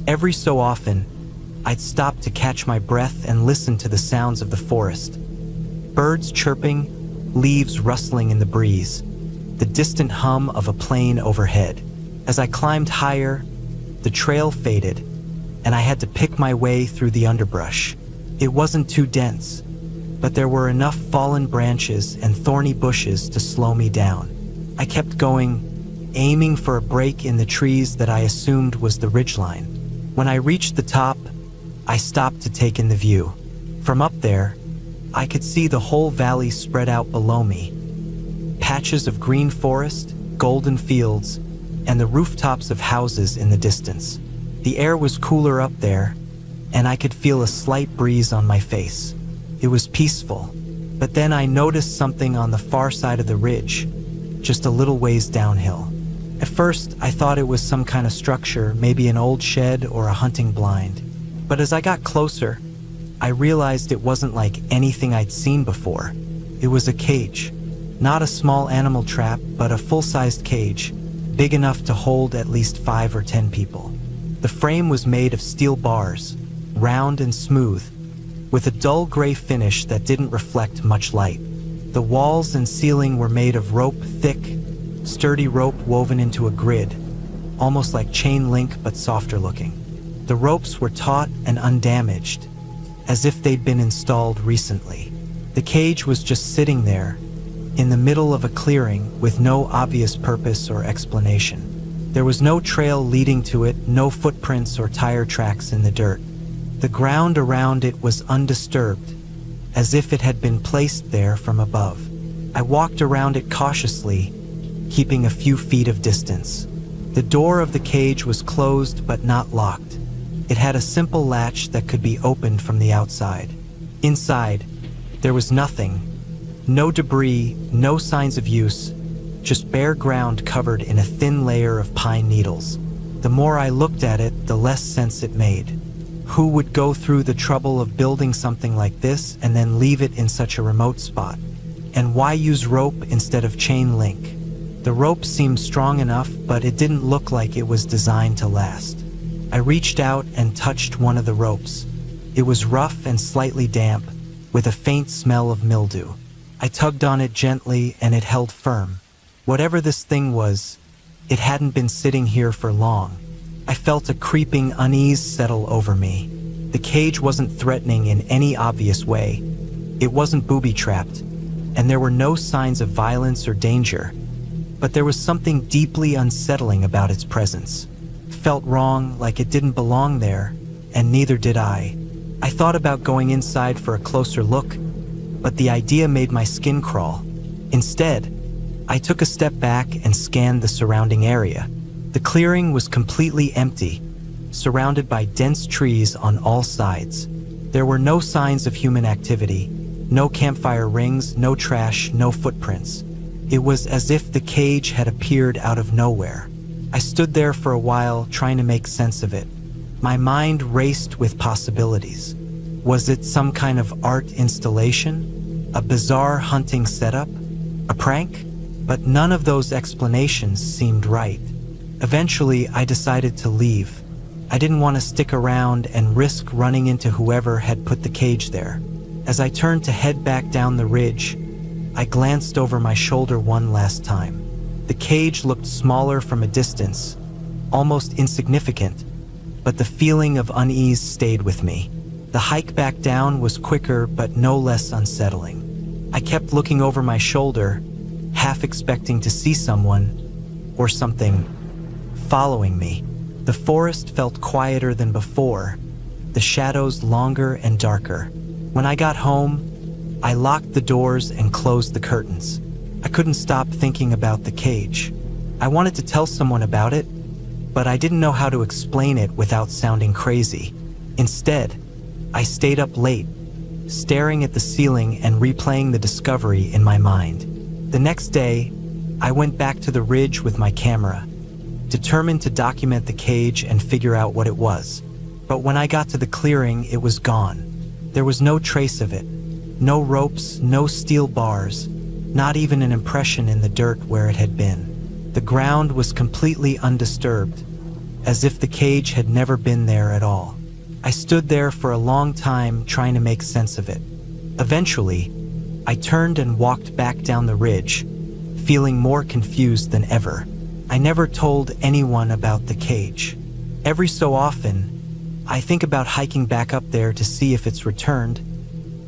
Every so often, I'd stop to catch my breath and listen to the sounds of the forest. Birds chirping, leaves rustling in the breeze, the distant hum of a plane overhead. As I climbed higher, the trail faded, and I had to pick my way through the underbrush. It wasn't too dense, but there were enough fallen branches and thorny bushes to slow me down. I kept going, aiming for a break in the trees that I assumed was the ridgeline. When I reached the top, I stopped to take in the view. From up there, I could see the whole valley spread out below me. Patches of green forest, golden fields, and the rooftops of houses in the distance. The air was cooler up there, and I could feel a slight breeze on my face. It was peaceful, but then I noticed something on the far side of the ridge, just a little ways downhill. At first, I thought it was some kind of structure, maybe an old shed or a hunting blind. But as I got closer, I realized it wasn't like anything I'd seen before. It was a cage, not a small animal trap, but a full-sized cage, big enough to hold at least 5 or 10 people. The frame was made of steel bars, round and smooth, with a dull gray finish that didn't reflect much light. The walls and ceiling were made of rope, thick, sturdy rope woven into a grid, almost like chain link but softer looking. The ropes were taut and undamaged, as if they'd been installed recently. The cage was just sitting there, in the middle of a clearing with no obvious purpose or explanation. There was no trail leading to it, no footprints or tire tracks in the dirt. The ground around it was undisturbed, as if it had been placed there from above. I walked around it cautiously, keeping a few feet of distance. The door of the cage was closed but not locked. It had a simple latch that could be opened from the outside. Inside, there was nothing. No debris, no signs of use, just bare ground covered in a thin layer of pine needles. The more I looked at it, the less sense it made. Who would go through the trouble of building something like this and then leave it in such a remote spot? And why use rope instead of chain link? The rope seemed strong enough, but it didn't look like it was designed to last. I reached out and touched one of the ropes. It was rough and slightly damp, with a faint smell of mildew. I tugged on it gently and it held firm. Whatever this thing was, it hadn't been sitting here for long. I felt a creeping unease settle over me. The cage wasn't threatening in any obvious way. It wasn't booby-trapped, and there were no signs of violence or danger. But there was something deeply unsettling about its presence. It felt wrong, like it didn't belong there, and neither did I. I thought about going inside for a closer look, but the idea made my skin crawl. Instead, I took a step back and scanned the surrounding area. The clearing was completely empty, surrounded by dense trees on all sides. There were no signs of human activity, no campfire rings, no trash, no footprints. It was as if the cage had appeared out of nowhere. I stood there for a while, trying to make sense of it. My mind raced with possibilities. Was it some kind of art installation? A bizarre hunting setup? A prank? But none of those explanations seemed right. Eventually, I decided to leave. I didn't want to stick around and risk running into whoever had put the cage there. As I turned to head back down the ridge, I glanced over my shoulder one last time. The cage looked smaller from a distance, almost insignificant, but the feeling of unease stayed with me. The hike back down was quicker but no less unsettling. I kept looking over my shoulder, half expecting to see someone, or something, following me. The forest felt quieter than before, the shadows longer and darker. When I got home, I locked the doors and closed the curtains. I couldn't stop thinking about the cage. I wanted to tell someone about it, but I didn't know how to explain it without sounding crazy. Instead, I stayed up late, staring at the ceiling and replaying the discovery in my mind. The next day, I went back to the ridge with my camera, determined to document the cage and figure out what it was. But when I got to the clearing, it was gone. There was no trace of it. No ropes, no steel bars, not even an impression in the dirt where it had been. The ground was completely undisturbed, as if the cage had never been there at all. I stood there for a long time trying to make sense of it. Eventually, I turned and walked back down the ridge, feeling more confused than ever. I never told anyone about the cage. Every so often, I think about hiking back up there to see if it's returned,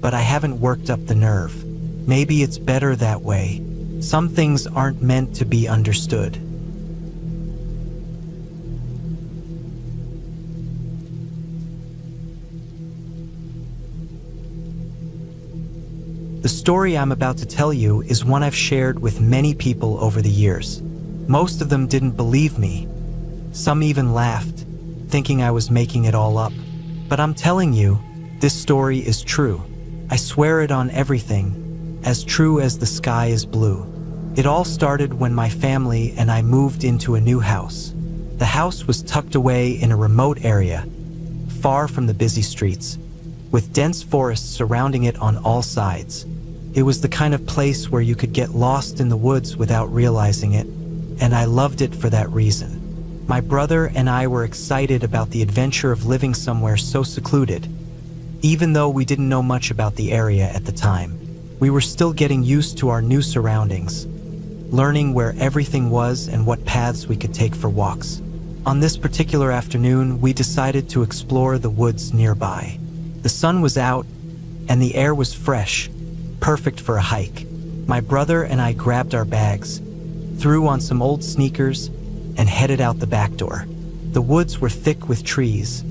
but I haven't worked up the nerve. Maybe it's better that way. Some things aren't meant to be understood. The story I'm about to tell you is one I've shared with many people over the years. Most of them didn't believe me. Some even laughed, thinking I was making it all up. But I'm telling you, this story is true. I swear it on everything, as true as the sky is blue. It all started when my family and I moved into a new house. The house was tucked away in a remote area, far from the busy streets, with dense forests surrounding it on all sides. It was the kind of place where you could get lost in the woods without realizing it, and I loved it for that reason. My brother and I were excited about the adventure of living somewhere so secluded. Even though we didn't know much about the area at the time, we were still getting used to our new surroundings, learning where everything was and what paths we could take for walks. On this particular afternoon, we decided to explore the woods nearby. The sun was out, and the air was fresh, perfect for a hike. My brother and I grabbed our bags, threw on some old sneakers, and headed out the back door. The woods were thick with trees,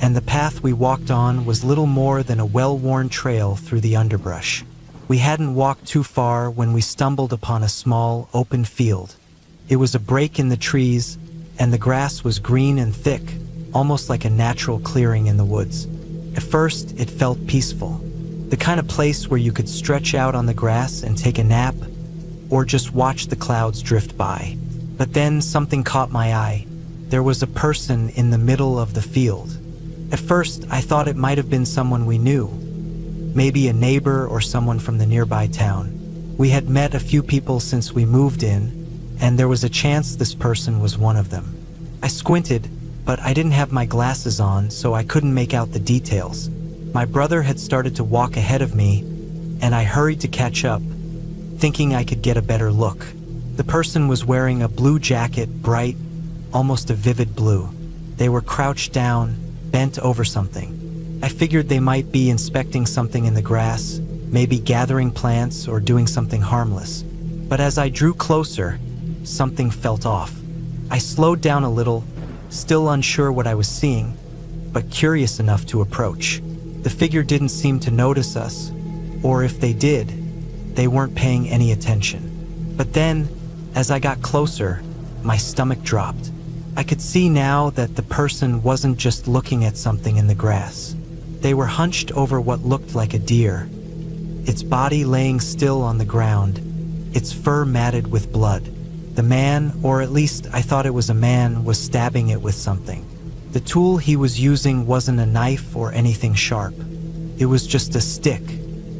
and the path we walked on was little more than a well-worn trail through the underbrush. We hadn't walked too far when we stumbled upon a small, open field. It was a break in the trees, and the grass was green and thick, almost like a natural clearing in the woods. At first, it felt peaceful. The kind of place where you could stretch out on the grass and take a nap, or just watch the clouds drift by. But then something caught my eye. There was a person in the middle of the field. At first, I thought it might have been someone we knew, maybe a neighbor or someone from the nearby town. We had met a few people since we moved in, and there was a chance this person was one of them. I squinted, but I didn't have my glasses on, so I couldn't make out the details. My brother had started to walk ahead of me, and I hurried to catch up, thinking I could get a better look. The person was wearing a blue jacket, bright, almost a vivid blue. They were crouched down, bent over something. I figured they might be inspecting something in the grass, maybe gathering plants or doing something harmless. But as I drew closer, something felt off. I slowed down a little, still unsure what I was seeing, but curious enough to approach. The figure didn't seem to notice us, or if they did, they weren't paying any attention. But then, as I got closer, my stomach dropped. I could see now that the person wasn't just looking at something in the grass. They were hunched over what looked like a deer, its body laying still on the ground, its fur matted with blood. The man, or at least I thought it was a man, was stabbing it with something. The tool he was using wasn't a knife or anything sharp. It was just a stick,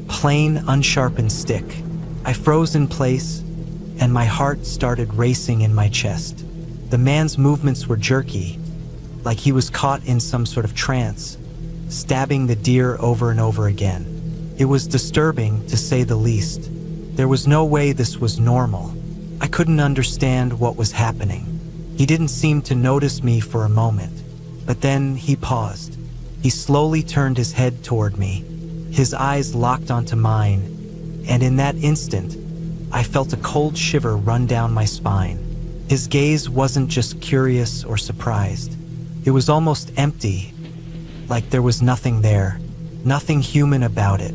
plain, unsharpened stick. I froze in place, and my heart started racing in my chest. The man's movements were jerky, like he was caught in some sort of trance, stabbing the deer over and over again. It was disturbing, to say the least. There was no way this was normal. I couldn't understand what was happening. He didn't seem to notice me for a moment, but then he paused. He slowly turned his head toward me. His eyes locked onto mine, and in that instant, I felt a cold shiver run down my spine. His gaze wasn't just curious or surprised. It was almost empty, like there was nothing there, nothing human about it.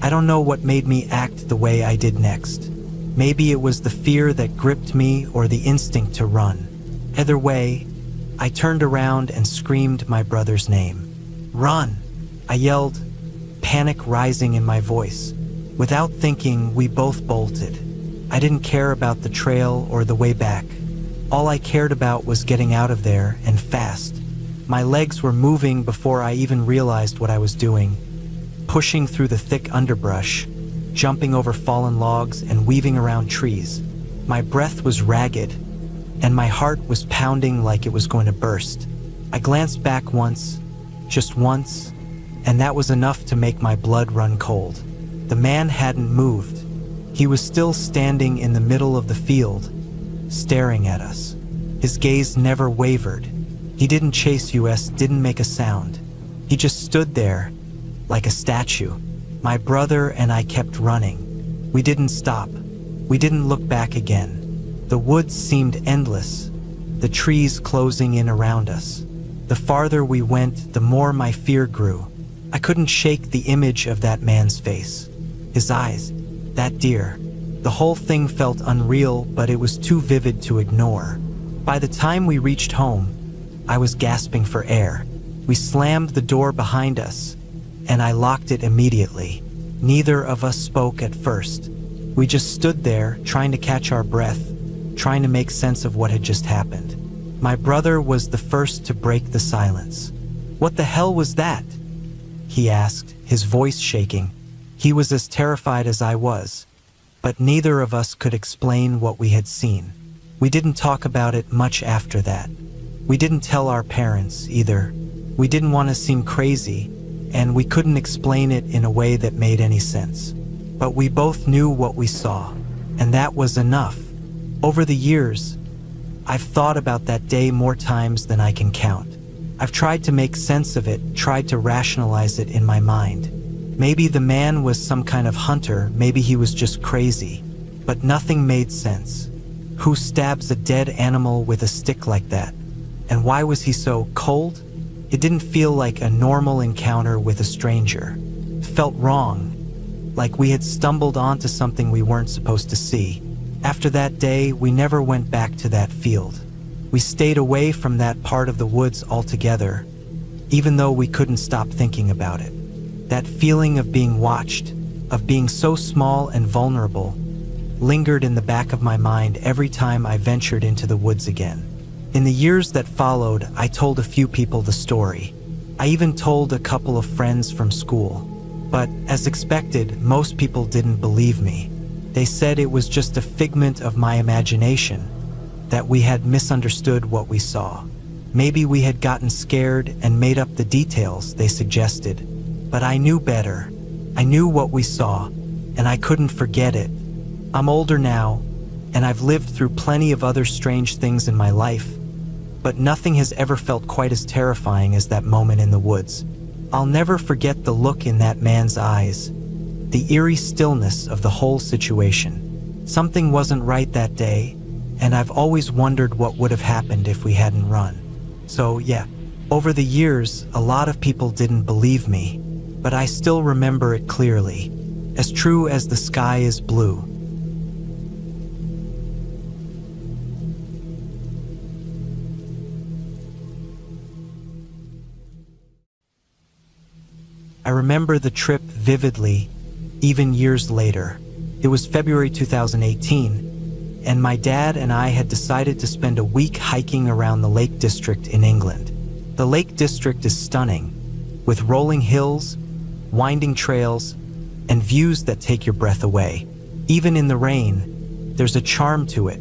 I don't know what made me act the way I did next. Maybe it was the fear that gripped me or the instinct to run. Either way, I turned around and screamed my brother's name. "Run!" I yelled, panic rising in my voice. Without thinking, we both bolted. I didn't care about the trail or the way back. All I cared about was getting out of there, and fast. My legs were moving before I even realized what I was doing, pushing through the thick underbrush, jumping over fallen logs and weaving around trees. My breath was ragged, and my heart was pounding like it was going to burst. I glanced back once, just once, and that was enough to make my blood run cold. The man hadn't moved. He was still standing in the middle of the field, staring at us. His gaze never wavered. He didn't chase us, didn't make a sound. He just stood there, like a statue. My brother and I kept running. We didn't stop. We didn't look back again. The woods seemed endless, the trees closing in around us. The farther we went, the more my fear grew. I couldn't shake the image of that man's face. His eyes, that deer. The whole thing felt unreal, but it was too vivid to ignore. By the time we reached home, I was gasping for air. We slammed the door behind us, and I locked it immediately. Neither of us spoke at first. We just stood there, trying to catch our breath, trying to make sense of what had just happened. My brother was the first to break the silence. "What the hell was that?" he asked, his voice shaking. He was as terrified as I was, but neither of us could explain what we had seen. We didn't talk about it much after that. We didn't tell our parents either. We didn't want to seem crazy, and we couldn't explain it in a way that made any sense. But we both knew what we saw, and that was enough. Over the years, I've thought about that day more times than I can count. I've tried to make sense of it, tried to rationalize it in my mind. Maybe the man was some kind of hunter, maybe he was just crazy, but nothing made sense. Who stabs a dead animal with a stick like that? And why was he so cold? It didn't feel like a normal encounter with a stranger. It felt wrong, like we had stumbled onto something we weren't supposed to see. After that day, we never went back to that field. We stayed away from that part of the woods altogether, even though we couldn't stop thinking about it. That feeling of being watched, of being so small and vulnerable, lingered in the back of my mind every time I ventured into the woods again. In the years that followed, I told a few people the story. I even told a couple of friends from school. But, as expected, most people didn't believe me. They said it was just a figment of my imagination, that we had misunderstood what we saw. Maybe we had gotten scared and made up the details, they suggested. But I knew better. I knew what we saw, and I couldn't forget it. I'm older now, and I've lived through plenty of other strange things in my life, but nothing has ever felt quite as terrifying as that moment in the woods. I'll never forget the look in that man's eyes, the eerie stillness of the whole situation. Something wasn't right that day, and I've always wondered what would have happened if we hadn't run. So yeah, over the years, a lot of people didn't believe me, but I still remember it clearly, as true as the sky is blue. I remember the trip vividly, even years later. It was February 2018, and my dad and I had decided to spend a week hiking around the Lake District in England. The Lake District is stunning, with rolling hills, winding trails, and views that take your breath away. Even in the rain, there's a charm to it,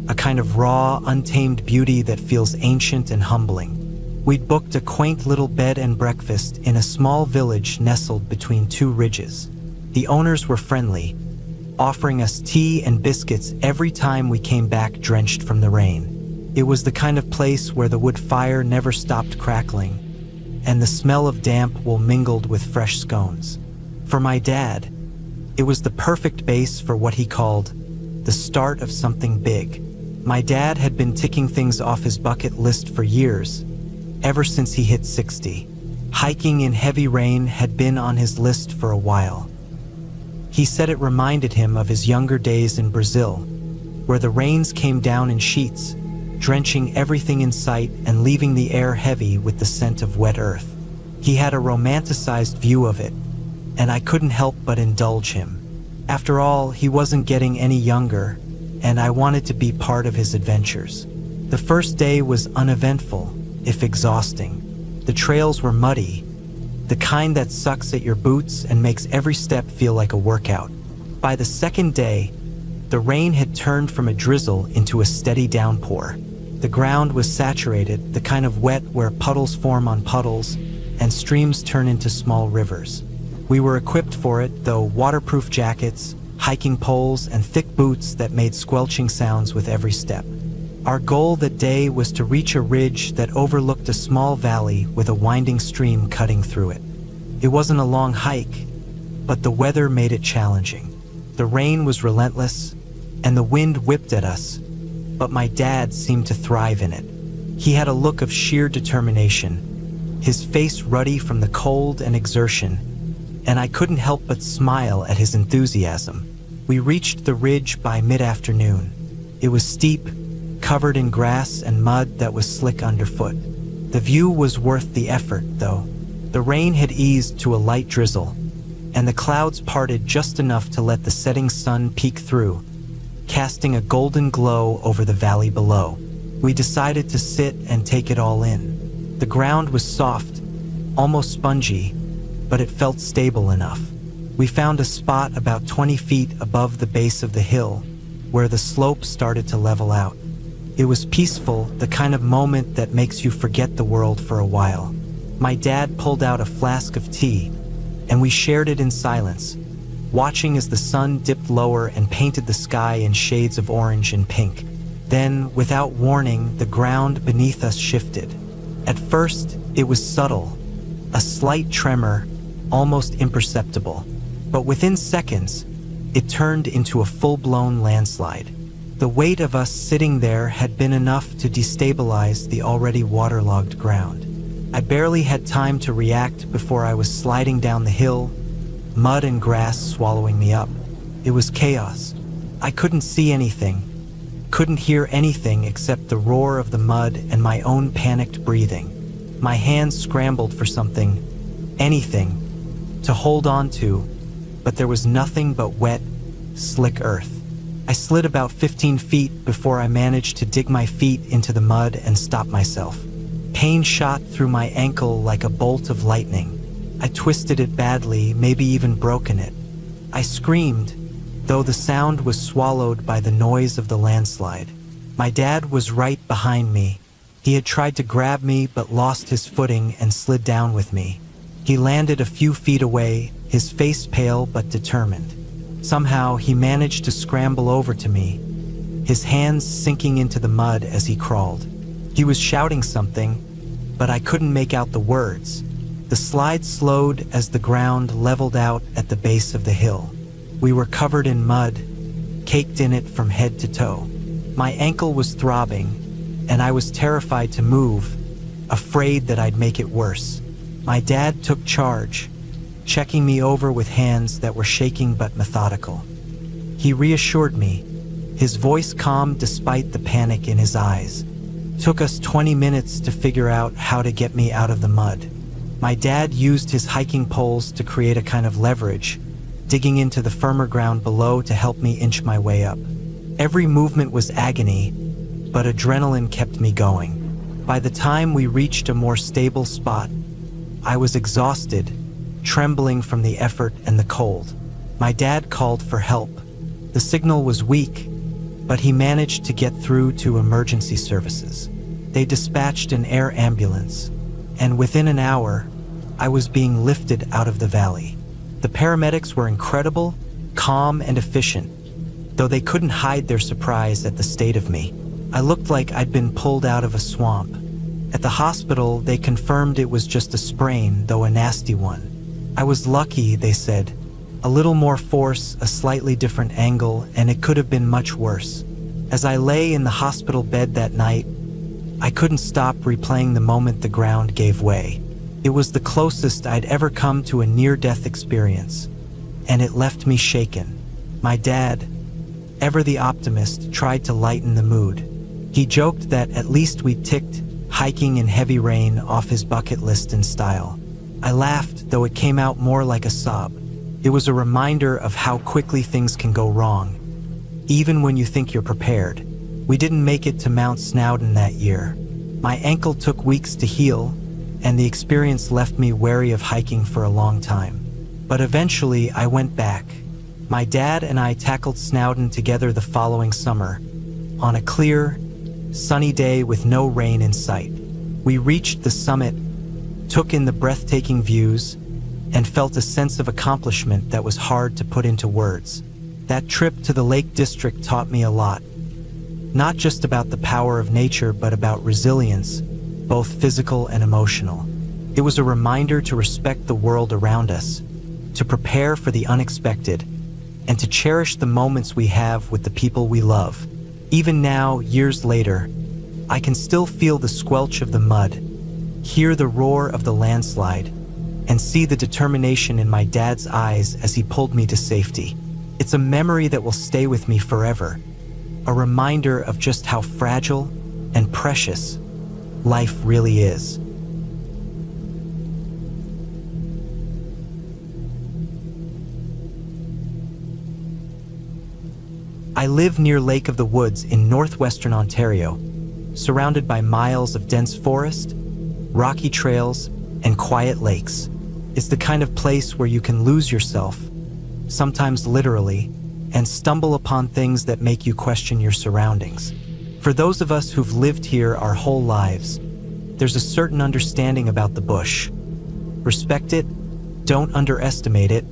a kind of raw, untamed beauty that feels ancient and humbling. We'd booked a quaint little bed and breakfast in a small village nestled between two ridges. The owners were friendly, offering us tea and biscuits every time we came back drenched from the rain. It was the kind of place where the wood fire never stopped crackling, and the smell of damp wool mingled with fresh scones. For my dad, it was the perfect base for what he called the start of something big. My dad had been ticking things off his bucket list for years, ever since he hit 60. Hiking in heavy rain had been on his list for a while. He said it reminded him of his younger days in Brazil, where the rains came down in sheets, drenching everything in sight and leaving the air heavy with the scent of wet earth. He had a romanticized view of it, and I couldn't help but indulge him. After all, he wasn't getting any younger, and I wanted to be part of his adventures. The first day was uneventful, if exhausting. The trails were muddy, the kind that sucks at your boots and makes every step feel like a workout. By the second day, the rain had turned from a drizzle into a steady downpour. The ground was saturated, the kind of wet where puddles form on puddles and streams turn into small rivers. We were equipped for it, though: waterproof jackets, hiking poles, and thick boots that made squelching sounds with every step. Our goal that day was to reach a ridge that overlooked a small valley with a winding stream cutting through it. It wasn't a long hike, but the weather made it challenging. The rain was relentless, and the wind whipped at us, but my dad seemed to thrive in it. He had a look of sheer determination, his face ruddy from the cold and exertion, and I couldn't help but smile at his enthusiasm. We reached the ridge by mid-afternoon. It was steep, covered in grass and mud that was slick underfoot. The view was worth the effort, though. The rain had eased to a light drizzle, and the clouds parted just enough to let the setting sun peek through, casting a golden glow over the valley below. We decided to sit and take it all in. The ground was soft, almost spongy, but it felt stable enough. We found a spot about 20 feet above the base of the hill, where the slope started to level out. It was peaceful, the kind of moment that makes you forget the world for a while. My dad pulled out a flask of tea, and we shared it in silence, watching as the sun dipped lower and painted the sky in shades of orange and pink. Then, without warning, the ground beneath us shifted. At first, it was subtle, a slight tremor, almost imperceptible. But within seconds, it turned into a full-blown landslide. The weight of us sitting there had been enough to destabilize the already waterlogged ground. I barely had time to react before I was sliding down the hill, mud and grass swallowing me up. It was chaos. I couldn't see anything, couldn't hear anything except the roar of the mud and my own panicked breathing. My hands scrambled for something, anything, to hold on to, but there was nothing but wet, slick earth. I slid about 15 feet before I managed to dig my feet into the mud and stop myself. Pain shot through my ankle like a bolt of lightning. I twisted it badly, maybe even broken it. I screamed, though the sound was swallowed by the noise of the landslide. My dad was right behind me. He had tried to grab me but lost his footing and slid down with me. He landed a few feet away, his face pale but determined. Somehow he managed to scramble over to me, his hands sinking into the mud as he crawled. He was shouting something, but I couldn't make out the words. The slide slowed as the ground leveled out at the base of the hill. We were covered in mud, caked in it from head to toe. My ankle was throbbing, and I was terrified to move, afraid that I'd make it worse. My dad took charge, checking me over with hands that were shaking but methodical. He reassured me, his voice calm despite the panic in his eyes. Took us 20 minutes to figure out how to get me out of the mud. My dad used his hiking poles to create a kind of leverage, digging into the firmer ground below to help me inch my way up. Every movement was agony, but adrenaline kept me going. By the time we reached a more stable spot, I was exhausted, trembling from the effort and the cold. My dad called for help. The signal was weak, but he managed to get through to emergency services. They dispatched an air ambulance, and within an hour, I was being lifted out of the valley. The paramedics were incredible, calm, and efficient, though they couldn't hide their surprise at the state of me. I looked like I'd been pulled out of a swamp. At the hospital, they confirmed it was just a sprain, though a nasty one. I was lucky, they said. A little more force, a slightly different angle, and it could have been much worse. As I lay in the hospital bed that night, I couldn't stop replaying the moment the ground gave way. It was the closest I'd ever come to a near-death experience, and it left me shaken. My dad, ever the optimist, tried to lighten the mood. He joked that at least we'd ticked hiking in heavy rain off his bucket list in style. I laughed, though it came out more like a sob. It was a reminder of how quickly things can go wrong, even when you think you're prepared. We didn't make it to Mount Snowdon that year. My ankle took weeks to heal, and the experience left me wary of hiking for a long time. But eventually, I went back. My dad and I tackled Snowdon together the following summer, on a clear, sunny day with no rain in sight. We reached the summit, took in the breathtaking views, and felt a sense of accomplishment that was hard to put into words. That trip to the Lake District taught me a lot. Not just about the power of nature, but about resilience, both physical and emotional. It was a reminder to respect the world around us, to prepare for the unexpected, and to cherish the moments we have with the people we love. Even now, years later, I can still feel the squelch of the mud, hear the roar of the landslide, and see the determination in my dad's eyes as he pulled me to safety. It's a memory that will stay with me forever, a reminder of just how fragile and precious life really is. I live near Lake of the Woods in northwestern Ontario, surrounded by miles of dense forest, rocky trails, and quiet lakes. It's the kind of place where you can lose yourself, sometimes literally, and stumble upon things that make you question your surroundings. For those of us who've lived here our whole lives, there's a certain understanding about the bush. Respect it, don't underestimate it,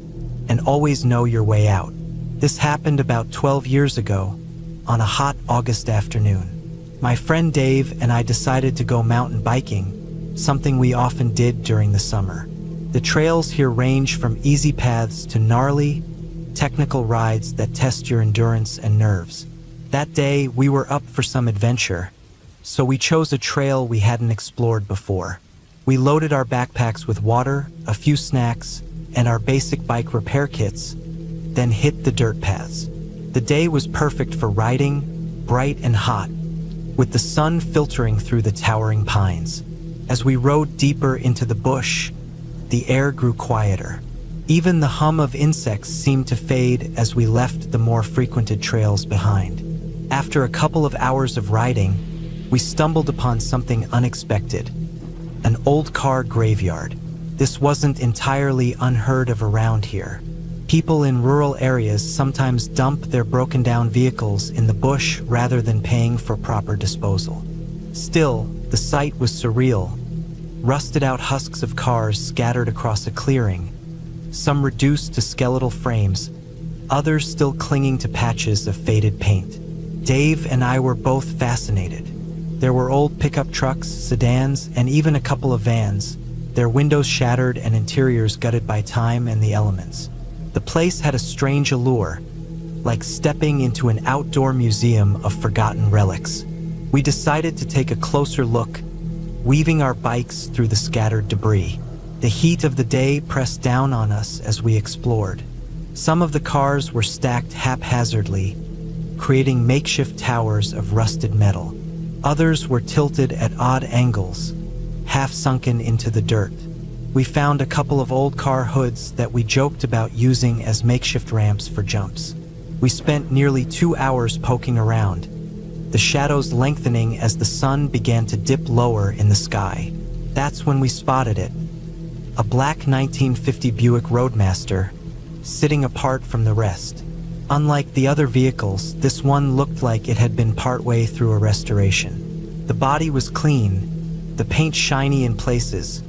and always know your way out. This happened about 12 years ago, on a hot August afternoon. My friend Dave and I decided to go mountain biking, something we often did during the summer. The trails here range from easy paths to gnarly, technical rides that test your endurance and nerves. That day, we were up for some adventure, so we chose a trail we hadn't explored before. We loaded our backpacks with water, a few snacks, and our basic bike repair kits, then hit the dirt paths. The day was perfect for riding, bright and hot, with the sun filtering through the towering pines. As we rode deeper into the bush, the air grew quieter. Even the hum of insects seemed to fade as we left the more frequented trails behind. After a couple of hours of riding, we stumbled upon something unexpected: an old car graveyard. This wasn't entirely unheard of around here. People in rural areas sometimes dump their broken-down vehicles in the bush rather than paying for proper disposal. Still, the sight was surreal. Rusted-out husks of cars scattered across a clearing, some reduced to skeletal frames, others still clinging to patches of faded paint. Dave and I were both fascinated. There were old pickup trucks, sedans, and even a couple of vans, their windows shattered and interiors gutted by time and the elements. The place had a strange allure, like stepping into an outdoor museum of forgotten relics. We decided to take a closer look, weaving our bikes through the scattered debris. The heat of the day pressed down on us as we explored. Some of the cars were stacked haphazardly, creating makeshift towers of rusted metal. Others were tilted at odd angles, half sunken into the dirt. We found a couple of old car hoods that we joked about using as makeshift ramps for jumps. We spent nearly 2 hours poking around, the shadows lengthening as the sun began to dip lower in the sky. That's when we spotted it. A black 1950 Buick Roadmaster, sitting apart from the rest. Unlike the other vehicles, this one looked like it had been partway through a restoration. The body was clean, the paint shiny in places,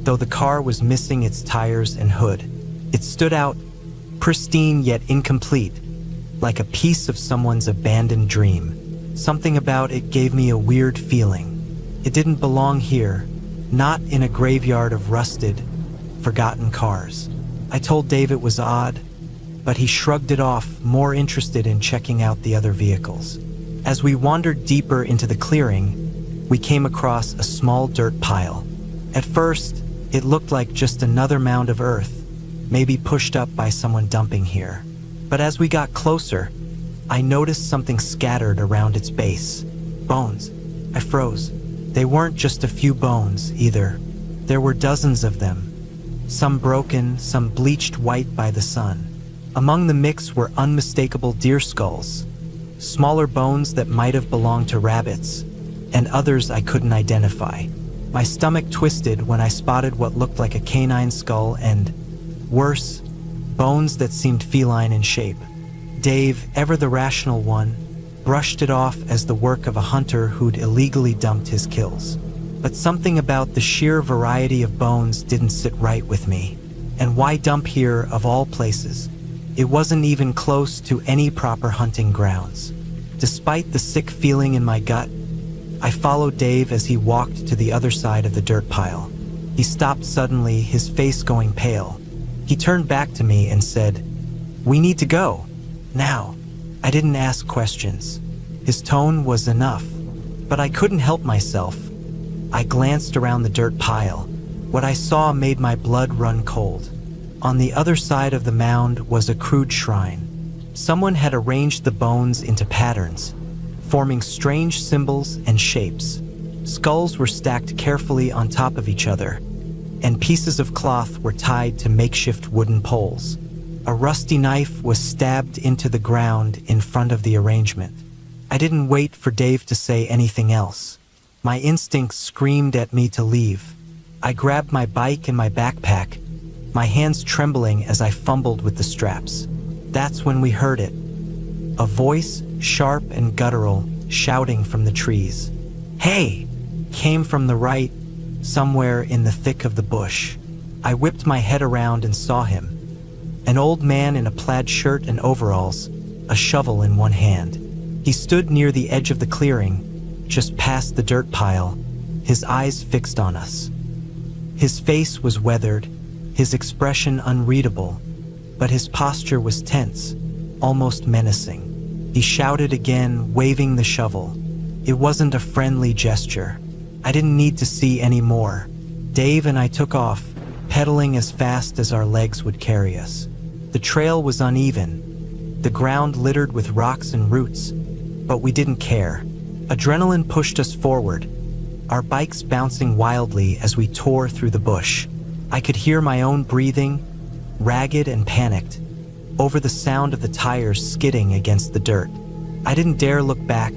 though the car was missing its tires and hood. It stood out, pristine yet incomplete, like a piece of someone's abandoned dream. Something about it gave me a weird feeling. It didn't belong here, not in a graveyard of rusted, forgotten cars. I told Dave it was odd, but he shrugged it off, more interested in checking out the other vehicles. As we wandered deeper into the clearing, we came across a small dirt pile. At first, it looked like just another mound of earth, maybe pushed up by someone dumping here. But as we got closer, I noticed something scattered around its base. Bones. I froze. They weren't just a few bones, either. There were dozens of them. Some broken, some bleached white by the sun. Among the mix were unmistakable deer skulls, smaller bones that might have belonged to rabbits, and others I couldn't identify. My stomach twisted when I spotted what looked like a canine skull and, worse, bones that seemed feline in shape. Dave, ever the rational one, brushed it off as the work of a hunter who'd illegally dumped his kills. But something about the sheer variety of bones didn't sit right with me. And why dump here, of all places? It wasn't even close to any proper hunting grounds. Despite the sick feeling in my gut, I followed Dave as he walked to the other side of the dirt pile. He stopped suddenly, his face going pale. He turned back to me and said, "We need to go. Now." I didn't ask questions. His tone was enough, but I couldn't help myself. I glanced around the dirt pile. What I saw made my blood run cold. On the other side of the mound was a crude shrine. Someone had arranged the bones into patterns, forming strange symbols and shapes. Skulls were stacked carefully on top of each other, and pieces of cloth were tied to makeshift wooden poles. A rusty knife was stabbed into the ground in front of the arrangement. I didn't wait for Dave to say anything else. My instincts screamed at me to leave. I grabbed my bike and my backpack, my hands trembling as I fumbled with the straps. That's when we heard it. A voice, sharp and guttural, shouting from the trees. "Hey!" came from the right, somewhere in the thick of the bush. I whipped my head around and saw him. An old man in a plaid shirt and overalls, a shovel in one hand. He stood near the edge of the clearing, just past the dirt pile, his eyes fixed on us. His face was weathered, his expression unreadable, but his posture was tense, almost menacing. He shouted again, waving the shovel. It wasn't a friendly gesture. I didn't need to see any more. Dave and I took off, pedaling as fast as our legs would carry us. The trail was uneven, the ground littered with rocks and roots, but we didn't care. Adrenaline pushed us forward, our bikes bouncing wildly as we tore through the bush. I could hear my own breathing, ragged and panicked, over the sound of the tires skidding against the dirt. I didn't dare look back,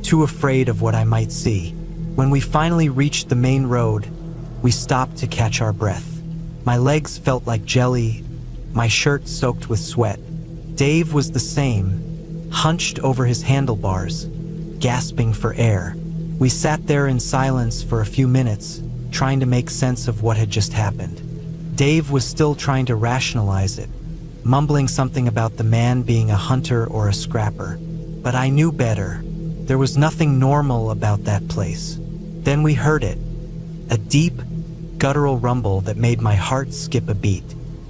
too afraid of what I might see. When we finally reached the main road, we stopped to catch our breath. My legs felt like jelly, my shirt soaked with sweat. Dave was the same, hunched over his handlebars, gasping for air. We sat there in silence for a few minutes, trying to make sense of what had just happened. Dave was still trying to rationalize it, mumbling something about the man being a hunter or a scrapper. But I knew better. There was nothing normal about that place. Then we heard it. A deep, guttural rumble that made my heart skip a beat.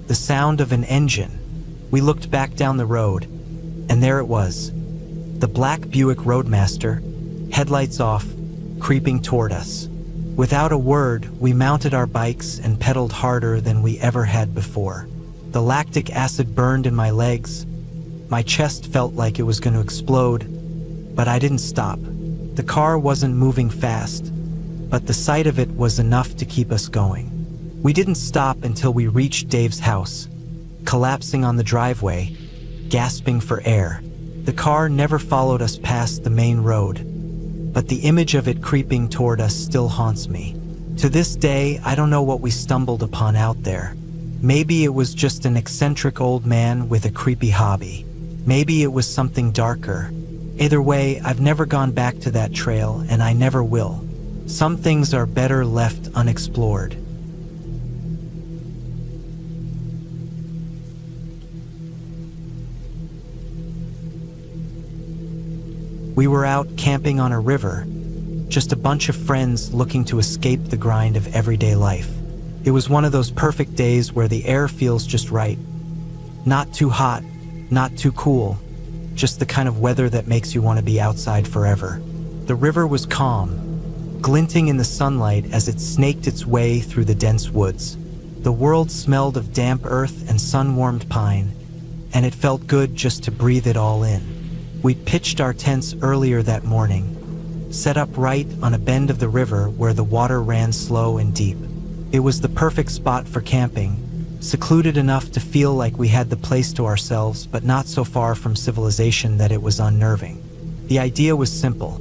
The sound of an engine. We looked back down the road, and there it was. The black Buick Roadmaster, headlights off, creeping toward us. Without a word, we mounted our bikes and pedaled harder than we ever had before. The lactic acid burned in my legs. My chest felt like it was going to explode, but I didn't stop. The car wasn't moving fast, but the sight of it was enough to keep us going. We didn't stop until we reached Dave's house, collapsing on the driveway, gasping for air. The car never followed us past the main road, but the image of it creeping toward us still haunts me. To this day, I don't know what we stumbled upon out there. Maybe it was just an eccentric old man with a creepy hobby. Maybe it was something darker. Either way, I've never gone back to that trail, and I never will. Some things are better left unexplored. We were out camping on a river, just a bunch of friends looking to escape the grind of everyday life. It was one of those perfect days where the air feels just right. Not too hot, not too cool, just the kind of weather that makes you want to be outside forever. The river was calm, glinting in the sunlight as it snaked its way through the dense woods. The world smelled of damp earth and sun-warmed pine, and it felt good just to breathe it all in. We'd pitched our tents earlier that morning, set up right on a bend of the river where the water ran slow and deep. It was the perfect spot for camping, secluded enough to feel like we had the place to ourselves, but not so far from civilization that it was unnerving. The idea was simple.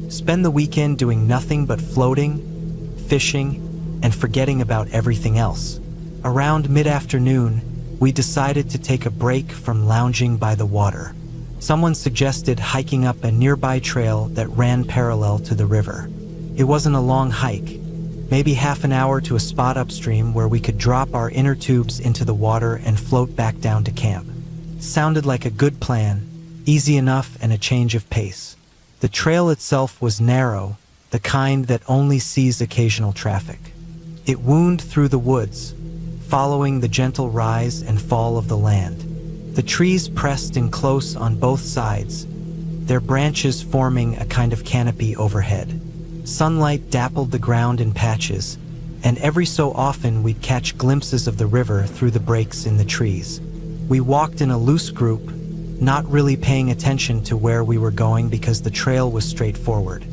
Spend the weekend doing nothing but floating, fishing, and forgetting about everything else. Around mid-afternoon, we decided to take a break from lounging by the water. Someone suggested hiking up a nearby trail that ran parallel to the river. It wasn't a long hike, maybe half an hour to a spot upstream where we could drop our inner tubes into the water and float back down to camp. Sounded like a good plan, easy enough and a change of pace. The trail itself was narrow, the kind that only sees occasional traffic. It wound through the woods, following the gentle rise and fall of the land. The trees pressed in close on both sides, their branches forming a kind of canopy overhead. Sunlight dappled the ground in patches, and every so often we'd catch glimpses of the river through the breaks in the trees. We walked in a loose group, not really paying attention to where we were going because the trail was straightforward.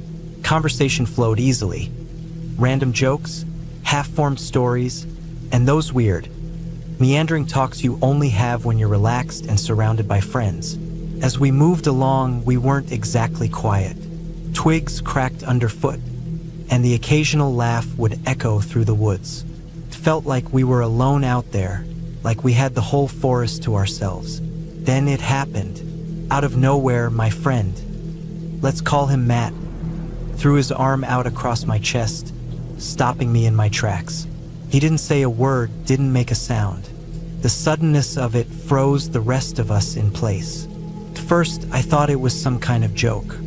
Conversation flowed easily. Random jokes, half-formed stories, and those weird, meandering talks you only have when you're relaxed and surrounded by friends. As we moved along, we weren't exactly quiet. Twigs cracked underfoot, and the occasional laugh would echo through the woods. It felt like we were alone out there, like we had the whole forest to ourselves. Then it happened. Out of nowhere, my friend, let's call him Matt, threw his arm out across my chest, stopping me in my tracks. He didn't say a word, didn't make a sound. The suddenness of it froze the rest of us in place. At first, I thought it was some kind of joke.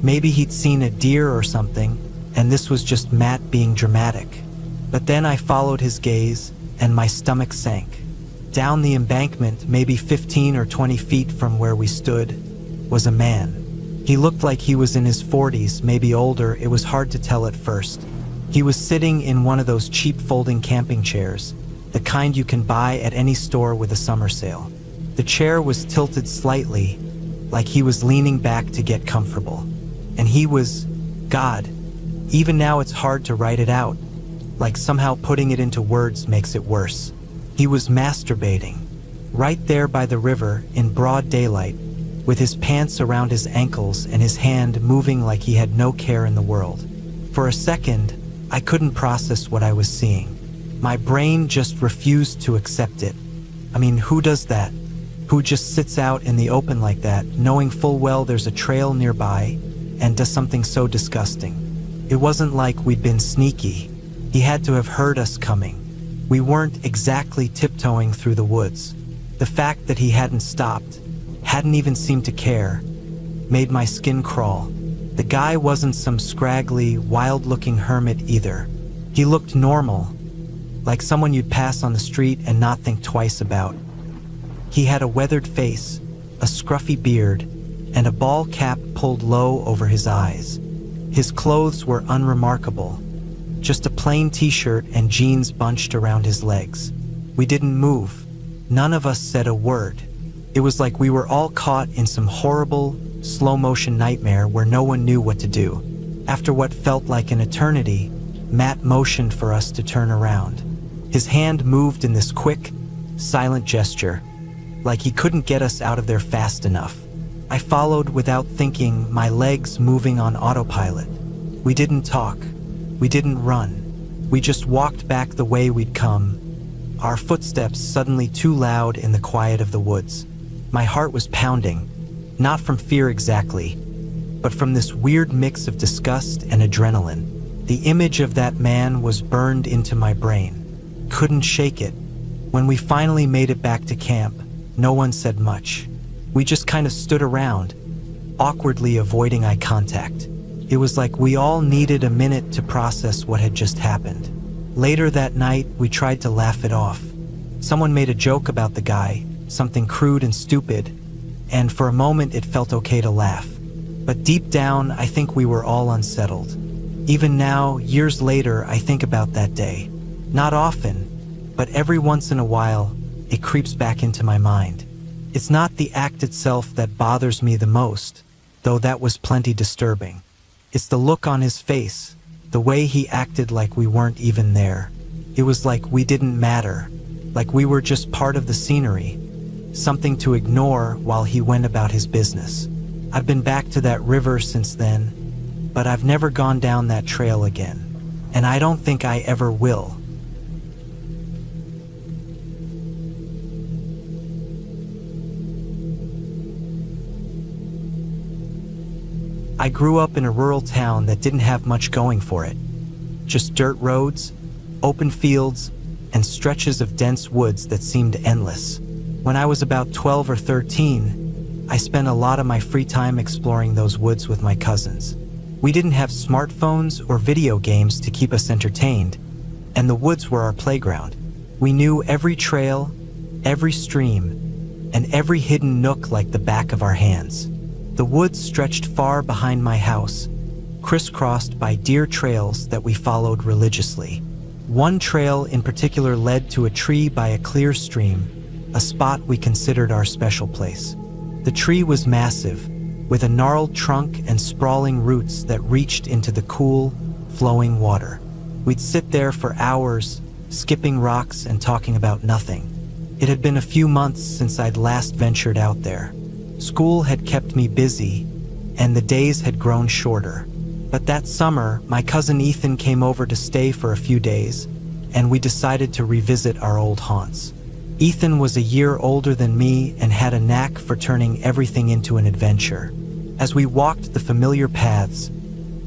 Maybe he'd seen a deer or something, and this was just Matt being dramatic. But then I followed his gaze, and my stomach sank. Down the embankment, maybe 15 or 20 feet from where we stood, was a man. He looked like he was in his 40s, maybe older. It was hard to tell at first. He was sitting in one of those cheap folding camping chairs, the kind you can buy at any store with a summer sale. The chair was tilted slightly, like he was leaning back to get comfortable. And he was, God, even now it's hard to write it out, like somehow putting it into words makes it worse. He was masturbating, right there by the river in broad daylight, with his pants around his ankles and his hand moving like he had no care in the world. For a second, I couldn't process what I was seeing. My brain just refused to accept it. I mean, who does that? Who just sits out in the open like that, knowing full well there's a trail nearby, and does something so disgusting? It wasn't like we'd been sneaky. He had to have heard us coming. We weren't exactly tiptoeing through the woods. The fact that he hadn't stopped, hadn't even seemed to care, made my skin crawl. The guy wasn't some scraggly, wild-looking hermit either. He looked normal, like someone you'd pass on the street and not think twice about. He had a weathered face, a scruffy beard, and a ball cap pulled low over his eyes. His clothes were unremarkable, just a plain t-shirt and jeans bunched around his legs. We didn't move. None of us said a word. It was like we were all caught in some horrible, slow-motion nightmare where no one knew what to do. After what felt like an eternity, Matt motioned for us to turn around. His hand moved in this quick, silent gesture, like he couldn't get us out of there fast enough. I followed without thinking, my legs moving on autopilot. We didn't talk. We didn't run. We just walked back the way we'd come, our footsteps suddenly too loud in the quiet of the woods. My heart was pounding, not from fear exactly, but from this weird mix of disgust and adrenaline. The image of that man was burned into my brain. Couldn't shake it. When we finally made it back to camp, no one said much. We just kind of stood around, awkwardly avoiding eye contact. It was like we all needed a minute to process what had just happened. Later that night, we tried to laugh it off. Someone made a joke about the guy, something crude and stupid, and for a moment it felt okay to laugh. But deep down, I think we were all unsettled. Even now, years later, I think about that day. Not often, but every once in a while, it creeps back into my mind. It's not the act itself that bothers me the most, though that was plenty disturbing. It's the look on his face, the way he acted like we weren't even there. It was like we didn't matter, like we were just part of the scenery, something to ignore while he went about his business. I've been back to that river since then, but I've never gone down that trail again, and I don't think I ever will. I grew up in a rural town that didn't have much going for it. Just dirt roads, open fields, and stretches of dense woods that seemed endless. When I was about 12 or 13, I spent a lot of my free time exploring those woods with my cousins. We didn't have smartphones or video games to keep us entertained, and the woods were our playground. We knew every trail, every stream, and every hidden nook like the back of our hands. The woods stretched far behind my house, crisscrossed by deer trails that we followed religiously. One trail in particular led to a tree by a clear stream, a spot we considered our special place. The tree was massive, with a gnarled trunk and sprawling roots that reached into the cool, flowing water. We'd sit there for hours, skipping rocks and talking about nothing. It had been a few months since I'd last ventured out there. School had kept me busy, and the days had grown shorter. But that summer, my cousin Ethan came over to stay for a few days, and we decided to revisit our old haunts. Ethan was a year older than me and had a knack for turning everything into an adventure. As we walked the familiar paths,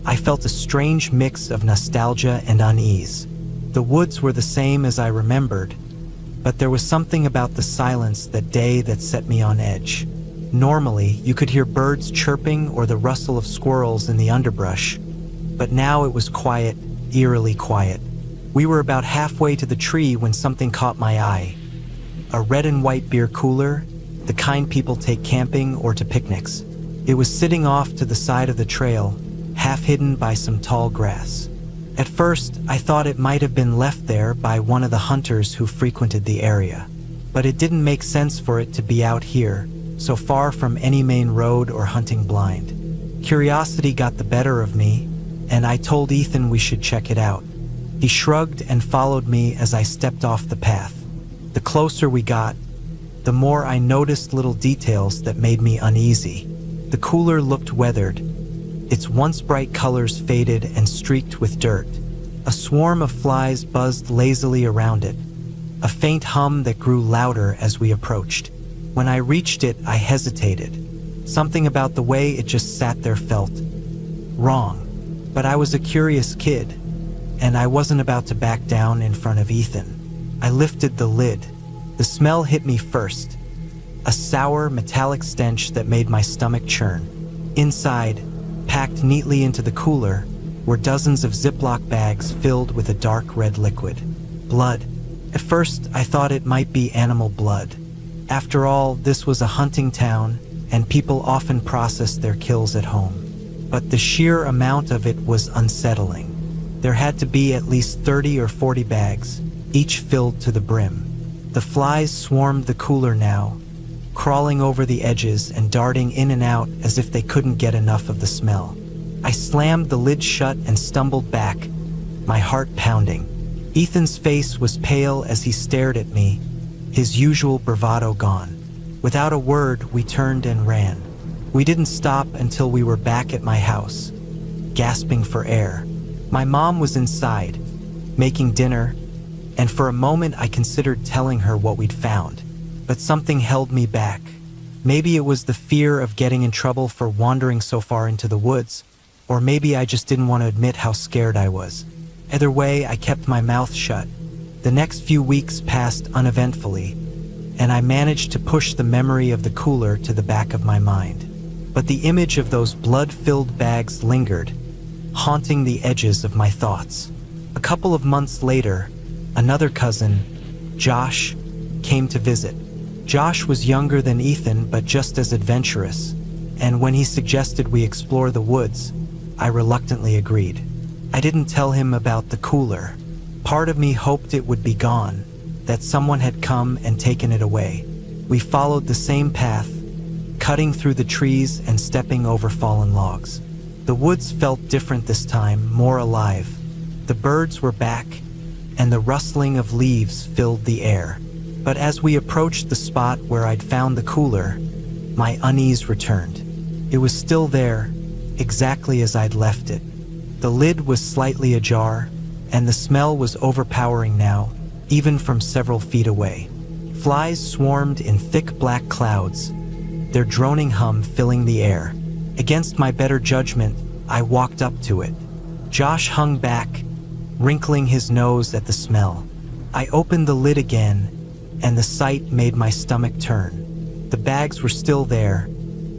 I felt a strange mix of nostalgia and unease. The woods were the same as I remembered, but there was something about the silence that day that set me on edge. Normally, you could hear birds chirping or the rustle of squirrels in the underbrush, but now it was quiet, eerily quiet. We were about halfway to the tree when something caught my eye. A red and white beer cooler, the kind people take camping or to picnics. It was sitting off to the side of the trail, half hidden by some tall grass. At first, I thought it might have been left there by one of the hunters who frequented the area. But it didn't make sense for it to be out here, so far from any main road or hunting blind. Curiosity got the better of me, and I told Ethan we should check it out. He shrugged and followed me as I stepped off the path. The closer we got, the more I noticed little details that made me uneasy. The cooler looked weathered, its once bright colors faded and streaked with dirt. A swarm of flies buzzed lazily around it, a faint hum that grew louder as we approached. When I reached it, I hesitated. Something about the way it just sat there felt wrong. But I was a curious kid, and I wasn't about to back down in front of Ethan. I lifted the lid. The smell hit me first, a sour, metallic stench that made my stomach churn. Inside, packed neatly into the cooler, were dozens of Ziploc bags filled with a dark red liquid. Blood. At first, I thought it might be animal blood. After all, this was a hunting town, and people often processed their kills at home. But the sheer amount of it was unsettling. There had to be at least 30 or 40 bags, each filled to the brim. The flies swarmed the cooler now, crawling over the edges and darting in and out as if they couldn't get enough of the smell. I slammed the lid shut and stumbled back, my heart pounding. Ethan's face was pale as he stared at me, his usual bravado gone. Without a word, we turned and ran. We didn't stop until we were back at my house, gasping for air. My mom was inside, making dinner, and for a moment I considered telling her what we'd found. But something held me back. Maybe it was the fear of getting in trouble for wandering so far into the woods, or maybe I just didn't want to admit how scared I was. Either way, I kept my mouth shut. The next few weeks passed uneventfully, and I managed to push the memory of the cooler to the back of my mind. But the image of those blood-filled bags lingered, haunting the edges of my thoughts. A couple of months later, another cousin, Josh, came to visit. Josh was younger than Ethan, but just as adventurous, and when he suggested we explore the woods, I reluctantly agreed. I didn't tell him about the cooler. Part of me hoped it would be gone, that someone had come and taken it away. We followed the same path, cutting through the trees and stepping over fallen logs. The woods felt different this time, more alive. The birds were back, and the rustling of leaves filled the air. But as we approached the spot where I'd found the cooler, my unease returned. It was still there, exactly as I'd left it. The lid was slightly ajar, and the smell was overpowering now, even from several feet away. Flies swarmed in thick black clouds, their droning hum filling the air. Against my better judgment, I walked up to it. Josh hung back, wrinkling his nose at the smell. I opened the lid again, and the sight made my stomach turn. The bags were still there,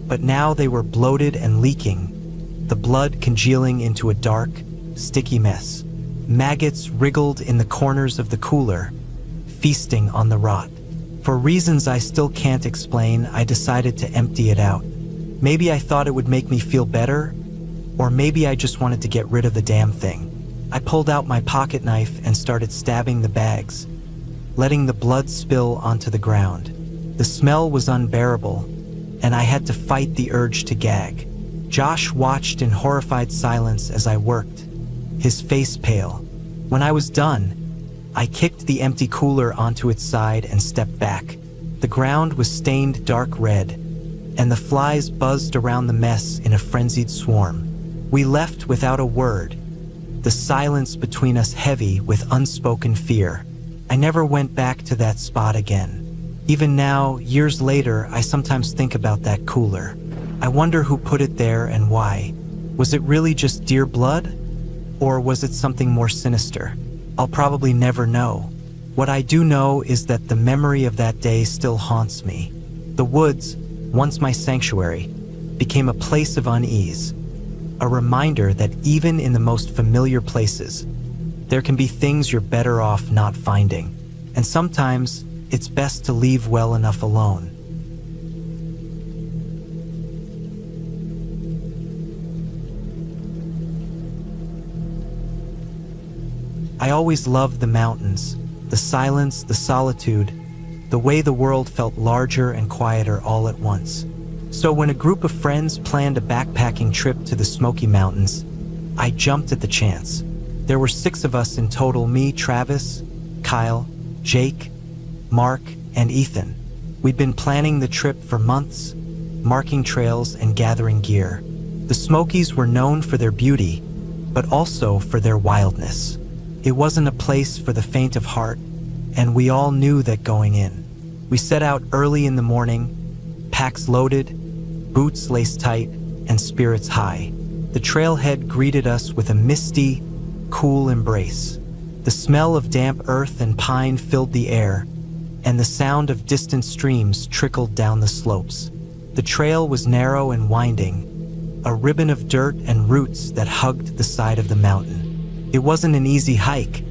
but now they were bloated and leaking, the blood congealing into a dark, sticky mess. Maggots wriggled in the corners of the cooler, feasting on the rot. For reasons I still can't explain, I decided to empty it out. Maybe I thought it would make me feel better, or maybe I just wanted to get rid of the damn thing. I pulled out my pocket knife and started stabbing the bags, letting the blood spill onto the ground. The smell was unbearable, and I had to fight the urge to gag. Josh watched in horrified silence as I worked, his face pale. When I was done, I kicked the empty cooler onto its side and stepped back. The ground was stained dark red, and the flies buzzed around the mess in a frenzied swarm. We left without a word, the silence between us heavy with unspoken fear. I never went back to that spot again. Even now, years later, I sometimes think about that cooler. I wonder who put it there and why. Was it really just deer blood? Or was it something more sinister? I'll probably never know. What I do know is that the memory of that day still haunts me. The woods, once my sanctuary, became a place of unease. A reminder that even in the most familiar places, there can be things you're better off not finding. And sometimes, it's best to leave well enough alone. I always loved the mountains, the silence, the solitude, the way the world felt larger and quieter all at once. So when a group of friends planned a backpacking trip to the Smoky Mountains, I jumped at the chance. There were 6 of us in total: me, Travis, Kyle, Jake, Mark, and Ethan. We'd been planning the trip for months, marking trails and gathering gear. The Smokies were known for their beauty, but also for their wildness. It wasn't a place for the faint of heart, and we all knew that going in. We set out early in the morning, packs loaded, boots laced tight, and spirits high. The trailhead greeted us with a misty, cool embrace. The smell of damp earth and pine filled the air, and the sound of distant streams trickled down the slopes. The trail was narrow and winding, a ribbon of dirt and roots that hugged the side of the mountain. It wasn't an easy hike,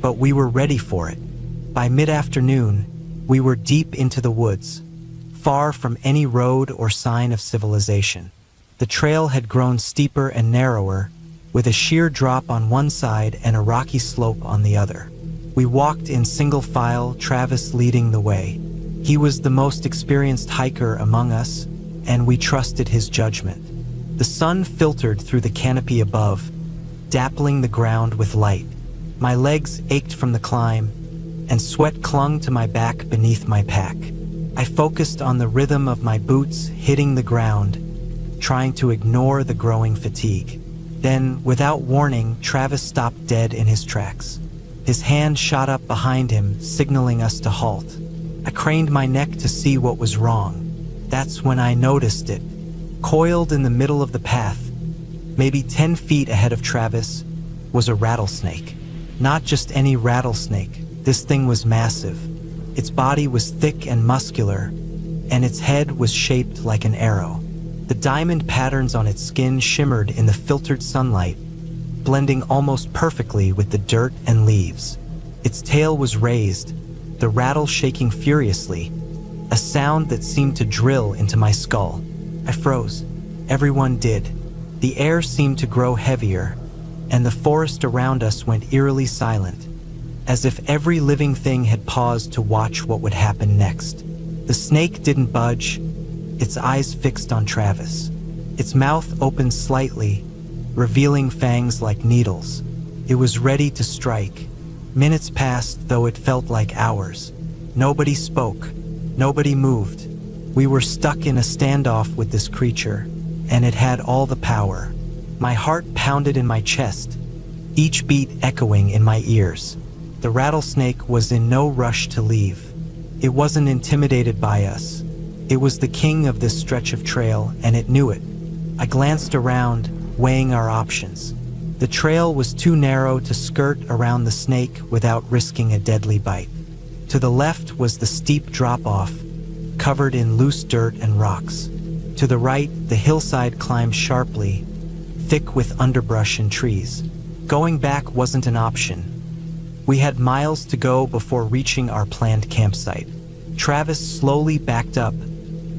but we were ready for it. By mid-afternoon, we were deep into the woods, far from any road or sign of civilization. The trail had grown steeper and narrower, with a sheer drop on one side and a rocky slope on the other. We walked in single file, Travis leading the way. He was the most experienced hiker among us, and we trusted his judgment. The sun filtered through the canopy above, dappling the ground with light. My legs ached from the climb, and sweat clung to my back beneath my pack. I focused on the rhythm of my boots hitting the ground, trying to ignore the growing fatigue. Then, without warning, Travis stopped dead in his tracks. His hand shot up behind him, signaling us to halt. I craned my neck to see what was wrong. That's when I noticed it. Coiled in the middle of the path, maybe 10 feet ahead of Travis, was a rattlesnake. Not just any rattlesnake. This thing was massive. Its body was thick and muscular, and its head was shaped like an arrow. The diamond patterns on its skin shimmered in the filtered sunlight, blending almost perfectly with the dirt and leaves. Its tail was raised, the rattle shaking furiously, a sound that seemed to drill into my skull. I froze. Everyone did. The air seemed to grow heavier, and the forest around us went eerily silent, as if every living thing had paused to watch what would happen next. The snake didn't budge, its eyes fixed on Travis. Its mouth opened slightly, revealing fangs like needles. It was ready to strike. Minutes passed, though it felt like hours. Nobody spoke. Nobody moved. We were stuck in a standoff with this creature, and it had all the power. My heart pounded in my chest, each beat echoing in my ears. The rattlesnake was in no rush to leave. It wasn't intimidated by us. It was the king of this stretch of trail, and it knew it. I glanced around, weighing our options. The trail was too narrow to skirt around the snake without risking a deadly bite. To the left was the steep drop-off, covered in loose dirt and rocks. To the right, the hillside climbed sharply, thick with underbrush and trees. Going back wasn't an option. We had miles to go before reaching our planned campsite. Travis slowly backed up,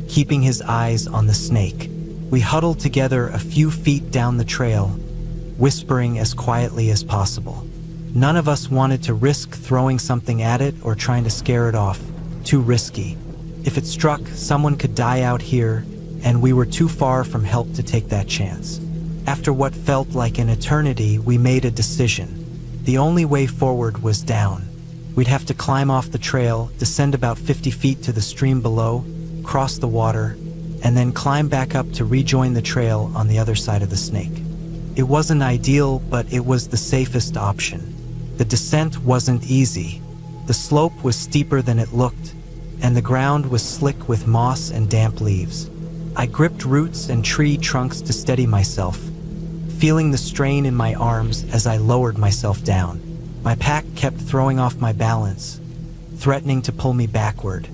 keeping his eyes on the snake. We huddled together a few feet down the trail, whispering as quietly as possible. None of us wanted to risk throwing something at it or trying to scare it off. Too risky. If it struck, someone could die out here, and we were too far from help to take that chance. After what felt like an eternity, we made a decision. The only way forward was down. We'd have to climb off the trail, descend about 50 feet to the stream below, cross the water, and then climb back up to rejoin the trail on the other side of the snake. It wasn't ideal, but it was the safest option. The descent wasn't easy. The slope was steeper than it looked, and the ground was slick with moss and damp leaves. I gripped roots and tree trunks to steady myself, feeling the strain in my arms as I lowered myself down. My pack kept throwing off my balance, threatening to pull me backward.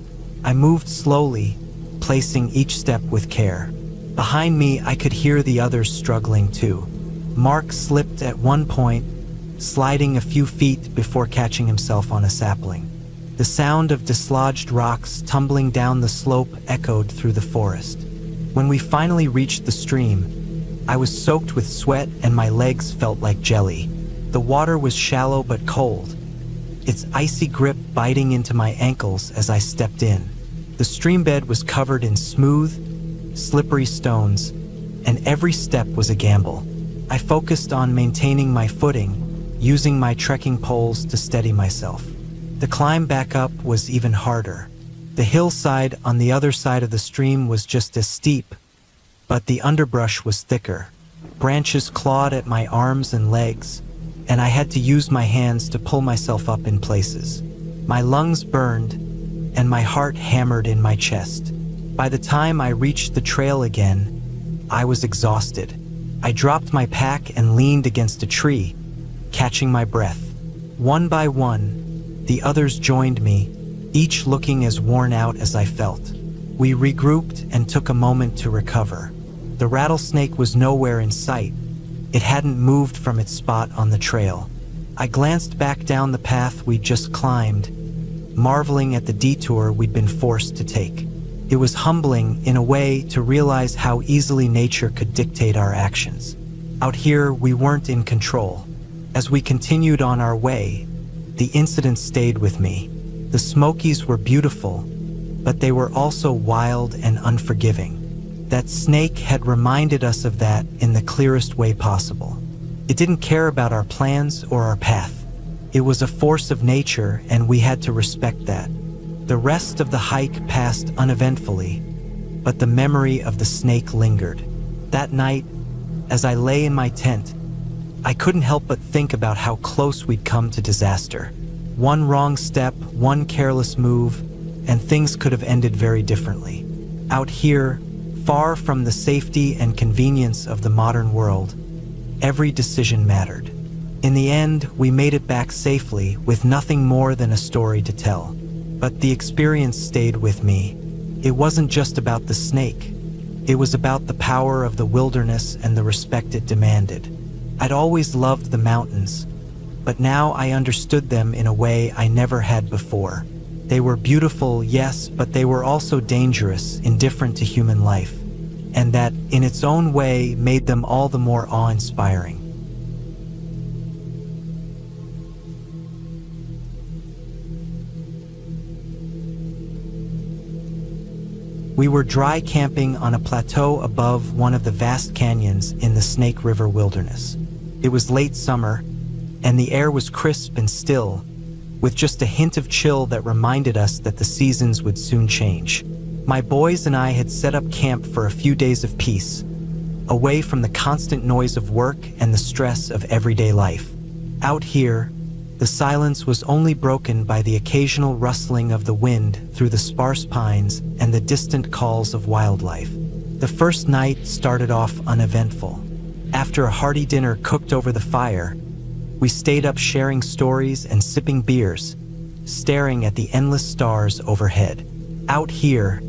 I moved slowly, placing each step with care. Behind me, I could hear the others struggling too. Mark slipped at one point, sliding a few feet before catching himself on a sapling. The sound of dislodged rocks tumbling down the slope echoed through the forest. When we finally reached the stream, I was soaked with sweat and my legs felt like jelly. The water was shallow but cold, its icy grip biting into my ankles as I stepped in. The stream bed was covered in smooth, slippery stones, and every step was a gamble. I focused on maintaining my footing, using my trekking poles to steady myself. The climb back up was even harder. The hillside on the other side of the stream was just as steep, but the underbrush was thicker. Branches clawed at my arms and legs, and I had to use my hands to pull myself up in places. My lungs burned, and my heart hammered in my chest. By the time I reached the trail again, I was exhausted. I dropped my pack and leaned against a tree, catching my breath. One by one, the others joined me, each looking as worn out as I felt. We regrouped and took a moment to recover. The The rattlesnake was nowhere in sight. It hadn't moved from its spot on the trail. I glanced back down the path we'd just climbed, marveling at the detour we'd been forced to take. It was humbling, in a way, to realize how easily nature could dictate our actions. Out here, we weren't in control. As we continued on our way, the incident stayed with me. The Smokies were beautiful, but they were also wild and unforgiving. That snake had reminded us of that in the clearest way possible. It didn't care about our plans or our path. It was a force of nature, and we had to respect that. The rest of the hike passed uneventfully, but the memory of the snake lingered. That night, as I lay in my tent, I couldn't help but think about how close we'd come to disaster. One wrong step, one careless move, and things could have ended very differently. Out here, far from the safety and convenience of the modern world, every decision mattered. In the end, we made it back safely with nothing more than a story to tell. But the experience stayed with me. It wasn't just about the snake. It was about the power of the wilderness and the respect it demanded. I'd always loved the mountains, but now I understood them in a way I never had before. They were beautiful, yes, but they were also dangerous, indifferent to human life, and that, in its own way, made them all the more awe-inspiring. We were dry camping on a plateau above one of the vast canyons in the Snake River wilderness. It was late summer, and the air was crisp and still, with just a hint of chill that reminded us that the seasons would soon change. My boys and I had set up camp for a few days of peace, away from the constant noise of work and the stress of everyday life. Out here, the silence was only broken by the occasional rustling of the wind through the sparse pines and the distant calls of wildlife. The first night started off uneventful. After a hearty dinner cooked over the fire, we stayed up sharing stories and sipping beers, staring at the endless stars overhead. Out here,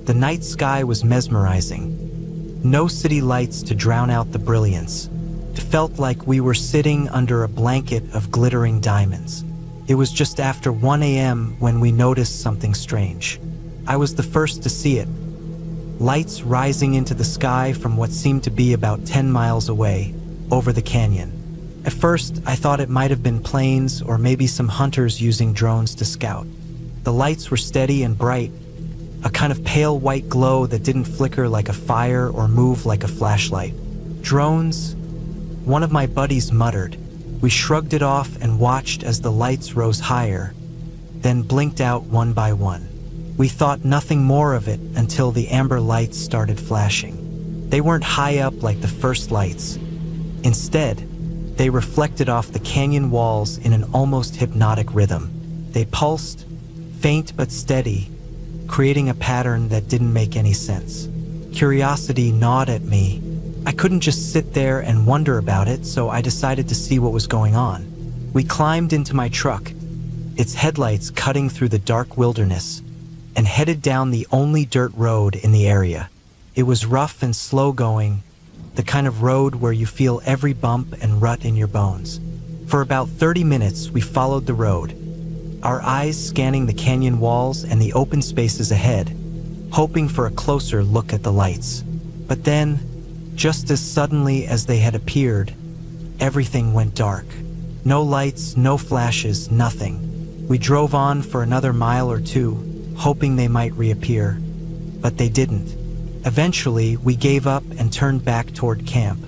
the night sky was mesmerizing. No city lights to drown out the brilliance. It felt like we were sitting under a blanket of glittering diamonds. It was just after 1 a.m. when we noticed something strange. I was the first to see it. Lights rising into the sky from what seemed to be about 10 miles away, over the canyon. At first, I thought it might have been planes or maybe some hunters using drones to scout. The lights were steady and bright, a kind of pale white glow that didn't flicker like a fire or move like a flashlight. Drones? One of my buddies muttered. We shrugged it off and watched as the lights rose higher, then blinked out one by one. We thought nothing more of it until the amber lights started flashing. They weren't high up like the first lights. Instead, they reflected off the canyon walls in an almost hypnotic rhythm. They pulsed, faint but steady, creating a pattern that didn't make any sense. Curiosity gnawed at me. I couldn't just sit there and wonder about it, so I decided to see what was going on. We climbed into my truck, its headlights cutting through the dark wilderness, and headed down the only dirt road in the area. It was rough and slow-going, the kind of road where you feel every bump and rut in your bones. For about 30 minutes, we followed the road, our eyes scanning the canyon walls and the open spaces ahead, hoping for a closer look at the lights. But then, just as suddenly as they had appeared, everything went dark. No lights, no flashes, nothing. We drove on for another mile or two, hoping they might reappear, but they didn't. Eventually, we gave up and turned back toward camp,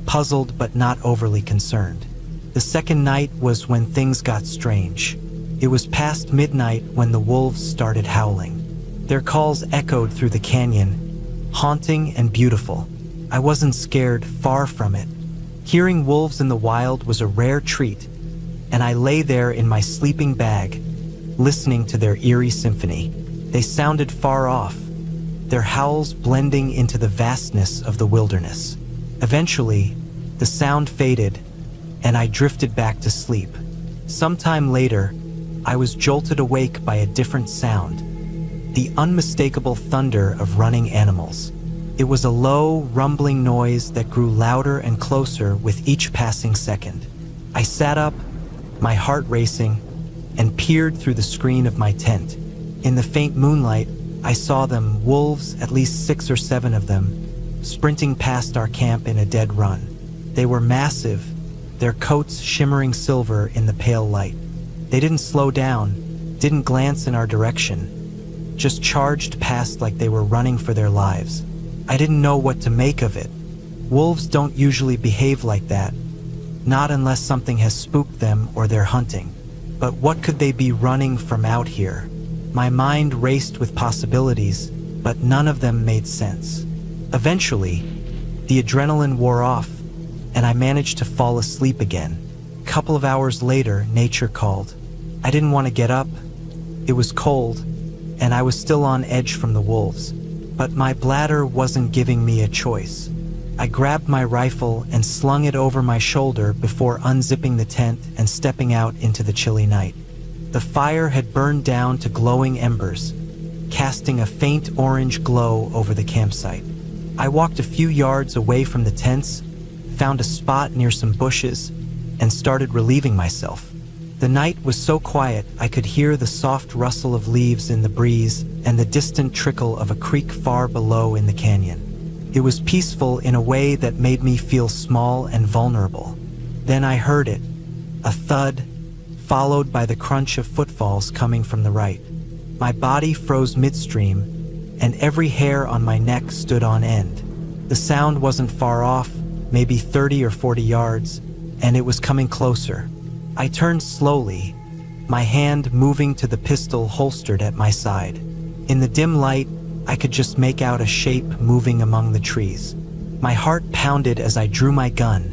puzzled but not overly concerned. The second night was when things got strange. It was past midnight when the wolves started howling. Their calls echoed through the canyon, haunting and beautiful. I wasn't scared, far from it. Hearing wolves in the wild was a rare treat, and I lay there in my sleeping bag, listening to their eerie symphony. They sounded far off, their howls blending into the vastness of the wilderness. Eventually, the sound faded, and I drifted back to sleep. Sometime later, I was jolted awake by a different sound, the unmistakable thunder of running animals. It was a low, rumbling noise that grew louder and closer with each passing second. I sat up, my heart racing, and peered through the screen of my tent. In the faint moonlight, I saw them, wolves, at least 6 or 7 of them, sprinting past our camp in a dead run. They were massive, their coats shimmering silver in the pale light. They didn't slow down, didn't glance in our direction, just charged past like they were running for their lives. I didn't know what to make of it. Wolves don't usually behave like that, not unless something has spooked them or they're hunting. But what could they be running from out here? My mind raced with possibilities, but none of them made sense. Eventually, the adrenaline wore off, and I managed to fall asleep again. A couple of hours later, nature called. I didn't want to get up. It was cold, and I was still on edge from the wolves. But my bladder wasn't giving me a choice. I grabbed my rifle and slung it over my shoulder before unzipping the tent and stepping out into the chilly night. The fire had burned down to glowing embers, casting a faint orange glow over the campsite. I walked a few yards away from the tents, found a spot near some bushes, and started relieving myself. The night was so quiet I could hear the soft rustle of leaves in the breeze and the distant trickle of a creek far below in the canyon. It was peaceful in a way that made me feel small and vulnerable. Then I heard it, a thud, followed by the crunch of footfalls coming from the right. My body froze midstream, and every hair on my neck stood on end. The sound wasn't far off, maybe 30 or 40 yards, and it was coming closer. I turned slowly, my hand moving to the pistol holstered at my side. In the dim light, I could just make out a shape moving among the trees. My heart pounded as I drew my gun,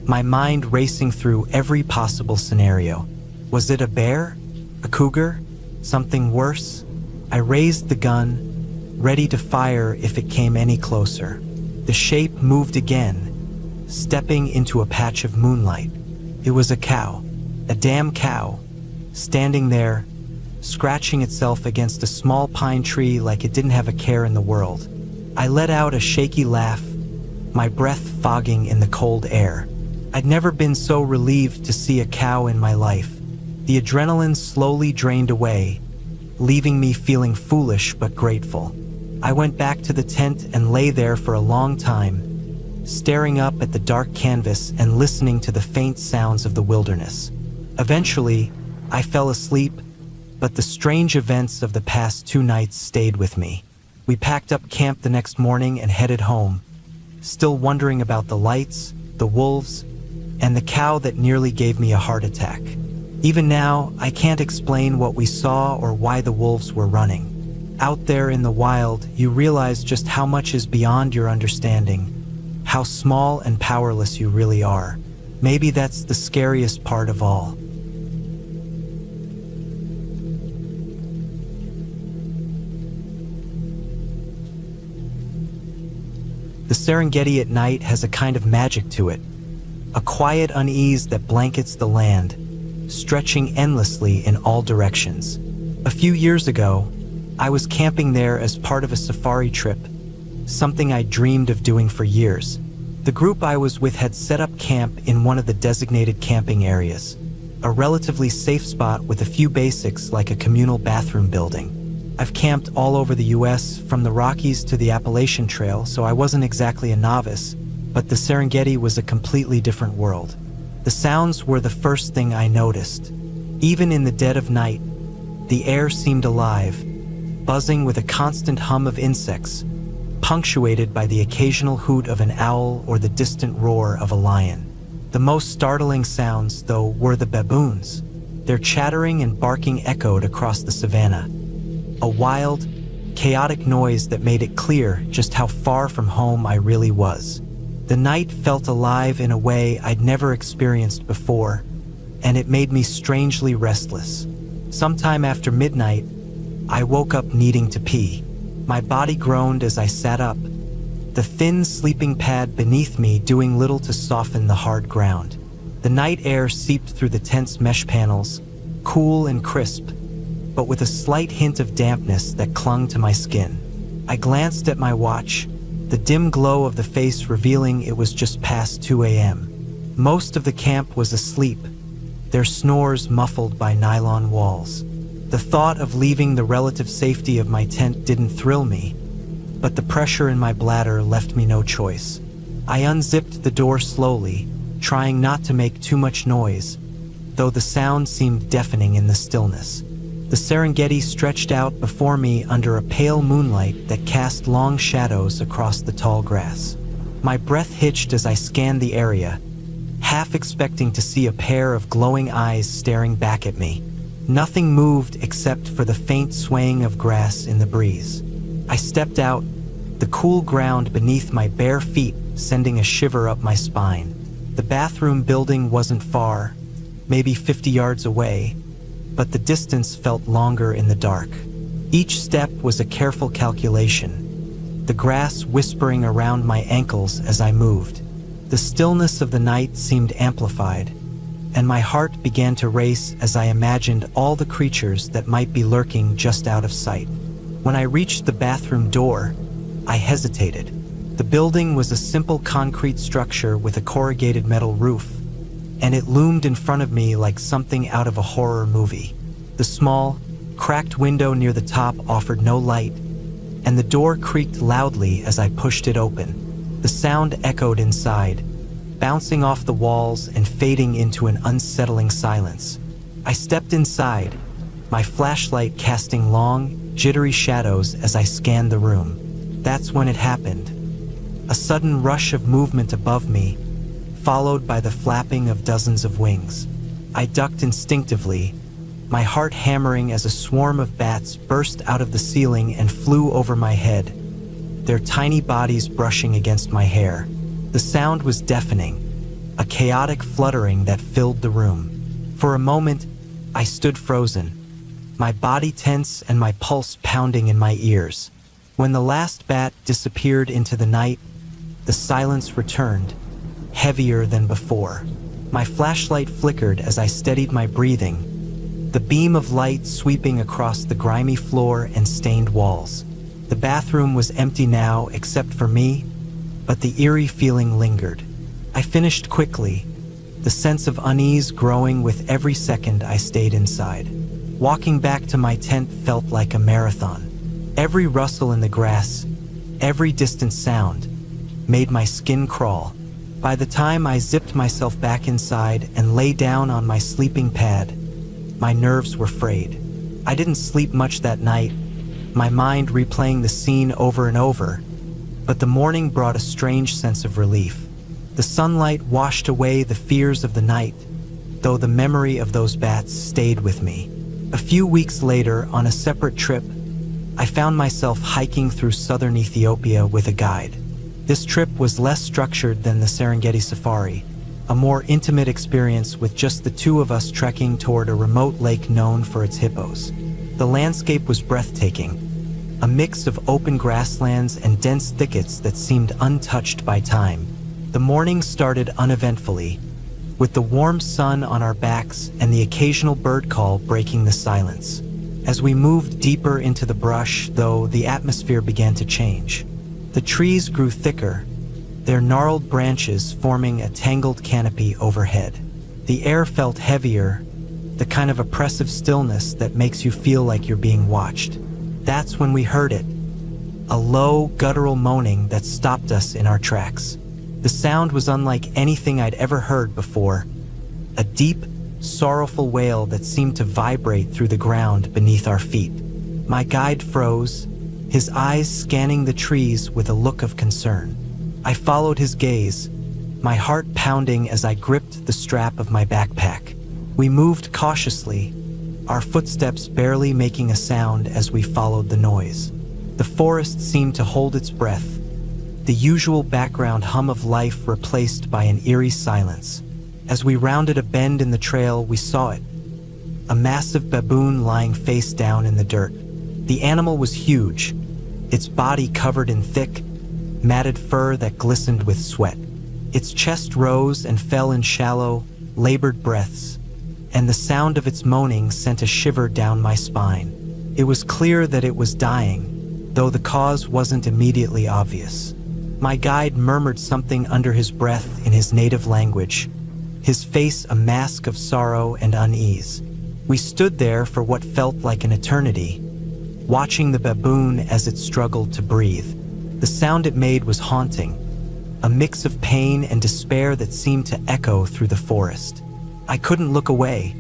my mind racing through every possible scenario. Was it a bear? A cougar? Something worse? I raised the gun, ready to fire if it came any closer. The shape moved again, stepping into a patch of moonlight. It was a cow. A damn cow, standing there, scratching itself against a small pine tree like it didn't have a care in the world. I let out a shaky laugh, my breath fogging in the cold air. I'd never been so relieved to see a cow in my life. The adrenaline slowly drained away, leaving me feeling foolish but grateful. I went back to the tent and lay there for a long time, staring up at the dark canvas and listening to the faint sounds of the wilderness. Eventually, I fell asleep, but the strange events of the past 2 nights stayed with me. We packed up camp the next morning and headed home, still wondering about the lights, the wolves, and the cow that nearly gave me a heart attack. Even now, I can't explain what we saw or why the wolves were running. Out there in the wild, you realize just how much is beyond your understanding, how small and powerless you really are. Maybe that's the scariest part of all. The Serengeti at night has a kind of magic to it, a quiet unease that blankets the land, stretching endlessly in all directions. A few years ago, I was camping there as part of a safari trip, something I dreamed of doing for years. The group I was with had set up camp in one of the designated camping areas, a relatively safe spot with a few basics like a communal bathroom building. I've camped all over the US, from the Rockies to the Appalachian Trail, so I wasn't exactly a novice, but the Serengeti was a completely different world. The sounds were the first thing I noticed. Even in the dead of night, the air seemed alive, buzzing with a constant hum of insects, punctuated by the occasional hoot of an owl or the distant roar of a lion. The most startling sounds, though, were the baboons. Their chattering and barking echoed across the savanna, a wild, chaotic noise that made it clear just how far from home I really was. The night felt alive in a way I'd never experienced before, and it made me strangely restless. Sometime after midnight, I woke up needing to pee. My body groaned as I sat up, the thin sleeping pad beneath me doing little to soften the hard ground. The night air seeped through the tent's mesh panels, cool and crisp, but with a slight hint of dampness that clung to my skin. I glanced at my watch, the dim glow of the face revealing it was just past 2 a.m. Most of the camp was asleep, their snores muffled by nylon walls. The thought of leaving the relative safety of my tent didn't thrill me, but the pressure in my bladder left me no choice. I unzipped the door slowly, trying not to make too much noise, though the sound seemed deafening in the stillness. The Serengeti stretched out before me under a pale moonlight that cast long shadows across the tall grass. My breath hitched as I scanned the area, half expecting to see a pair of glowing eyes staring back at me. Nothing moved except for the faint swaying of grass in the breeze. I stepped out, the cool ground beneath my bare feet sending a shiver up my spine. The bathroom building wasn't far, maybe 50 yards away, but the distance felt longer in the dark. Each step was a careful calculation, the grass whispering around my ankles as I moved. The stillness of the night seemed amplified, and my heart began to race as I imagined all the creatures that might be lurking just out of sight. When I reached the bathroom door, I hesitated. The building was a simple concrete structure with a corrugated metal roof, and it loomed in front of me like something out of a horror movie. The small, cracked window near the top offered no light, and the door creaked loudly as I pushed it open. The sound echoed inside, bouncing off the walls and fading into an unsettling silence. I stepped inside, my flashlight casting long, jittery shadows as I scanned the room. That's when it happened. A sudden rush of movement above me, followed by the flapping of dozens of wings. I ducked instinctively, my heart hammering as a swarm of bats burst out of the ceiling and flew over my head, their tiny bodies brushing against my hair. The sound was deafening, a chaotic fluttering that filled the room. For a moment, I stood frozen, my body tense and my pulse pounding in my ears. When the last bat disappeared into the night, the silence returned, heavier than before. My flashlight flickered as I steadied my breathing, the beam of light sweeping across the grimy floor and stained walls. The bathroom was empty now except for me, but the eerie feeling lingered. I finished quickly, the sense of unease growing with every second I stayed inside. Walking back to my tent felt like a marathon. Every rustle in the grass, every distant sound, made my skin crawl. By the time I zipped myself back inside and lay down on my sleeping pad, my nerves were frayed. I didn't sleep much that night, my mind replaying the scene over and over, but the morning brought a strange sense of relief. The sunlight washed away the fears of the night, though the memory of those bats stayed with me. A few weeks later, on a separate trip, I found myself hiking through southern Ethiopia with a guide. This trip was less structured than the Serengeti safari, a more intimate experience with just the two of us trekking toward a remote lake known for its hippos. The landscape was breathtaking, a mix of open grasslands and dense thickets that seemed untouched by time. The morning started uneventfully, with the warm sun on our backs and the occasional bird call breaking the silence. As we moved deeper into the brush, though, the atmosphere began to change. The trees grew thicker, their gnarled branches forming a tangled canopy overhead. The air felt heavier, the kind of oppressive stillness that makes you feel like you're being watched. That's when we heard it, a low, guttural moaning that stopped us in our tracks. The sound was unlike anything I'd ever heard before, a deep, sorrowful wail that seemed to vibrate through the ground beneath our feet. My guide froze, his eyes scanning the trees with a look of concern. I followed his gaze, my heart pounding as I gripped the strap of my backpack. We moved cautiously, our footsteps barely making a sound as we followed the noise. The forest seemed to hold its breath, the usual background hum of life replaced by an eerie silence. As we rounded a bend in the trail, we saw it, a massive baboon lying face down in the dirt. The animal was huge, its body covered in thick, matted fur that glistened with sweat. Its chest rose and fell in shallow, labored breaths, and the sound of its moaning sent a shiver down my spine. It was clear that it was dying, though the cause wasn't immediately obvious. My guide murmured something under his breath in his native language, his face a mask of sorrow and unease. We stood there for what felt like an eternity, watching the baboon as it struggled to breathe. The sound it made was haunting, a mix of pain and despair that seemed to echo through the forest. I couldn't look away,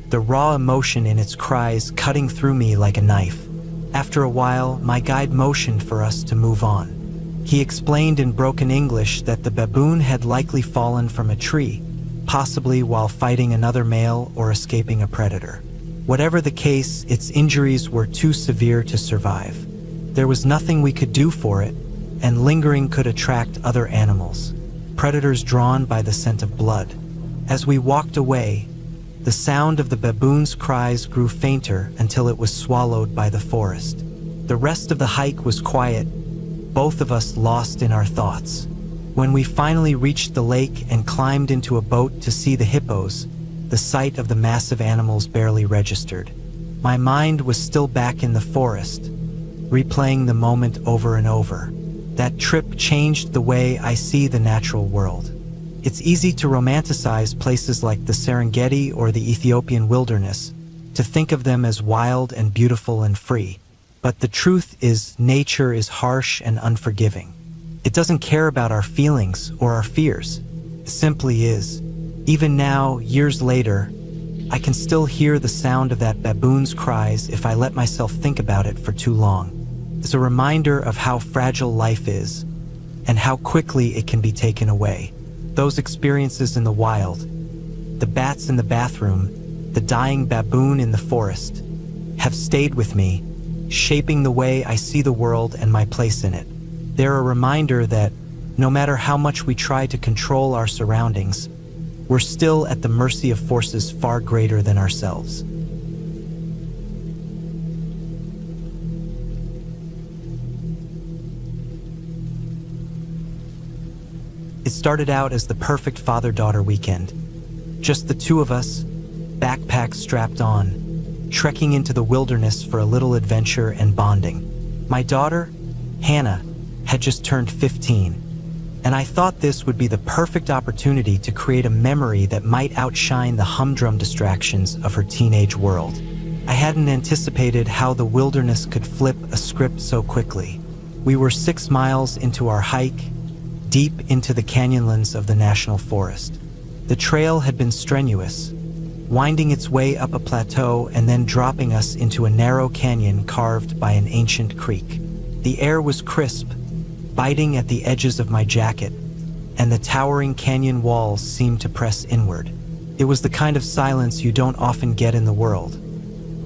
the raw emotion in its cries cutting through me like a knife. After a while, my guide motioned for us to move on. He explained in broken English that the baboon had likely fallen from a tree, possibly while fighting another male or escaping a predator. Whatever the case, its injuries were too severe to survive. There was nothing we could do for it, and lingering could attract other animals, predators drawn by the scent of blood. As we walked away, the sound of the baboon's cries grew fainter until it was swallowed by the forest. The rest of the hike was quiet, both of us lost in our thoughts. When we finally reached the lake and climbed into a boat to see the hippos, the sight of the massive animals barely registered. My mind was still back in the forest, replaying the moment over and over. That trip changed the way I see the natural world. It's easy to romanticize places like the Serengeti or the Ethiopian wilderness, to think of them as wild and beautiful and free. But the truth is, nature is harsh and unforgiving. It doesn't care about our feelings or our fears. It simply is. Even now, years later, I can still hear the sound of that baboon's cries if I let myself think about it for too long. It's a reminder of how fragile life is and how quickly it can be taken away. Those experiences in the wild, the bats in the bathroom, the dying baboon in the forest, have stayed with me, shaping the way I see the world and my place in it. They're a reminder that no matter how much we try to control our surroundings, we're still at the mercy of forces far greater than ourselves. It started out as the perfect father-daughter weekend. Just the two of us, backpacks strapped on, trekking into the wilderness for a little adventure and bonding. My daughter, Hannah, had just turned 15, and I thought this would be the perfect opportunity to create a memory that might outshine the humdrum distractions of her teenage world. I hadn't anticipated how the wilderness could flip a script so quickly. We were 6 miles into our hike, deep into the canyonlands of the national forest. The trail had been strenuous, winding its way up a plateau and then dropping us into a narrow canyon carved by an ancient creek. The air was crisp, biting at the edges of my jacket, and the towering canyon walls seemed to press inward. It was the kind of silence you don't often get in the world.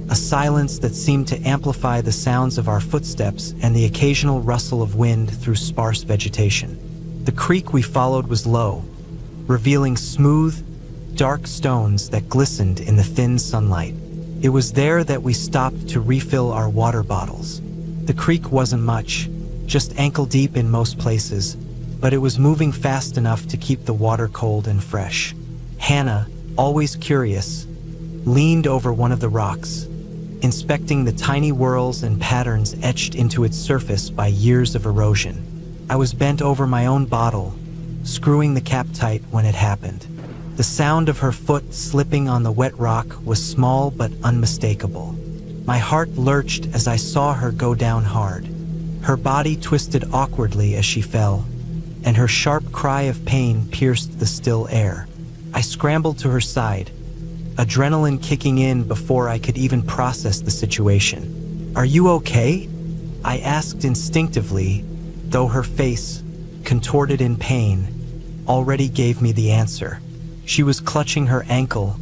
A silence that seemed to amplify the sounds of our footsteps and the occasional rustle of wind through sparse vegetation. The creek we followed was low, revealing smooth, dark stones that glistened in the thin sunlight. It was there that we stopped to refill our water bottles. The creek wasn't much, just ankle deep in most places, but it was moving fast enough to keep the water cold and fresh. Hannah, always curious, leaned over one of the rocks, inspecting the tiny whorls and patterns etched into its surface by years of erosion. I was bent over my own bottle, screwing the cap tight when it happened. The sound of her foot slipping on the wet rock was small but unmistakable. My heart lurched as I saw her go down hard. Her body twisted awkwardly as she fell, and her sharp cry of pain pierced the still air. I scrambled to her side, adrenaline kicking in before I could even process the situation. "Are you okay?" I asked instinctively, though her face, contorted in pain, already gave me the answer. She was clutching her ankle,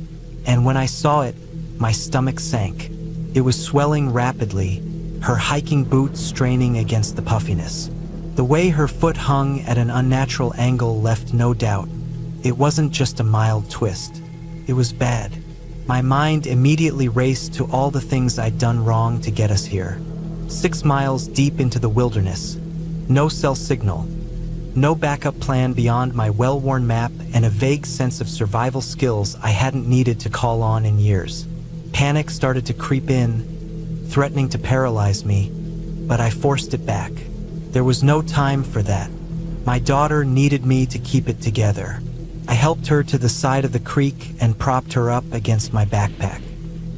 and when I saw it, my stomach sank. It was swelling rapidly, her hiking boots straining against the puffiness. The way her foot hung at an unnatural angle left no doubt. It wasn't just a mild twist. It was bad. My mind immediately raced to all the things I'd done wrong to get us here. 6 miles deep into the wilderness, no cell signal, no backup plan beyond my well-worn map and a vague sense of survival skills I hadn't needed to call on in years. Panic started to creep in, threatening to paralyze me, but I forced it back. There was no time for that. My daughter needed me to keep it together. I helped her to the side of the creek and propped her up against my backpack.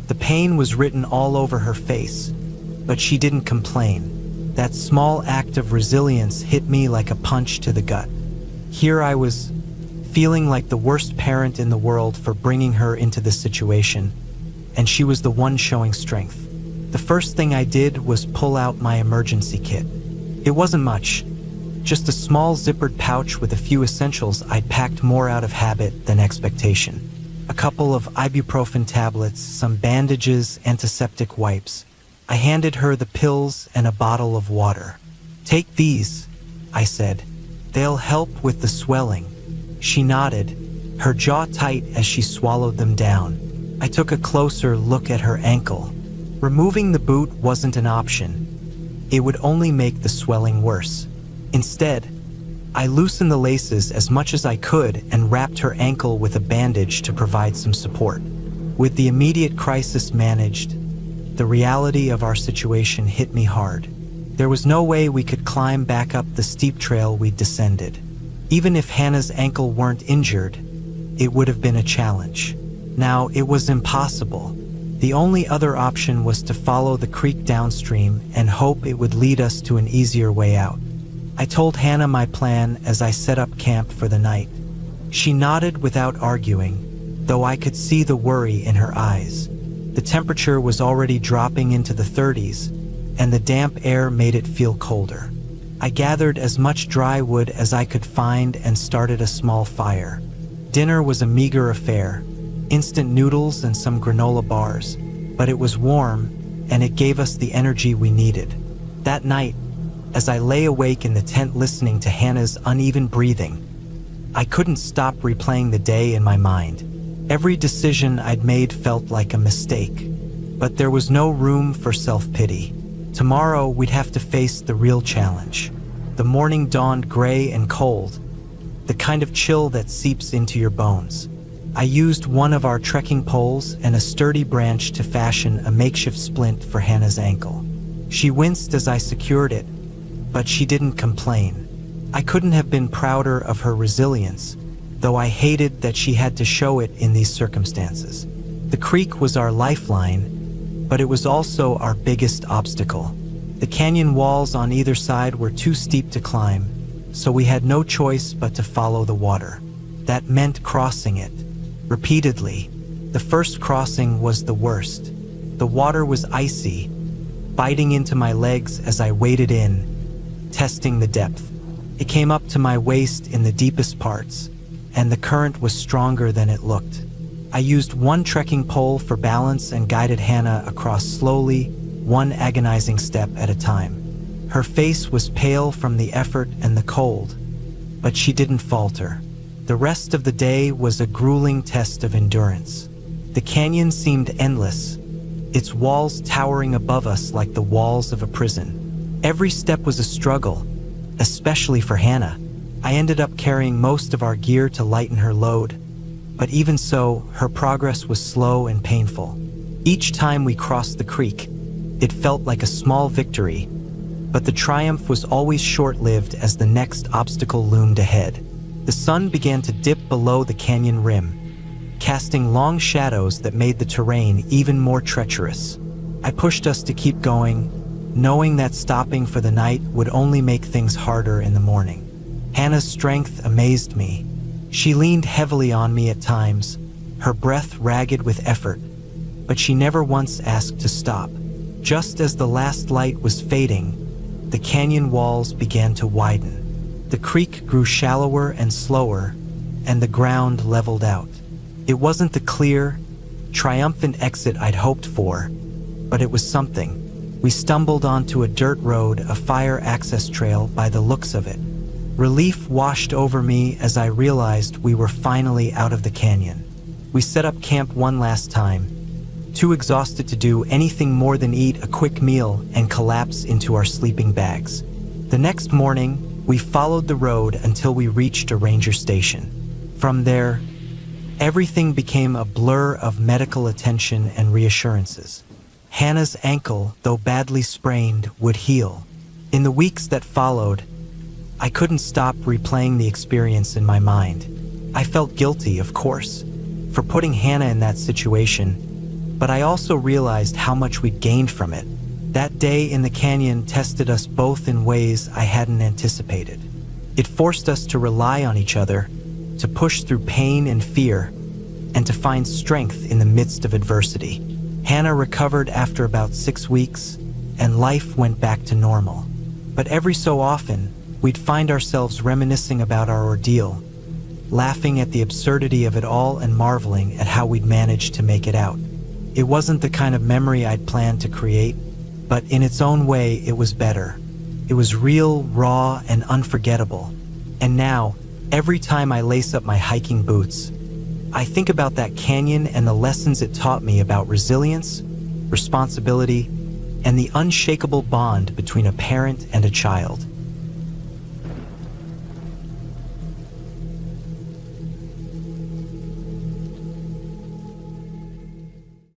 The pain was written all over her face, but she didn't complain. That small act of resilience hit me like a punch to the gut. Here I was, feeling like the worst parent in the world for bringing her into this situation, and she was the one showing strength. The first thing I did was pull out my emergency kit. It wasn't much, just a small zippered pouch with a few essentials I'd packed more out of habit than expectation. A couple of ibuprofen tablets, some bandages, antiseptic wipes. I handed her the pills and a bottle of water. "Take these," I said. "They'll help with the swelling." She nodded, her jaw tight as she swallowed them down. I took a closer look at her ankle. Removing the boot wasn't an option. It would only make the swelling worse. Instead, I loosened the laces as much as I could and wrapped her ankle with a bandage to provide some support. With the immediate crisis managed, the reality of our situation hit me hard. There was no way we could climb back up the steep trail we'd descended. Even if Hannah's ankle weren't injured, it would have been a challenge. Now, it was impossible. The only other option was to follow the creek downstream and hope it would lead us to an easier way out. I told Hannah my plan as I set up camp for the night. She nodded without arguing, though I could see the worry in her eyes. The temperature was already dropping into the 30s, and the damp air made it feel colder. I gathered as much dry wood as I could find and started a small fire. Dinner was a meager affair, instant noodles and some granola bars, but it was warm, and it gave us the energy we needed. That night, as I lay awake in the tent listening to Hannah's uneven breathing, I couldn't stop replaying the day in my mind. Every decision I'd made felt like a mistake, but there was no room for self-pity. Tomorrow we'd have to face the real challenge. The morning dawned gray and cold, the kind of chill that seeps into your bones. I used one of our trekking poles and a sturdy branch to fashion a makeshift splint for Hannah's ankle. She winced as I secured it, but she didn't complain. I couldn't have been prouder of her resilience, though I hated that she had to show it in these circumstances. The creek was our lifeline, but it was also our biggest obstacle. The canyon walls on either side were too steep to climb, so we had no choice but to follow the water. That meant crossing it, repeatedly. The first crossing was the worst. The water was icy, biting into my legs as I waded in, testing the depth. It came up to my waist in the deepest parts, and the current was stronger than it looked. I used one trekking pole for balance and guided Hannah across slowly, one agonizing step at a time. Her face was pale from the effort and the cold, but she didn't falter. The rest of the day was a grueling test of endurance. The canyon seemed endless, its walls towering above us like the walls of a prison. Every step was a struggle, especially for Hannah. I ended up carrying most of our gear to lighten her load, but even so, her progress was slow and painful. Each time we crossed the creek, it felt like a small victory, but the triumph was always short-lived as the next obstacle loomed ahead. The sun began to dip below the canyon rim, casting long shadows that made the terrain even more treacherous. I pushed us to keep going, knowing that stopping for the night would only make things harder in the morning. Hannah's strength amazed me. She leaned heavily on me at times, her breath ragged with effort, but she never once asked to stop. Just as the last light was fading, the canyon walls began to widen. The creek grew shallower and slower, and the ground leveled out. It wasn't the clear, triumphant exit I'd hoped for, but it was something. We stumbled onto a dirt road, a fire access trail by the looks of it. Relief washed over me as I realized we were finally out of the canyon. We set up camp one last time, too exhausted to do anything more than eat a quick meal and collapse into our sleeping bags. The next morning, we followed the road until we reached a ranger station. From there, everything became a blur of medical attention and reassurances. Hannah's ankle, though badly sprained, would heal. In the weeks that followed, I couldn't stop replaying the experience in my mind. I felt guilty, of course, for putting Hannah in that situation, but I also realized how much we'd gained from it. That day in the canyon tested us both in ways I hadn't anticipated. It forced us to rely on each other, to push through pain and fear, and to find strength in the midst of adversity. Hannah recovered after about 6 weeks, and life went back to normal. But every so often, we'd find ourselves reminiscing about our ordeal, laughing at the absurdity of it all and marveling at how we'd managed to make it out. It wasn't the kind of memory I'd planned to create, but in its own way, it was better. It was real, raw, and unforgettable. And now, every time I lace up my hiking boots, I think about that canyon and the lessons it taught me about resilience, responsibility, and the unshakable bond between a parent and a child.